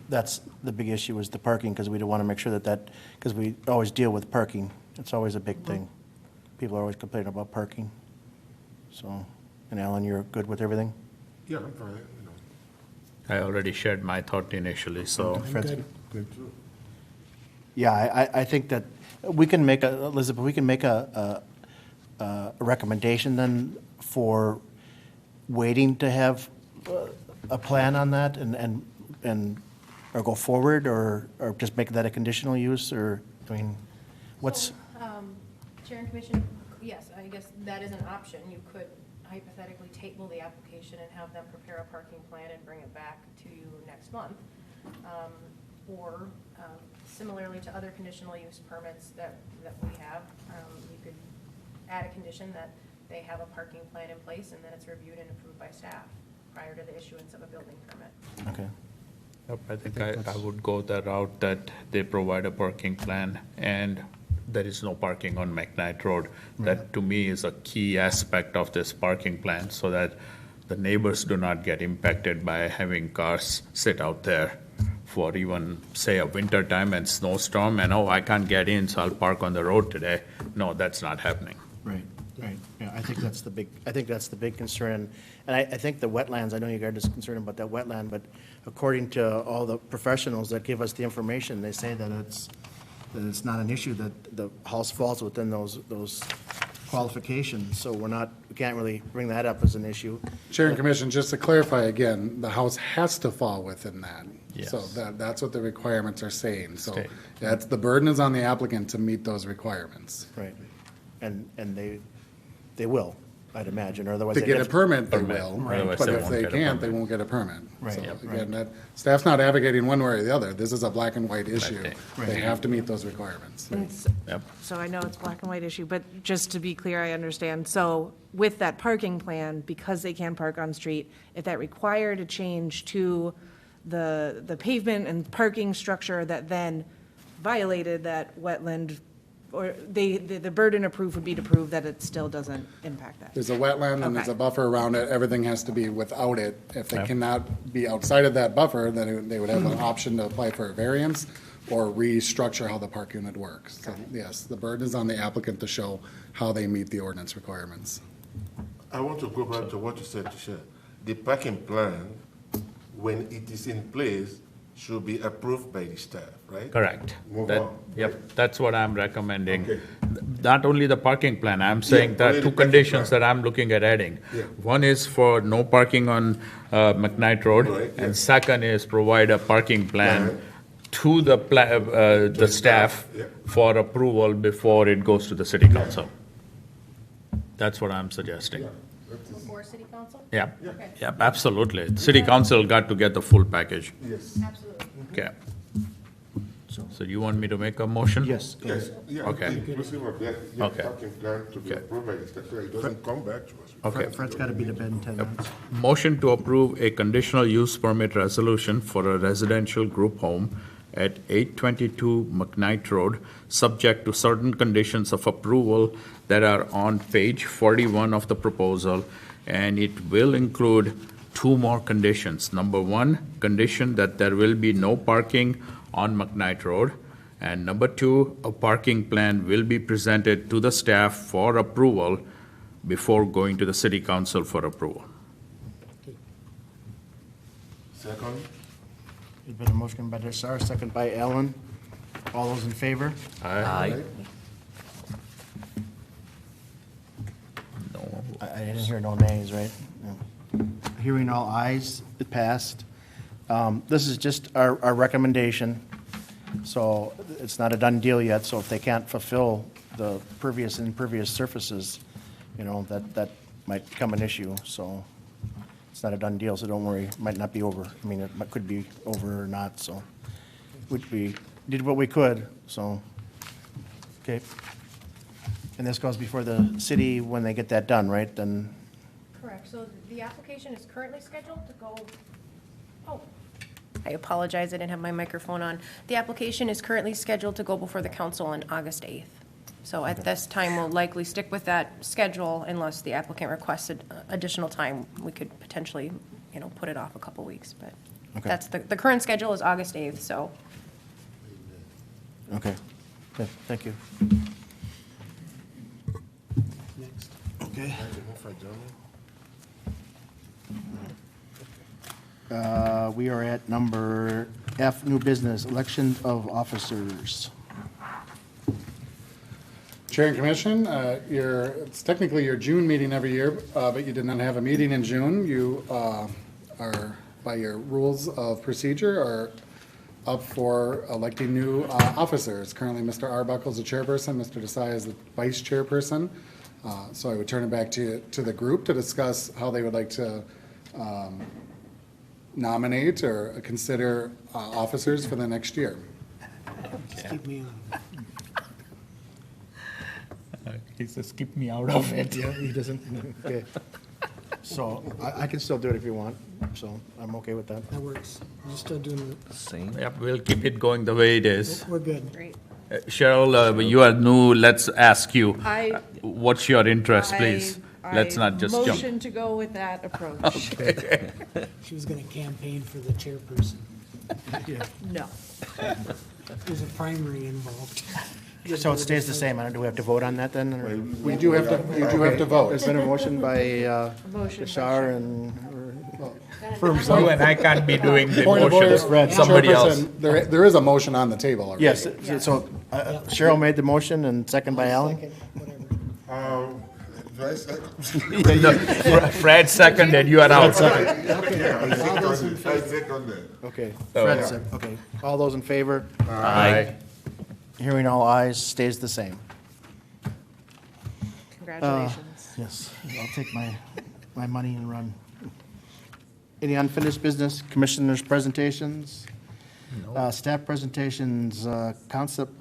that's the big issue is the parking, because we don't want to make sure that, because we always deal with parking. It's always a big thing. People are always complaining about parking. So, and Alan, you're good with everything? Yeah, I'm fine, I already shared my thought initially, so. Fred's Good too. Yeah, I think that we can make Elizabeth, we can make a recommendation then for waiting to have a plan on that and or go forward, or just make that a conditional use, or, I mean, what's, Chair and Commission, yes, I guess that is an option. You could hypothetically table the application and have them prepare a parking plan and bring it back to you next month. Or similarly to other conditional use permits that we have, you could add a condition that they have a parking plan in place and then it's reviewed and approved by staff prior to the issuance of a building permit. okay. Yep, I think I would go the route that they provide a parking plan and there is no parking on McKnight Road. That to me is a key aspect of this parking plan so that the neighbors do not get impacted by having cars sit out there for even, say, a winter time and snowstorm and, oh, I can't get in, so I'll park on the road today. No, that's not happening. Right, right. Yeah, I think that's the big concern. And I think the wetlands, I know you guys are concerned about that wetland, but according to all the professionals that give us the information, they say that it's not an issue, that the house falls within those qualifications. So we can't really bring that up as an issue. Chair and Commission, just to clarify again, the house has to fall within that. Yes. So that's what the requirements are saying. So the burden is on the applicant to meet those requirements. Right. And they will, I'd imagine, or otherwise. To get a permit, they will, Otherwise but they if won't they get a can't, they permit. won't get a permit. Right. So Yep, again, staff's not advocating one way or the other. This is a black and white issue. Right. They have to meet those requirements. Yep. So I know it's black and white issue, but just to be clear, I understand. So with that parking plan, because they can park on street, if that required a change to the pavement and parking structure that then violated that wetland, or the burden of proof would be to prove that it still doesn't impact that. There's a wetland and there's a Okay. buffer around it. Everything has to be without it. If they cannot be outside of that buffer, then they would have an option to apply for a variance or restructure how the park unit works. So yes, the burden is on the applicant to show how they meet the ordinance requirements. I want to go back to what you said, Tisha. The parking plan, when it is in place, should be approved by the staff, right? Correct. Move That- on. Yep, that's what I'm recommending. Okay. Not only the parking plan, I'm saying only that the two parking conditions plan. that I'm looking at adding. Yeah. One is for no parking on McKnight Road, Right, yeah. and second is provide a parking plan Plan. to the staff yeah. for approval before it goes to the city council. That's what I'm suggesting. Before city council? Yeah, Okay. yeah, absolutely. City council got to get the full package. Yes. Absolutely. Okay. So you want me to make a motion? Yes. Yes, yeah, Okay. inclusive of that, Okay. parking plan to be Okay. approved by the staff, so it doesn't come back to us. Okay. Fred's got to be to bed in 10 minutes. Motion to approve a conditional use permit resolution for a residential group home at 822 McKnight Road, subject to certain conditions of approval that are on page 41 of the proposal, and it will include two more conditions. Number one, condition that there will be no parking on McKnight Road, and number two, a parking plan will be presented to the staff for approval before going to the city council for approval. Second? There's been a motion by Desar, second by Allen. All those in favor? Aye. No. I didn't hear no nays, right? No. Hearing all ayes, it passed. This is just our recommendation, so it's not a done deal yet, so if they can't fulfill the previous and impervious surfaces, that might become an issue, so it's not a done deal, so don't worry, it might not be over. I mean, could be over or not, so we did what we could, so, okay. And this goes before the city when they get that done, right? Then, Correct. So the application is currently scheduled to go, oh, I apologize, I didn't have my microphone on. The application is currently scheduled to go before the council on August 8th. So at this time, we'll likely stick with that schedule unless the applicant requested additional time. We could potentially, put it off a couple weeks, but Okay. that's, the current schedule is August 8th, so. okay, good, thank you. Next. Okay. We are at number F, new business, election of officers. Chair and Commission, it's technically your June meeting every year, but you did not have a meeting in June. You are, by your rules of procedure, are up for electing new officers. Currently, Mr. Arbuckle is the chairperson, Mr. Desai is the vice chairperson. So I would turn it back to the group to discuss how they would like to nominate or consider officers for the next year. Just keep me on. He says, keep me out of it. Yeah, he doesn't, okay. So I can still do it if you want, so I'm okay with that. That works. We're still doing Same. Yep, we'll keep it going the way it is. We're good. Great. Cheryl, you are new, let's ask you, I- what's your interest, please? Let's not just jump. Motion to go with that approach. She was going to campaign for the chairperson. No. There's a primary involved. So it stays the same, do we have to vote on that then? or- We do have to vote. There's been a motion by Motion by Bashar and, You and I can't be doing the Point of order, motions, somebody else. Chairperson, there is a motion on the table already. yes, so Cheryl made the motion and second by Alan? Second, whatever. No, Fred seconded, you are out. Okay, Oh, Fred yeah. said, okay. All those in favor? Aye. Hearing all ayes, stays the same. Congratulations. Yes, I'll take my money and run. Any unfinished business, commissioners' presentations? Staff presentations, concept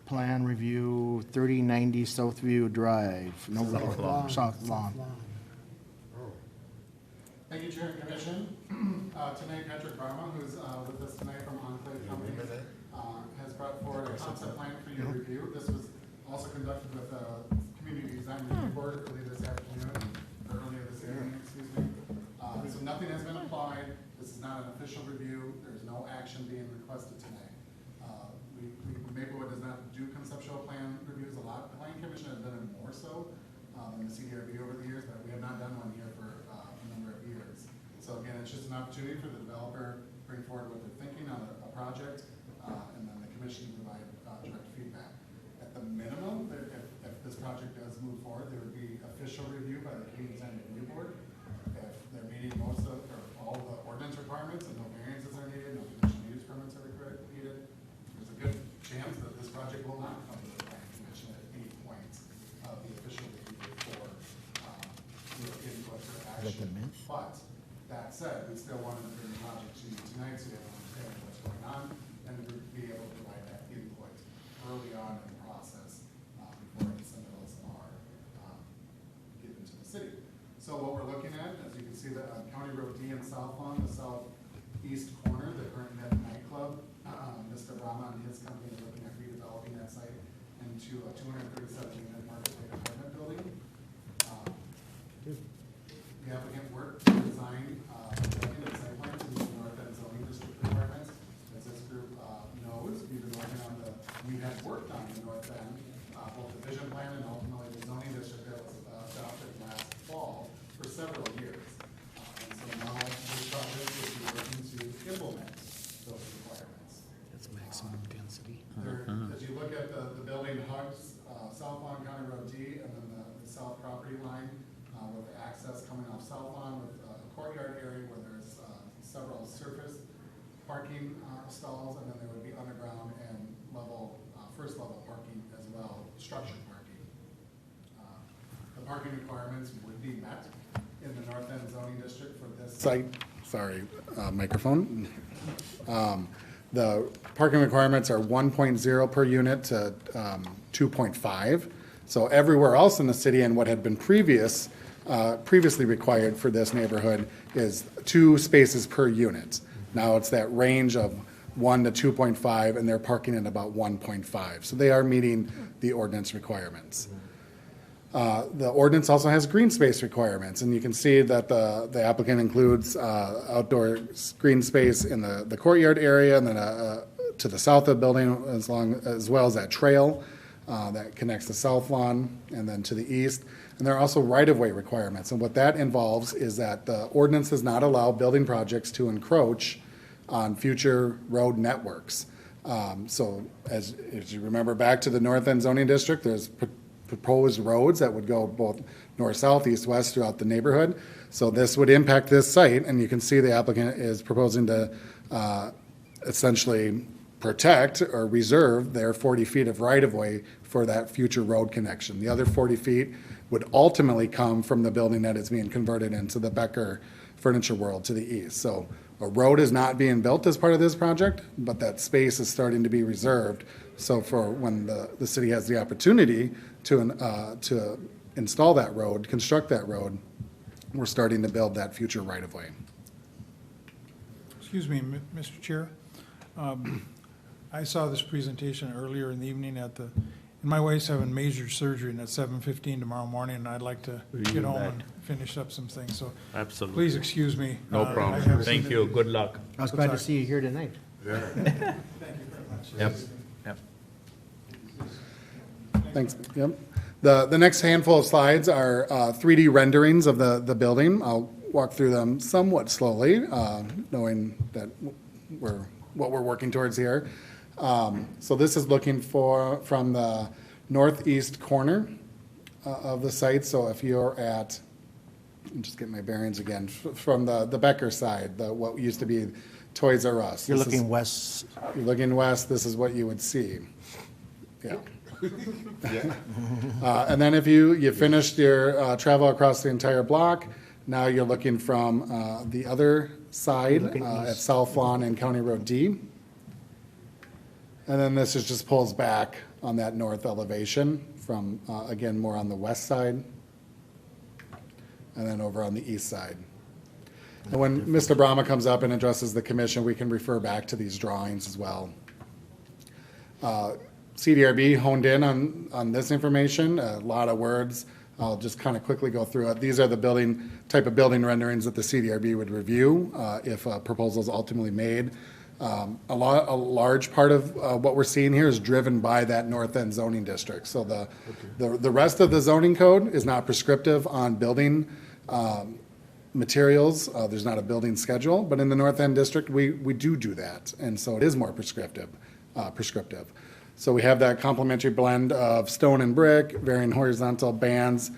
plan review, 3090 Southview Drive. South Lawn. Thank you, Chair and Commission. Tonight, Patrick Brahma, who's with us tonight from Enclave Company, has brought forward a concept plan for your review. This was also conducted with the Community Design Review Board earlier this afternoon, or earlier this evening, excuse me. So nothing has been applied. This is not an official review. There's no action being requested tonight. Maplewood does not do conceptual plan reviews a lot. The Plan Commission has done it more so than the CDRB over the years, but we have not done one here for a number of years. So again, it's just an opportunity for the developer to bring forward what they're thinking on a project, and then the commission can provide direct feedback. At the minimum, if this project does move forward, there would be official review by the Community Design Review Board. If they're meeting most of, or all the ordinance requirements and no variances are needed, no conditional use permits are needed, there's a good chance that this project will not come to the Plan Commission at any point of the official review for your input or action. But that said, we still wanted to bring the project to you tonight so you have an understanding of what's going on and to be able to provide that input early on in the process before any submittals are given to the city. So what we're looking at, as you can see, that on County Road D in South Lawn, the southeast corner, the current Net nightclub, Mr. Brahma and his company are looking at redeveloping that site into a 237-unit market rate apartment building. The applicant worked to design building and site plans to meet the North End zoning district requirements. As this group knows, we've been working on we had worked on the North End, both the vision plan and ultimately the zoning district that was adopted last fall for several years. And so now this project is working to implement those requirements. That's maximum density. As you look at the building hugs South Lawn County Road D and then the south property line with access coming off South Lawn with a courtyard area where there's several surface parking stalls, and then there would be underground and first level parking as well, structured parking. The parking requirements would be met in the North End zoning district for this site. Sorry, microphone. The parking requirements are 1.0 per unit to 2.5. So everywhere else in the city and what had been previously required for this neighborhood is 2 spaces per unit. Now it's that range of 1 to 2.5, and they're parking at about 1.5. So they are meeting the ordinance requirements. The ordinance also has green space requirements, and you can see that the applicant includes outdoor green space in the courtyard area, and then to the south of the building, as well as that trail that connects the South Lawn, and then to the east. And there are also right-of-way requirements, and what that involves is that the ordinance does not allow building projects to encroach on future road networks. So as you remember back to the North End zoning district, there's proposed roads that would go both north, south, east, west throughout the neighborhood. So this would impact this site, and you can see the applicant is proposing to essentially protect or reserve their 40 feet of right-of-way for that future road connection. The other 40 feet would ultimately come from the building that is being converted into the Becker Furniture World to the east. So a road is not being built as part of this project, but that space is starting to be reserved. So for when the city has the opportunity to install that road, construct that road, we're starting to build that future right-of-way. Excuse me, Mr. Chair. I saw this presentation earlier in the evening and my wife's having major surgery, and at 7:15 tomorrow morning, and I'd like to get home and finish up some things, so. Absolutely. Please excuse me. No problem. Thank you. Good luck. I was glad to see you here tonight. Thank you very much. Yep, yep. Thanks. Yep. The next handful of slides are 3D renderings of the building. I'll walk through them somewhat slowly, knowing that what we're working towards here. So this is looking from the northeast corner of the site. So if you're at, I'm just getting my bearings again, from the Becker side, what used to be Toys R Us. You're looking west. You're looking west, this is what you would see. Yeah. And then if you finished your travel across the entire block, now you're looking from the other side at South Lawn and County Road D. And then this just pulls back on that north elevation from, again, more on the west side, and then over on the east side. And when Mr. Brahma comes up and addresses the commission, we can refer back to these drawings as well. CDRB honed in on this information, a lot of words. I'll just kind of quickly go through it. These are the type of building renderings that the CDRB would review if a proposal is ultimately made. A large part of what we're seeing here is driven by that north end zoning district. So the rest of the zoning code is not prescriptive on building materials. There's not a building schedule, but in the north end district, we do that. And so it is more prescriptive. So we have that complementary blend of stone and brick, varying horizontal bands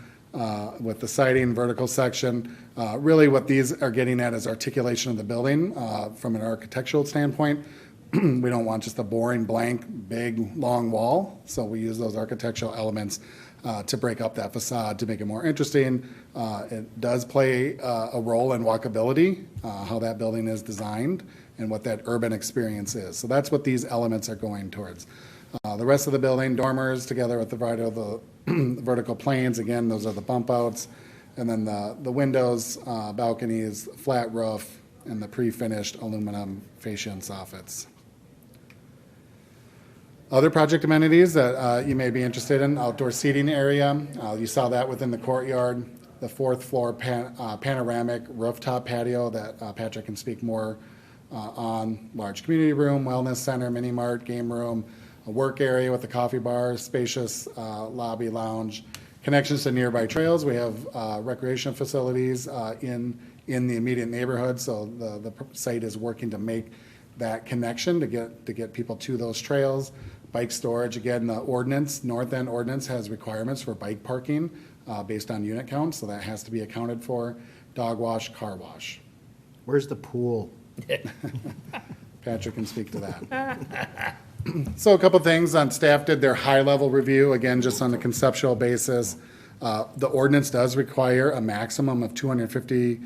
with the siding, vertical section. Really what these are getting at is articulation of the building from an architectural standpoint. We don't want just a boring, blank, big, long wall. So we use those architectural elements to break up that facade to make it more interesting. It does play a role in walkability, how that building is designed and what that urban experience is. So that's what these elements are going towards. The rest of the building, dormers together with the vertical planes, again, those are the bump outs. And then the windows, balconies, flat roof, and the pre-finished aluminum fascia and soffits. Other project amenities that you may be interested in, outdoor seating area. You saw that within the courtyard. The fourth floor panoramic rooftop patio that Patrick can speak more on. Large community room, wellness center, mini mart, game room, a work area with a coffee bar, spacious lobby lounge, connections to nearby trails. We have recreation facilities in the immediate neighborhood, so the site is working to make that connection to get people to those trails. Bike storage, again, the ordinance, North End ordinance has requirements for bike parking based on unit count, so that has to be accounted for. Dog wash, car wash. Where's the pool? Patrick can speak to that. So a couple things on staff did their high-level review, again, just on a conceptual basis. The ordinance does require a maximum of 250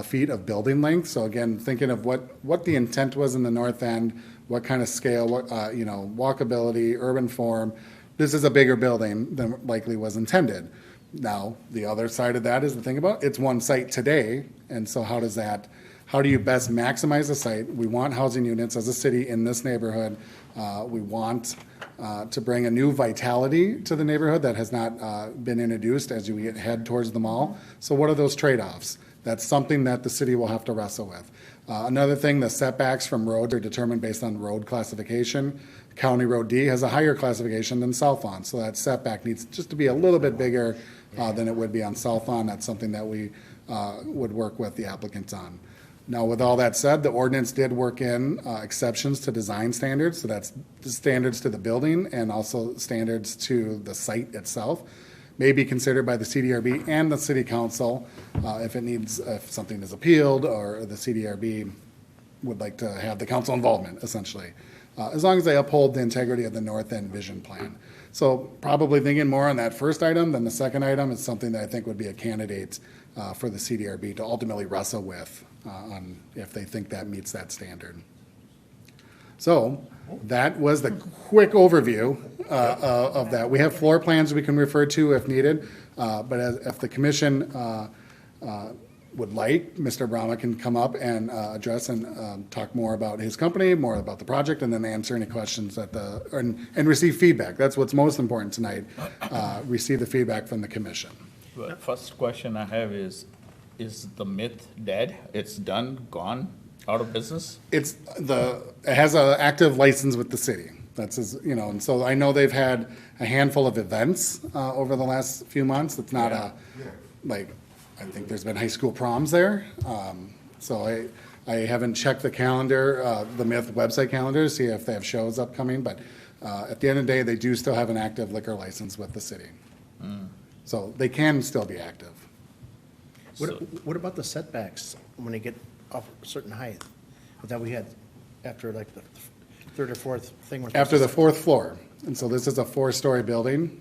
feet of building length. So again, thinking of what the intent was in the north end, what kind of scale, walkability, urban form. This is a bigger building than likely was intended. Now, the other side of that is the thing about it's one site today, and so how do you best maximize the site? We want housing units as a city in this neighborhood. We want to bring a new vitality to the neighborhood that has not been introduced as you head towards the mall. So what are those trade-offs? That's something that the city will have to wrestle with. Another thing, the setbacks from roads are determined based on road classification. County Road D has a higher classification than South Lawn, so that setback needs just to be a little bit bigger than it would be on South Lawn. That's something that we would work with the applicants on. Now, with all that said, the ordinance did work in exceptions to design standards, so that's the standards to the building and also standards to the site itself. May be considered by the CDRB and the City Council if something is appealed or the CDRB would like to have the council involvement, essentially, as long as they uphold the integrity of the North End Vision Plan. So probably thinking more on that first item than the second item is something that I think would be a candidate for the CDRB to ultimately wrestle with on if they think that meets that standard. So that was the quick overview of that. We have floor plans we can refer to if needed, but if the commission would like, Mr. Brahma can come up and address and talk more about his company, more about the project, and then answer any questions and receive feedback. That's what's most important tonight, receive the feedback from the commission. Well, first question I have is the myth dead? It's done, gone, out of business? It has an active license with the city. That's and so I know they've had a handful of events over the last few months. It's not I think there's been high school proms there. So I haven't checked the calendar, the Myth website calendar, to see if they have shows upcoming, but at the end of the day, they do still have an active liquor license with the city. So they can still be active. What about the setbacks when they get up a certain height that we had after like the third or fourth thing? After the fourth floor. And so this is a 4-story building.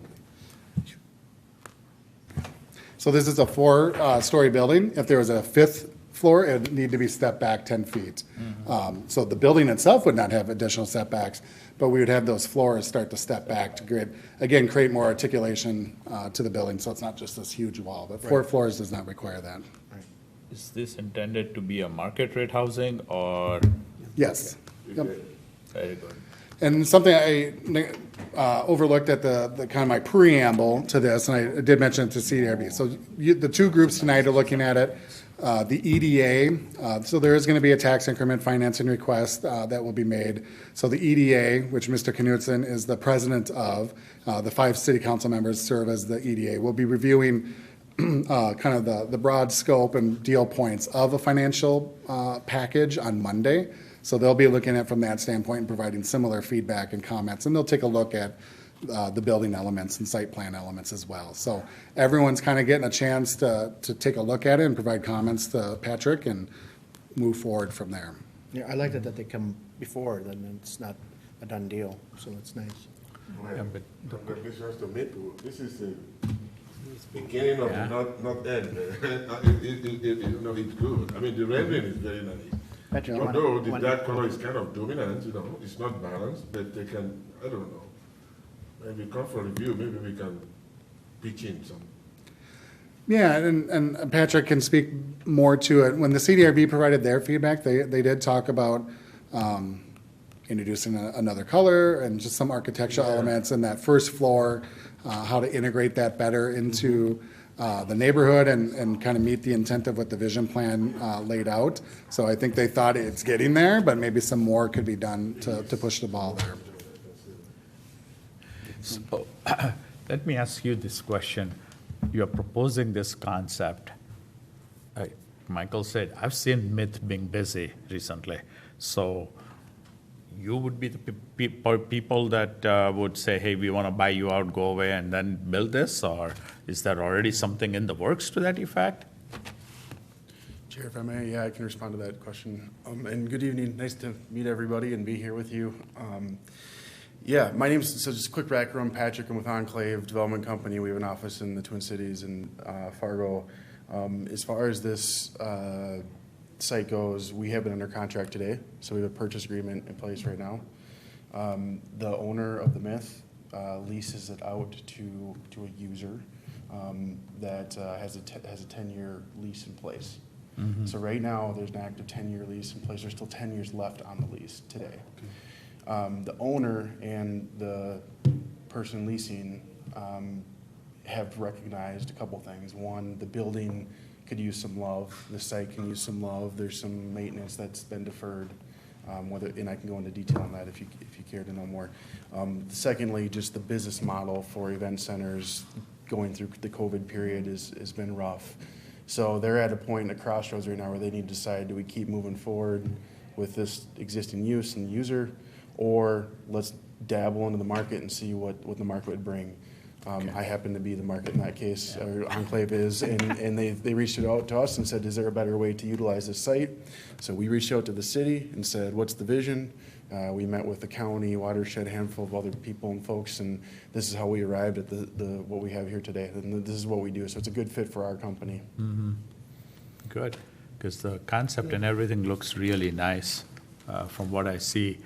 So this is a 4-story building. If there was a 5th floor, it would need to be stepped back 10 feet. So the building itself would not have additional setbacks, but we would have those floors start to step back to create more articulation to the building, so it's not just this huge wall. But 4 floors does not require that. Is this intended to be a market rate housing or? Yes. Yep. Very good. And something I overlooked at the kind of my preamble to this, and I did mention it to CDRB. So the two groups tonight are looking at it. The EDA, so there is going to be a tax increment financing request that will be made. So the EDA, which Mr. Knutson is the president of, the 5 city council members serve as the EDA, will be reviewing kind of the broad scope and deal points of a financial package on Monday. So they'll be looking at from that standpoint and providing similar feedback and comments, and they'll take a look at the building elements and site plan elements as well. So everyone's kind of getting a chance to take a look at it and provide comments to Patrick and move forward from there. Yeah, I like that they come before, then it's not a done deal, so it's nice. Congratulations to Maplewood. This is the beginning of not end. It's good. I mean, the rendering is very nice. Patrick, although the dark color is kind of dominant, it's not balanced, but they can, I don't know. Maybe come for review, maybe we can pitch in some. Yeah, and Patrick can speak more to it. When the CDRB provided their feedback, they did talk about introducing another color and just some architectural elements in that first floor, how to integrate that better into the neighborhood and kind of meet the intent of what the vision plan laid out. So I think they thought it's getting there, but maybe some more could be done to push the ball there. So let me ask you this question. You're proposing this concept. Michael said, I've seen Myth being busy recently. So you would be the people that would say, hey, we want to buy you out, go away, and then build this? Or is there already something in the works to that effect? Chair, if I may, yeah, I can respond to that question. And good evening. Nice to meet everybody and be here with you. Yeah, my name's, so just a quick background, Patrick. I'm with Enclave Development Company. We have an office in the Twin Cities and Fargo. As far as this site goes, we have it under contract today, so we have a purchase agreement in place right now. The owner of the Myth leases it out to a user that has a 10-year lease in place. Mm-hmm. So right now, there's an active 10-year lease in place. There's still 10 years left on the lease today. The owner and the person leasing have recognized a couple things. One, the building could use some love. The site can use some love. There's some maintenance that's been deferred. And I can go into detail on that if you care to know more. Secondly, just the business model for event centers going through the COVID period has been rough. So they're at a point, a crossroads right now, where they need to decide: do we keep moving forward with this existing use and user, or let's dabble into the market and see what the market would bring. I happen to be the market in that case, or Enclave is, and they reached out to us and said, is there a better way to utilize this site? So we reached out to the city and said, what's the vision? We met with the county, watershed, handful of other people and folks, and this is how we arrived at what we have here today. And this is what we do, so it's a good fit for our company. Good, because the concept and everything looks really nice from what I see.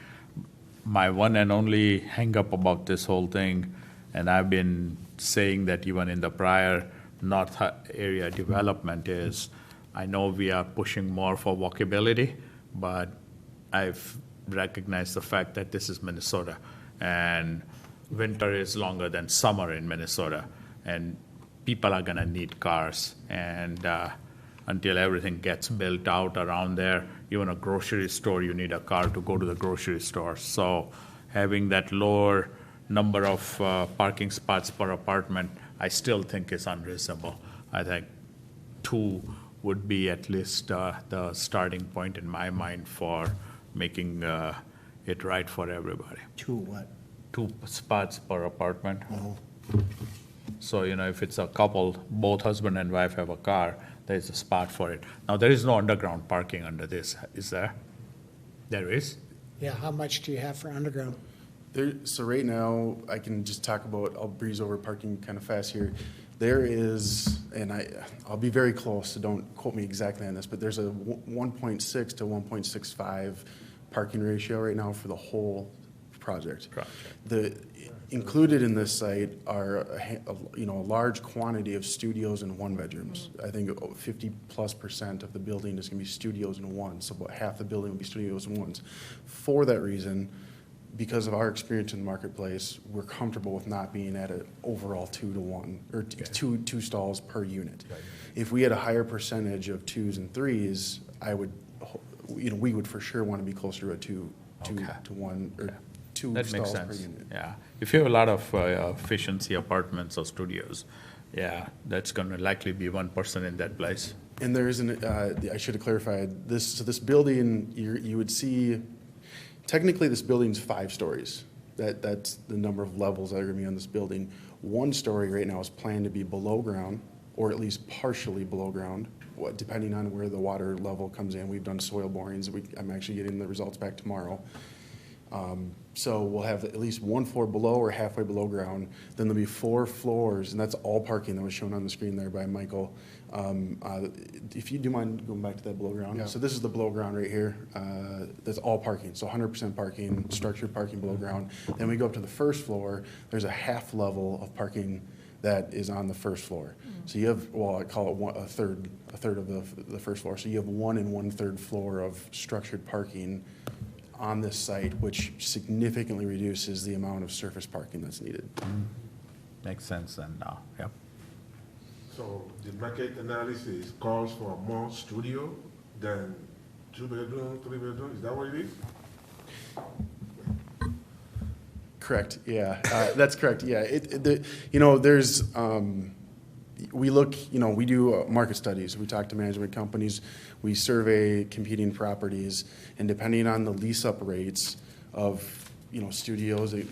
My one and only hang-up about this whole thing, and I've been saying that even in the prior north area development, is I know we are pushing more for walkability, but I've recognized the fact that this is Minnesota, and winter is longer than summer in Minnesota, and people are gonna need cars, and until everything gets built out around there, even a grocery store, you need a car to go to the grocery store. So having that lower number of parking spots per apartment, I still think is unreasonable. I think 2 would be at least the starting point in my mind for making it right for everybody. 2 what? 2 spots per apartment. So, if it's a couple, both husband and wife have a car, there's a spot for it. Now, there is no underground parking under this, is there? There is? Yeah, how much do you have for underground? So right now, I can just talk about, I'll breeze over parking kind of fast here. There is, and I'll be very close, so don't quote me exactly on this, but there's a 1.6 to 1.65 parking ratio right now for the whole project. Included in this site are a large quantity of studios and 1-bedrooms. I think 50+% of the building is going to be studios and 1s, so about half the building will be studios and 1s. For that reason, because of our experience in the marketplace, we're comfortable with not being at an overall 2 to 1 or two stalls per unit. If we had a higher percentage of 2s and 3s, we would for sure want to be closer to a 2 to 1 or 2 That makes stalls per sense. unit. Yeah, if you have a lot of efficiency apartments or studios, yeah, that's going to likely be one person in that place. And there isn't, I should have clarified, this building, you would see, technically this building's 5 stories. That's the number of levels that are going to be on this building. 1 story right now is planned to be below ground, or at least partially below ground, depending on where the water level comes in. We've done soil borings. I'm actually getting the results back tomorrow. So we'll have at least 1 floor below or halfway below ground. Then there'll be 4 floors, and that's all parking that was shown on the screen there by Michael. If you do mind going back to that below ground. Yeah. So this is the below ground right here. That's all parking, so 100% parking, structured parking below ground. Then we go up to the first floor. There's a half level of parking that is on the first floor. So you have, I call it a third of the first floor. So you have 1 1/3 floor of structured parking on this site, which significantly reduces the amount of surface parking that's needed. Makes sense then now, yep. So the market analysis calls for more studio than 2-bedroom, 3-bedroom, is that what it is? Correct, yeah, that's correct, yeah. There's, we look, we do market studies, we talk to management companies, we survey competing properties, and depending on the lease-up rates of, studios, I'm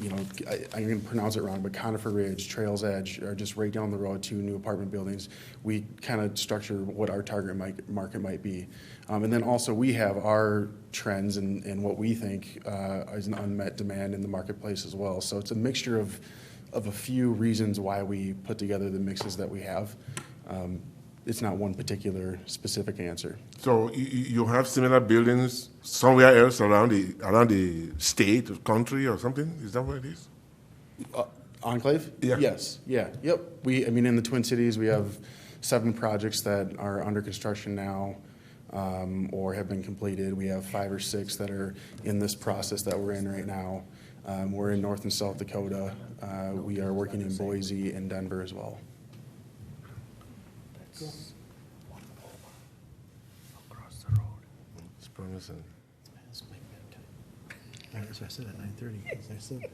going to pronounce it wrong, but Conifer Ridge, Trails Edge are just right down the road, 2 new apartment buildings. We kind of structure what our target market might be. And then also we have our trends and what we think is an unmet demand in the marketplace as well. So it's a mixture of a few reasons why we put together the mixes that we have. It's not one particular specific answer. So you have similar buildings somewhere else around the state or country or something? Is that what it is? Enclave? Yeah. Yes, yeah, yep. In the Twin Cities, we have 7 projects that are under construction now or have been completed. We have 5 or 6 that are in this process that we're in right now. We're in North and South Dakota. We are working in Boise and Denver as well. Across the road. It's promising. As I said, at 9:30, as I said.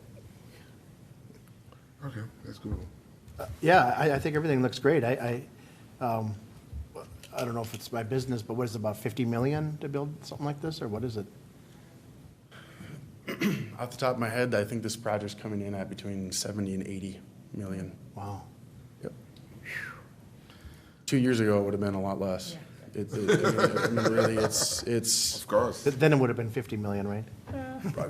Okay, let's go. Yeah, I think everything looks great. I don't know if it's my business, but what is it, about 50 million to build something like this, or what is it? Off the top of my head, I think this project's coming in at between 70 and 80. million. Wow. Yep. 2 years ago, it would have been a lot less. I mean, really, it's. Of course. Then it would have been 50 million, right?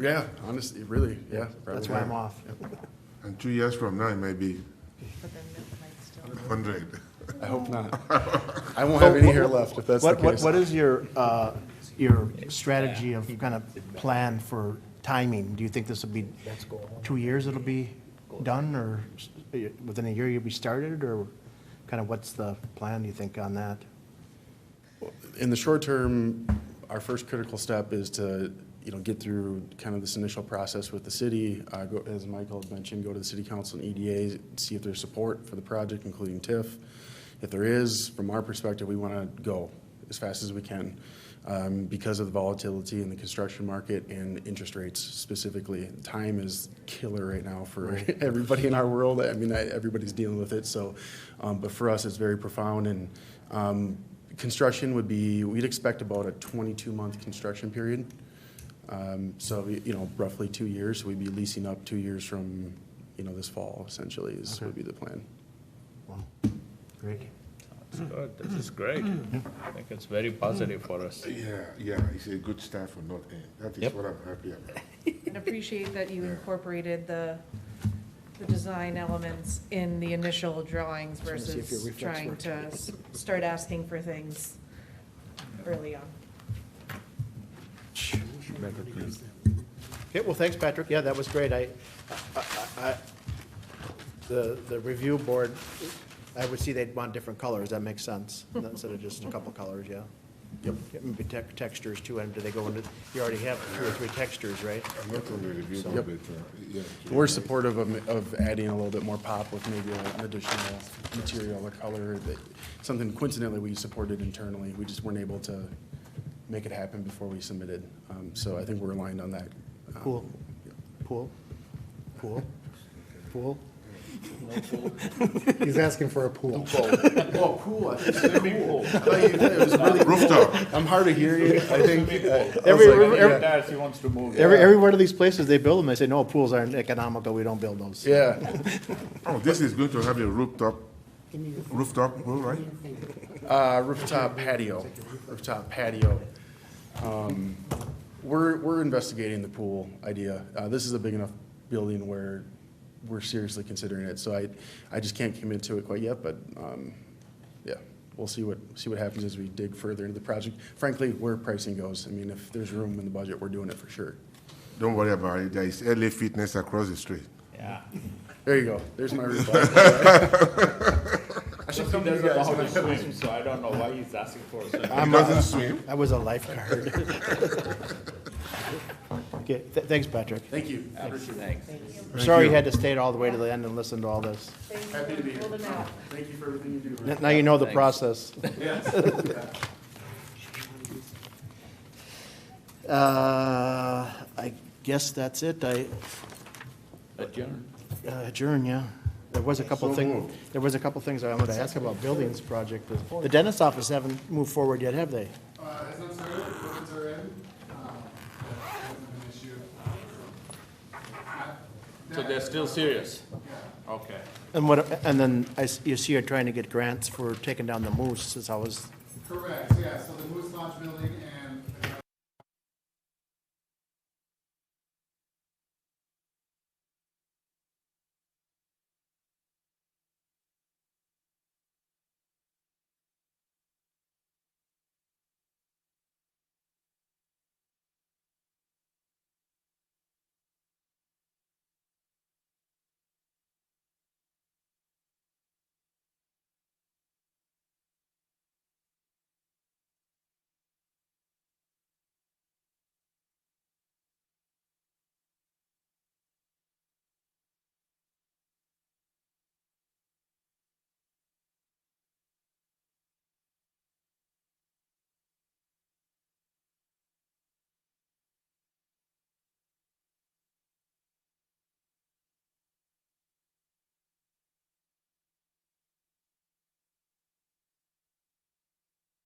Yeah, honestly, really, yeah. That's probably. why I'm off. And 2 years from now, it may be But then it might still. 100. I hope not. I won't have any hair left if that's the case. What is your strategy of kind of plan for timing? Do you think this will be 2 years it'll be done, or within a year you'll be started, or kind of what's the plan, do you think, on that? In the short term, our first critical step is to, get through kind of this initial process with the city. As Michael had mentioned, go to the city council and EDA, see if there's support for the project, including TIF. If there is, from our perspective, we want to go as fast as we can because of the volatility in the construction market and interest rates specifically. Time is killer right now for everybody in our world. I mean, everybody's dealing with it. So, but for us, it's very profound. And construction would be, we'd expect about a 22-month construction period. So, roughly 2 years. So we'd be leasing up 2 years from, this fall, essentially, would be the plan. Wow. Great. That's good. This is great. I think it's very positive for us. Yeah, it's a good start for North End. That is what I'm happy about. And appreciate that you incorporated the design elements in the initial drawings wanna see if your versus reflex trying works. to start asking for things early on. Okay, well, thanks, Patrick. Yeah, that was great. The review board, I would see they'd want different colors. That makes sense, instead of just a couple colors, yeah. Yep. Maybe textures too, and do they go into, you already have 2 or 3 textures, right? I'm not on the review, Yep. but, yeah. We're supportive of adding a little bit more pop with maybe an additional material or color. Something coincidentally we supported internally. We just weren't able to make it happen before we submitted. So I think we're aligned on that. Pool. Pool? Pool? Pool? He's asking for a pool. Oh, pool, I think swimming pool. I thought it was really Rooftop. I'm hard of hearing, I think. He wants to move. Every one of these places, they build them, they say, no, pools aren't economical, we don't build those. Yeah. Oh, this is going to have a rooftop pool, right? Rooftop patio. We're investigating the pool idea. This is a big enough building where we're seriously considering it. So I just can't commit to it quite yet, but yeah, we'll see what happens as we dig further into the project. Frankly, where pricing goes. I mean, if there's room in the budget, we're doing it for sure. Don't worry about it. There is LA Fitness across the street. Yeah. There you go. There's my reply. I should come to you guys how to swim, so I don't know why he's asking for a swim. He doesn't swim. I was a lifeguard. Okay, thanks, Patrick. Thank you. Thanks. I'm sorry you had to stay all the way to the end and listen to all this. Happy to be here. Thank you for everything you do. Now you know the process. I guess that's it. Adjourn. Adjourn, yeah. There was a couple things I wanted to ask about buildings project. The dentist office haven't moved forward yet, have they? Has not started, equipments are in. So they're still serious? Okay. And then you see you're trying to get grants for taking down the moose, is always. Correct, yeah, so the moose